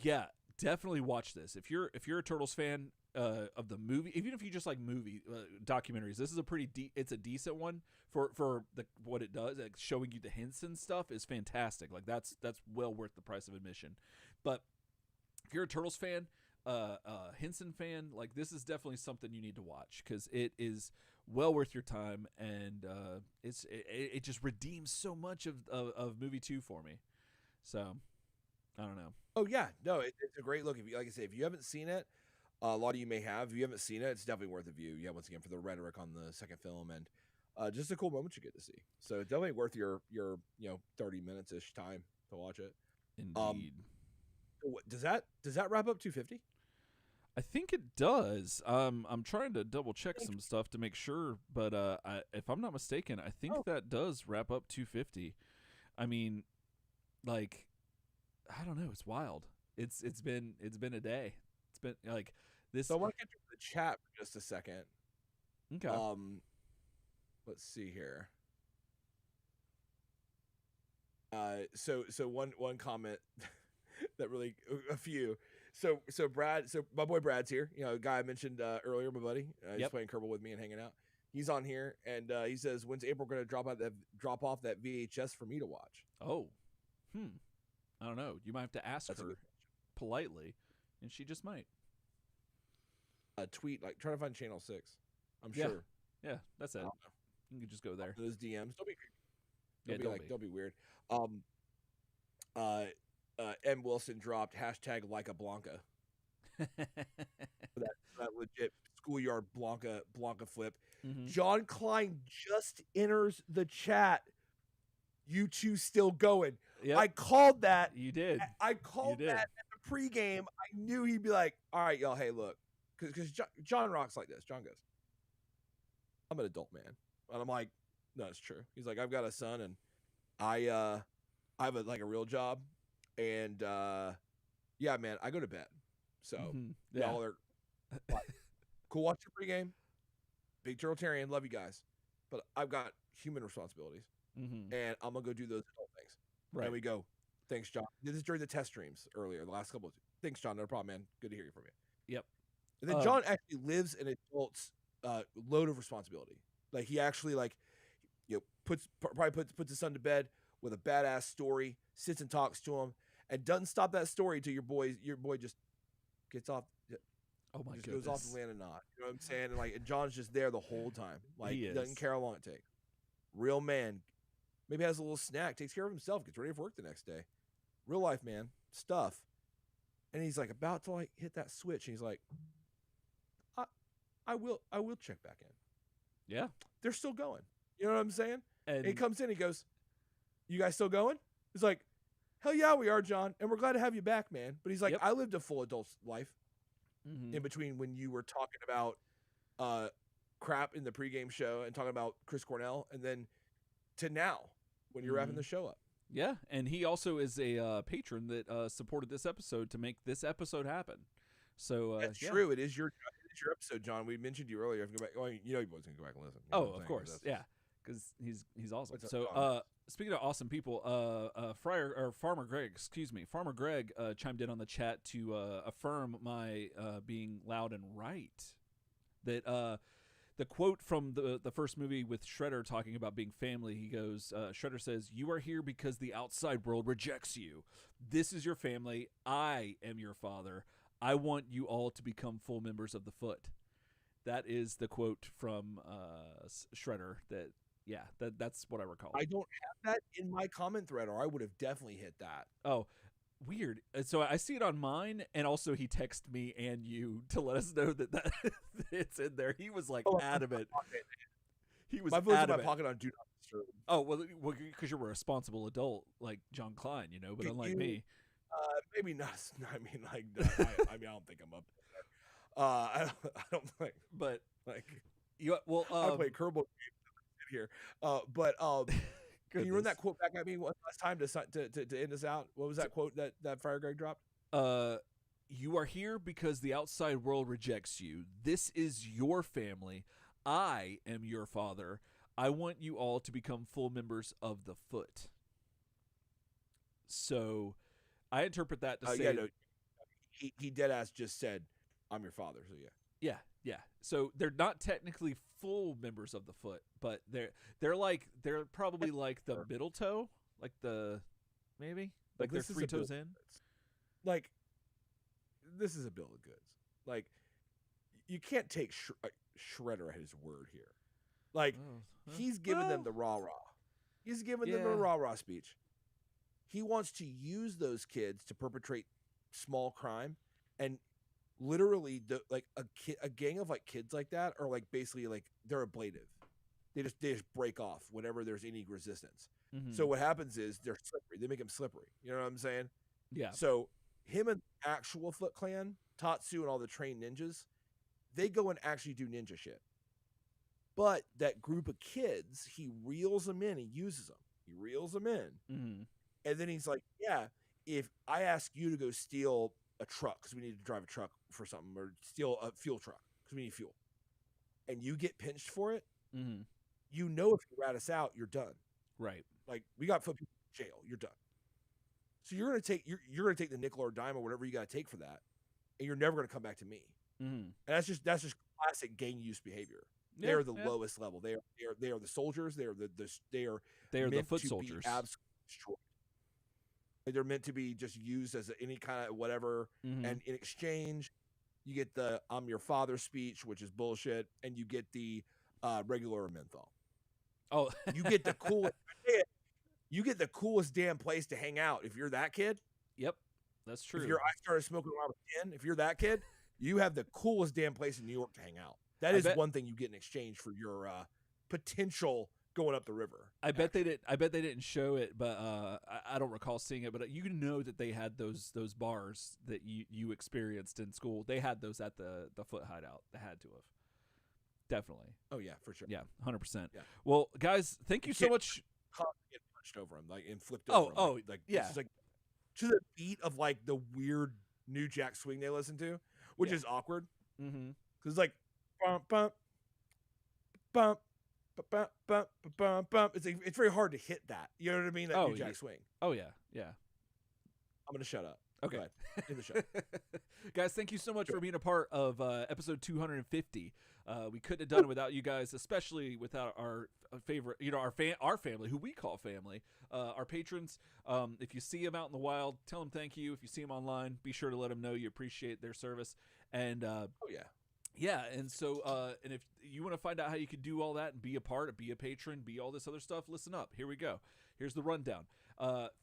Speaker 2: Yeah, definitely watch this. If you're a Turtles fan of the movie, even if you just like movie documentaries, this is a it's a decent one for what it does. Like showing you the hints and stuff is fantastic. Like that's well worth the price of admission. But if you're a Turtles fan, Henson fan, like this is definitely something you need to watch because it is well worth your time, and it just redeems so much of movie 2 for me. So I don't know.
Speaker 1: Oh yeah, no, it's a great look. If you, like I say, if you haven't seen it, a lot of you may have. If you haven't seen it, it's definitely worth a view. Yeah, once again for the rhetoric on the second film and just a cool moment you get to see. So definitely worth your 30 minutes ish time to watch it.
Speaker 2: Indeed.
Speaker 1: Does that wrap up 250?
Speaker 2: I think it does. I'm trying to double check some stuff to make sure, but if I'm not mistaken, I think that does wrap up 250. I mean, like, I don't know. It's wild. It's been a day. It's been like this.
Speaker 1: So I want to get to the chat for just a second.
Speaker 2: Okay.
Speaker 1: Let's see here. So one comment that really a few. So Brad, so my boy Brad's here. You know, a guy I mentioned earlier, my buddy. He's playing Kerbal with me and hanging out. He's on here, and he says, "When's April going to drop off that VHS for me to watch?"
Speaker 2: Oh, I don't know. You might have to ask
Speaker 1: That's a
Speaker 2: her
Speaker 1: good
Speaker 2: politely, and she just might.
Speaker 1: A tweet like trying to find Channel 6. I'm
Speaker 2: Yeah.
Speaker 1: sure.
Speaker 2: Yeah, that's it.
Speaker 1: I don't know.
Speaker 2: You can just go there.
Speaker 1: Those DMs. Don't be weird. M. Wilson dropped hashtag like a Blanca. that legit schoolyard Blanca flip.
Speaker 2: Mm-hmm.
Speaker 1: John Klein just enters the chat. You two still going?
Speaker 2: Yep.
Speaker 1: I called that.
Speaker 2: You did.
Speaker 1: I called that at the pregame. I knew he'd be like, "All right, y'all. Hey, look, because John rocks like this. John goes, I'm an adult man," and I'm like, "No, it's true." He's like, "I've got a son, and I have a real job, and yeah, man, I go to bed. So y'all are cool. Watch your pregame. Big Turtletarian, love you guys, but I've got human responsibilities, and I'm gonna go do those adult things." Right. And we go, "Thanks, John." This is during the test streams earlier, the last couple of. "Thanks, John. No problem, man. Good to hear from you."
Speaker 2: Yep.
Speaker 1: And then John actually lives an adult's load of responsibility. Like he actually puts his son to bed with a badass story, sits and talks to him, and doesn't stop that story till your boy just gets off.
Speaker 2: Oh my
Speaker 1: goodness. Goes off the land and not. You know what I'm saying? And John's just there the whole time. Like he doesn't care how long it takes. Real man. Maybe has a little snack, takes care of himself, gets ready for work the next day. Real life man stuff. And he's like about to hit that switch, and he's like, I will check back in.
Speaker 2: Yeah.
Speaker 1: They're still going. You know what I'm saying?
Speaker 2: And
Speaker 1: he comes in, he goes, "You guys still going?" He's like, "Hell yeah, we are, John. And we're glad to have you back, man." But he's like, "I lived a full adult life in between when you were talking about crap in the pregame show and talking about Chris Cornell, and then to now when you're wrapping the show up."
Speaker 2: Yeah, and he also is a patron that supported this episode to make this episode happen. So
Speaker 1: that's true. It is your episode, John. We mentioned you earlier. Go back, you boys can go back and listen.
Speaker 2: You know of course, yeah, because he's awesome. So speaking of awesome people, Farmer Greg chimed in on the chat to affirm my being loud and right. That the quote from the first movie with Shredder talking about being family, he goes, Shredder says, "You are here because the outside world rejects you. This is your family. I am your father. I want you all to become full members of the Foot." That is the quote from Shredder. That's what I recall.
Speaker 1: I don't have that in my comment thread, or I would have definitely hit that.
Speaker 2: Oh, weird. So I see it on mine, and also he texted me and you to let us know that it's in there. He was adamant. He was
Speaker 1: my phone's in my pocket on Do Not Disturb.
Speaker 2: Oh, well, because you're a responsible adult like John Klein, but unlike me.
Speaker 1: Maybe not. I mean, I don't think I'm up there. I don't think.
Speaker 2: But
Speaker 1: I
Speaker 2: play
Speaker 1: Kerbal here. But can you run that quote back at me one last time to end us out? What was that quote that Fire Greg dropped?
Speaker 2: You are here because the outside world rejects you. This is your family. I am your father. I want you all to become full members of the Foot. So I interpret that to say...
Speaker 1: he dead ass just said, "I'm your father," so yeah.
Speaker 2: Yeah. So they're not technically full members of the Foot, but they're probably like the middle toe, like maybe they're 3 toes in.
Speaker 1: Like this is a bill of goods. Like you can't take Shredder at his word here. Like he's giving them the rah-rah. He's giving them a rah-rah speech. He wants to use those kids to perpetrate small crime, and literally a gang of kids like that are basically they're ablative. They just break off whenever there's any resistance. So what happens is they're slippery. They make them slippery. You know what I'm saying?
Speaker 2: Yeah.
Speaker 1: So him and the actual Foot Clan, Tatsu and all the trained ninjas, they go and actually do ninja shit. But that group of kids, he reels them in. He uses them. He reels them in. And then he's like, "Yeah, if I ask you to go steal a truck because we need to drive a truck for something, or steal a fuel truck because we need fuel, and you get pinched for it, if you rat us out, you're done.
Speaker 2: Right?
Speaker 1: Like we got Foot people in jail. You're done. So you're gonna take the nickel or dime or whatever you got to take for that, and you're never gonna come back to me. And that's just classic gang use behavior. They are the lowest level. They are the soldiers. They are they are
Speaker 2: the foot
Speaker 1: to
Speaker 2: soldiers.
Speaker 1: Be absolutely destroyed. They're meant to be just used as any kind of whatever. And in exchange, you get the "I'm your father" speech, which is bullshit, and you get the regular menthol.
Speaker 2: Oh,
Speaker 1: you get the coolest. You get the coolest damn place to hang out if you're that kid.
Speaker 2: Yep, that's true.
Speaker 1: I started smoking when I was 10. If you're that kid, you have the coolest damn place in New York to hang out. That is one thing you get in exchange for your potential going up the river.
Speaker 2: I bet they didn't show it, but I don't recall seeing it. But you know that they had those bars that you experienced in school. They had those at the Foot Hideout. They had to have. Definitely.
Speaker 1: Oh yeah, for sure.
Speaker 2: Yeah, 100%.
Speaker 1: Yeah.
Speaker 2: Well, guys, thank you so much.
Speaker 1: Get punched over him, like, and flipped over him. Like
Speaker 2: yeah.
Speaker 1: It's like to the beat of like the weird New Jack Swing they listen to, which is awkward.
Speaker 2: Because
Speaker 1: it's like bump bump bump bump bump bump bump. It's very hard to hit that. You know what I mean? That New Jack Swing.
Speaker 2: Oh yeah, yeah.
Speaker 1: I'm gonna shut up.
Speaker 2: Okay.
Speaker 1: Go ahead. In the show.
Speaker 2: Guys, thank you so much for being a part of episode 250. We couldn't have done it without you guys, especially without our favorite, our family, who we call family, our patrons. If you see them out in the wild, tell them thank you. If you see them online, be sure to let them know you appreciate their service. And yeah, and so and if you want to find out how you can do all that and be a part, be a patron, be all this other stuff, listen up. Here we go. Here's the rundown.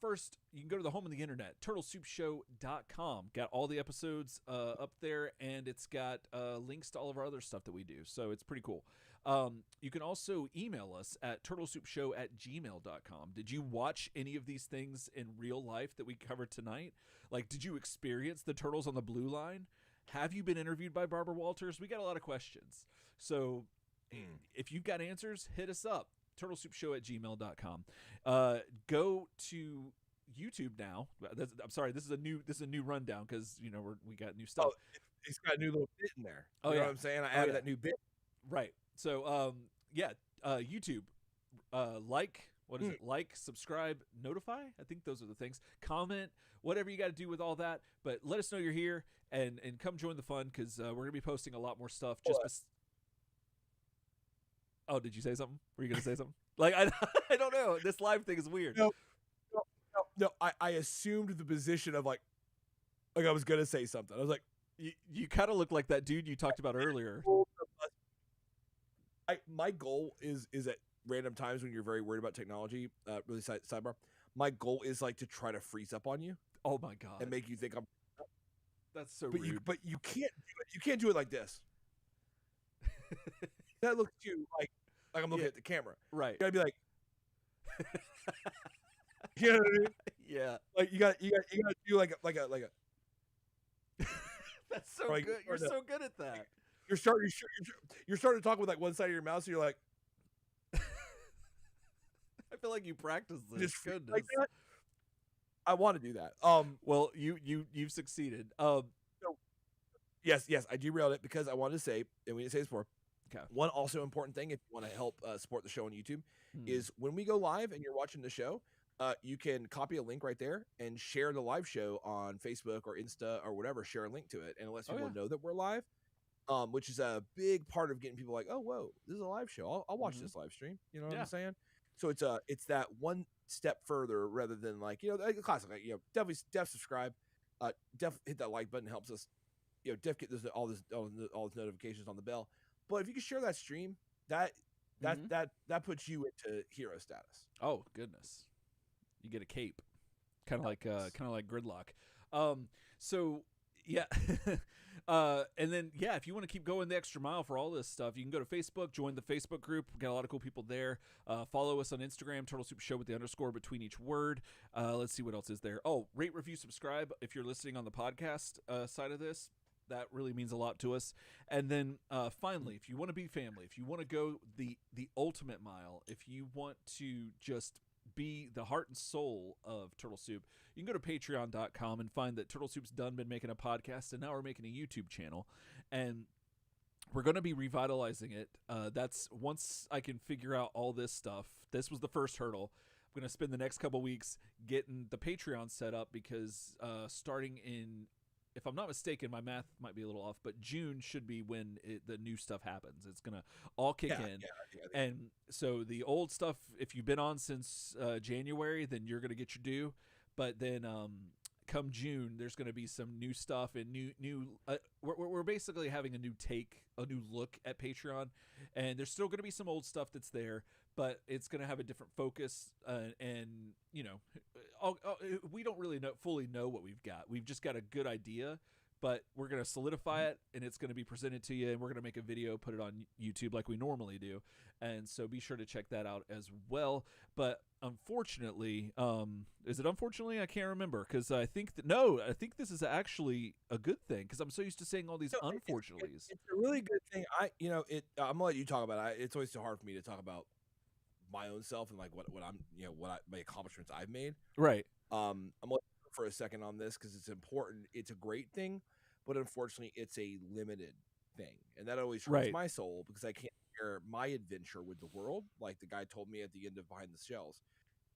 Speaker 2: First, you can go to the home of the internet, turtlesoupshow.com. Got all the episodes up there, and it's got links to all of our other stuff that we do, so it's pretty cool. You can also email us at turtlesoupshow@gmail.com. Did you watch any of these things in real life that we covered tonight? Like, did you experience the Turtles on the Blue Line? Have you been interviewed by Barbara Walters? We got a lot of questions. So if you've got answers, hit us up. turtlesoupshow@gmail.com. Go to YouTube now. I'm sorry, this is a new rundown because we got new stuff.
Speaker 1: Oh, it's got a new little bit in there.
Speaker 2: Oh,
Speaker 1: you know what I'm saying? I added that new bit.
Speaker 2: Right. So YouTube. What is it? Like, subscribe, notify. I think those are the things. Comment, whatever you got to do with all that. But let us know you're here and come join the fun because we're gonna be posting a lot more stuff. Oh, did you say something? Were you gonna say something? Like I don't know. This live thing is weird.
Speaker 1: No. I assumed the position of like I was gonna say something. I was like,
Speaker 2: you kind of look like that dude you talked about earlier.
Speaker 1: My goal is at random times when you're very worried about technology. Really sidebar. My goal is like to try to freeze up on you.
Speaker 2: Oh my god!
Speaker 1: And make you think I'm.
Speaker 2: That's so rude.
Speaker 1: But you can't do it. You can't do it like this. That looks too like I'm looking at the camera.
Speaker 2: Right.
Speaker 1: You gotta be like. You know what I mean?
Speaker 2: Yeah.
Speaker 1: Like you got to do like a.
Speaker 2: That's so good. You're so good at that.
Speaker 1: You're starting to talk with like one side of your mouth, so you're like.
Speaker 2: I feel like you practiced this. Goodness.
Speaker 1: Like that. I want to do that.
Speaker 2: Well, you've succeeded.
Speaker 1: Yes, I derailed it because I wanted to say, and we didn't say this before.
Speaker 2: Okay.
Speaker 1: One also important thing, if you want to help support the show on YouTube, is when we go live and you're watching the show, you can copy a link right there and share the live show on Facebook or Insta or whatever. Share a link to it, and it lets people know that we're live, which is a big part of getting people like, oh, whoa, this is a live show. I'll watch this live stream. You know what I'm saying? So it's that one step further rather than like classic. Like, definitely subscribe, def hit that like button, helps us. Def get all these notifications on the bell. But if you can share that stream, that puts you into hero status.
Speaker 2: Oh goodness, you get a cape, kind of like Gridlock. So yeah. And then, if you want to keep going the extra mile for all this stuff, you can go to Facebook, join the Facebook group. We got a lot of cool people there. Follow us on Instagram, Turtle Soup Show with the _ between each word. Let's see what else is there. Oh, rate, review, subscribe if you're listening on the podcast side of this. That really means a lot to us. And then finally, if you want to be family, if you want to go the ultimate mile, if you want to just be the heart and soul of Turtle Soup, you can go to patreon.com and find that Turtle Soup's been making a podcast, and now we're making a YouTube channel, and we're going to be revitalizing it. That's once I can figure out all this stuff. This was the first hurdle. I'm going to spend the next couple weeks getting the Patreon set up because starting in if I'm not mistaken, my math might be a little off, but June should be when the new stuff happens. It's gonna all kick in,
Speaker 1: I think
Speaker 2: and so the old stuff, if you've been on since January, then you're gonna get your due. But then come June, there's gonna be some new stuff and new. We're basically having a new look at Patreon, and there's still gonna be some old stuff that's there, but it's going to have a different focus, and we don't really fully know what we've got. We've just got a good idea, but we're going to solidify it, and it's going to be presented to you, and we're going to make a video, put it on YouTube like we normally do, and so be sure to check that out as well. But unfortunately, is it unfortunately? I can't remember, because I think this is actually a good thing, because I'm so used to saying all these unfortunately's.
Speaker 1: It's a really good thing. I'm gonna let you talk about it. It's always so hard for me to talk about my own self and like what I'm my accomplishments I've made.
Speaker 2: Right.
Speaker 1: I'm looking for a second on this because it's important. It's a great thing, but unfortunately, it's a limited thing, and that always hurts my soul because I can't share my adventure with the world like the guy told me at the end of Behind the Shells.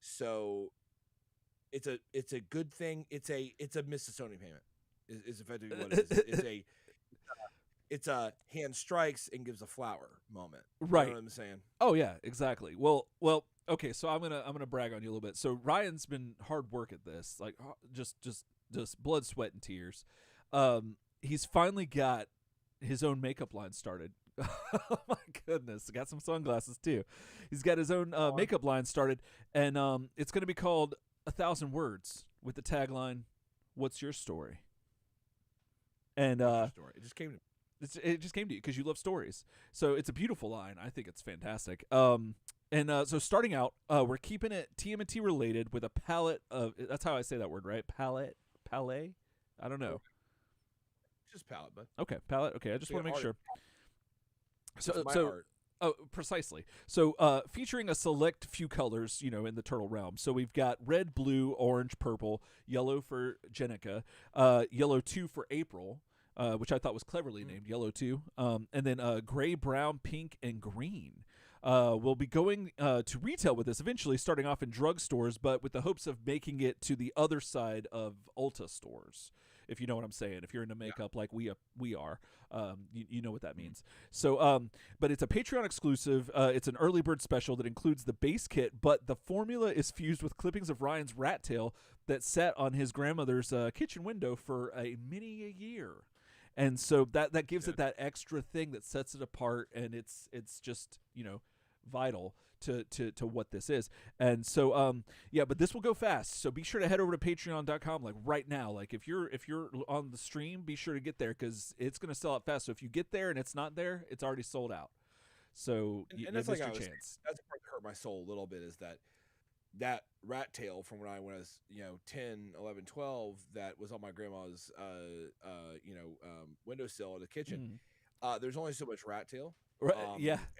Speaker 1: So it's a good thing. It's a missed Sony payment is effectively what it is. It's a hand strikes and gives a flower moment.
Speaker 2: Right.
Speaker 1: You know what I'm saying?
Speaker 2: Oh yeah, exactly. Well, okay, so I'm gonna brag on you a little bit. So Ryan's been hard work at this, like just blood, sweat, and tears. He's finally got his own makeup line started. Oh my goodness, got some sunglasses too. He's got his own makeup line started, and it's gonna be called 1,000 Words with the tagline, "What's your story?" And
Speaker 1: story. It just came to me.
Speaker 2: It just came to you because you love stories. So it's a beautiful line. I think it's fantastic. So starting out, we're keeping it TMNT related with a palette of. That's how I say that word, right? Palette. I don't know.
Speaker 1: Just palette, bud.
Speaker 2: Okay, palette. Okay, I just want to make sure. So
Speaker 1: art.
Speaker 2: Oh, precisely. So featuring a select few colors, in the turtle realm. So we've got red, blue, orange, purple, yellow for Jenica, yellow 2 for April. Which I thought was cleverly named Yellow 2, and then gray, brown, pink, and green. We'll be going to retail with this eventually, starting off in drugstores, but with the hopes of making it to the other side of Ulta stores, if you know what I'm saying. If you're into makeup like we are, you know what that means. So, but it's a Patreon exclusive. It's an early bird special that includes the base kit, but the formula is fused with clippings of Ryan's rat tail that sat on his grandmother's kitchen window for many a year. And so that gives it that extra thing that sets it apart, and it's just vital to what this is. And so but this will go fast. So be sure to head over to patreon.com like right now. Like if you're on the stream, be sure to get there because it's going to sell out fast. So if you get there and it's not there, it's already sold out. So
Speaker 1: and
Speaker 2: you
Speaker 1: that's
Speaker 2: missed
Speaker 1: like
Speaker 2: your chance.
Speaker 1: That's the part that hurt my soul a little bit is that rat tail from when I was 10, 11, 12 that was on my grandma's windowsill in the kitchen. There's only so much rat tail.
Speaker 2: Right,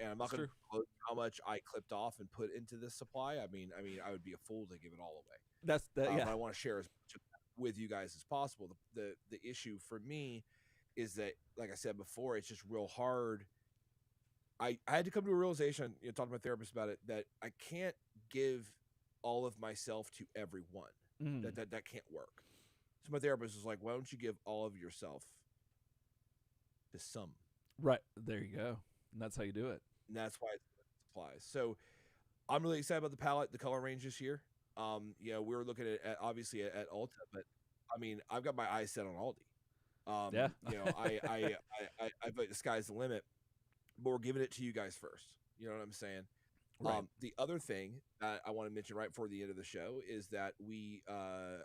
Speaker 1: and I'm not going to quote how much I clipped off and put into this supply. I mean I would be a fool to give it all away. I want to share as much with you guys as possible. The issue for me is that, like I said before, it's just real hard. I had to come to a realization, talk to my therapist about it, that I can't give all of myself to everyone. That can't work. So my therapist was like, why don't you give all of yourself to some?
Speaker 2: Right. There you go. And that's how you do it.
Speaker 1: And that's why it applies. So I'm really excited about the palette, the color range this year. We were looking at obviously at Ulta, but I mean, I've got my eyes set on Aldi. I bet the sky's the limit, but we're giving it to you guys first. You know what I'm saying? Right. The other thing that I want to mention right before the end of the show is that we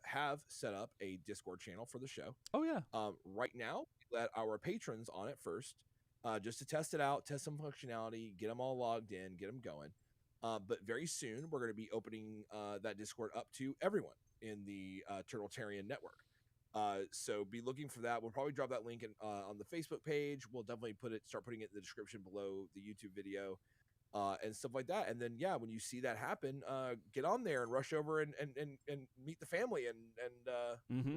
Speaker 1: have set up a Discord channel for the show.
Speaker 2: Oh, yeah.
Speaker 1: Right now, we let our patrons on it first, just to test it out, test some functionality, get them all logged in, get them going. But very soon, we're going to be opening that Discord up to everyone in the Turtletarian network. So be looking for that. We'll probably drop that link on the Facebook page. We'll definitely start putting it in the description below the YouTube video. And stuff like that. And then, when you see that happen, get on there and rush over and meet the family and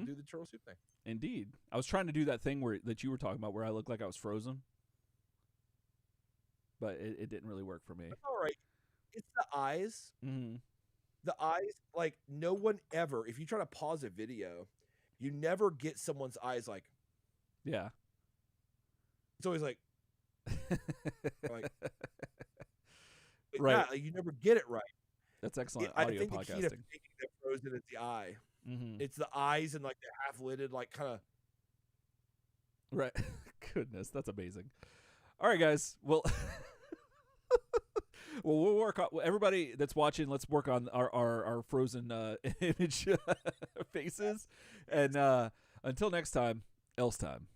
Speaker 1: do the turtle soup thing.
Speaker 2: Indeed. I was trying to do that thing that you were talking about where I looked like I was frozen. But it didn't really work for me.
Speaker 1: That's all right. It's the eyes.
Speaker 2: Mm-hmm.
Speaker 1: The eyes, like no one ever, if you try to pause a video, You never get someone's eyes like.
Speaker 2: Yeah.
Speaker 1: It's always like. Like
Speaker 2: right.
Speaker 1: Yeah, like you never get it right.
Speaker 2: That's excellent
Speaker 1: I
Speaker 2: audio
Speaker 1: think
Speaker 2: podcasting.
Speaker 1: the key to making that frozen is the eye.
Speaker 2: Mm-hmm.
Speaker 1: It's the eyes and like the half-lidded, like kind of.
Speaker 2: Right. Goodness, that's amazing. All right, guys. Well, we'll work on everybody that's watching. Let's work on our frozen image faces, and until next time, else time.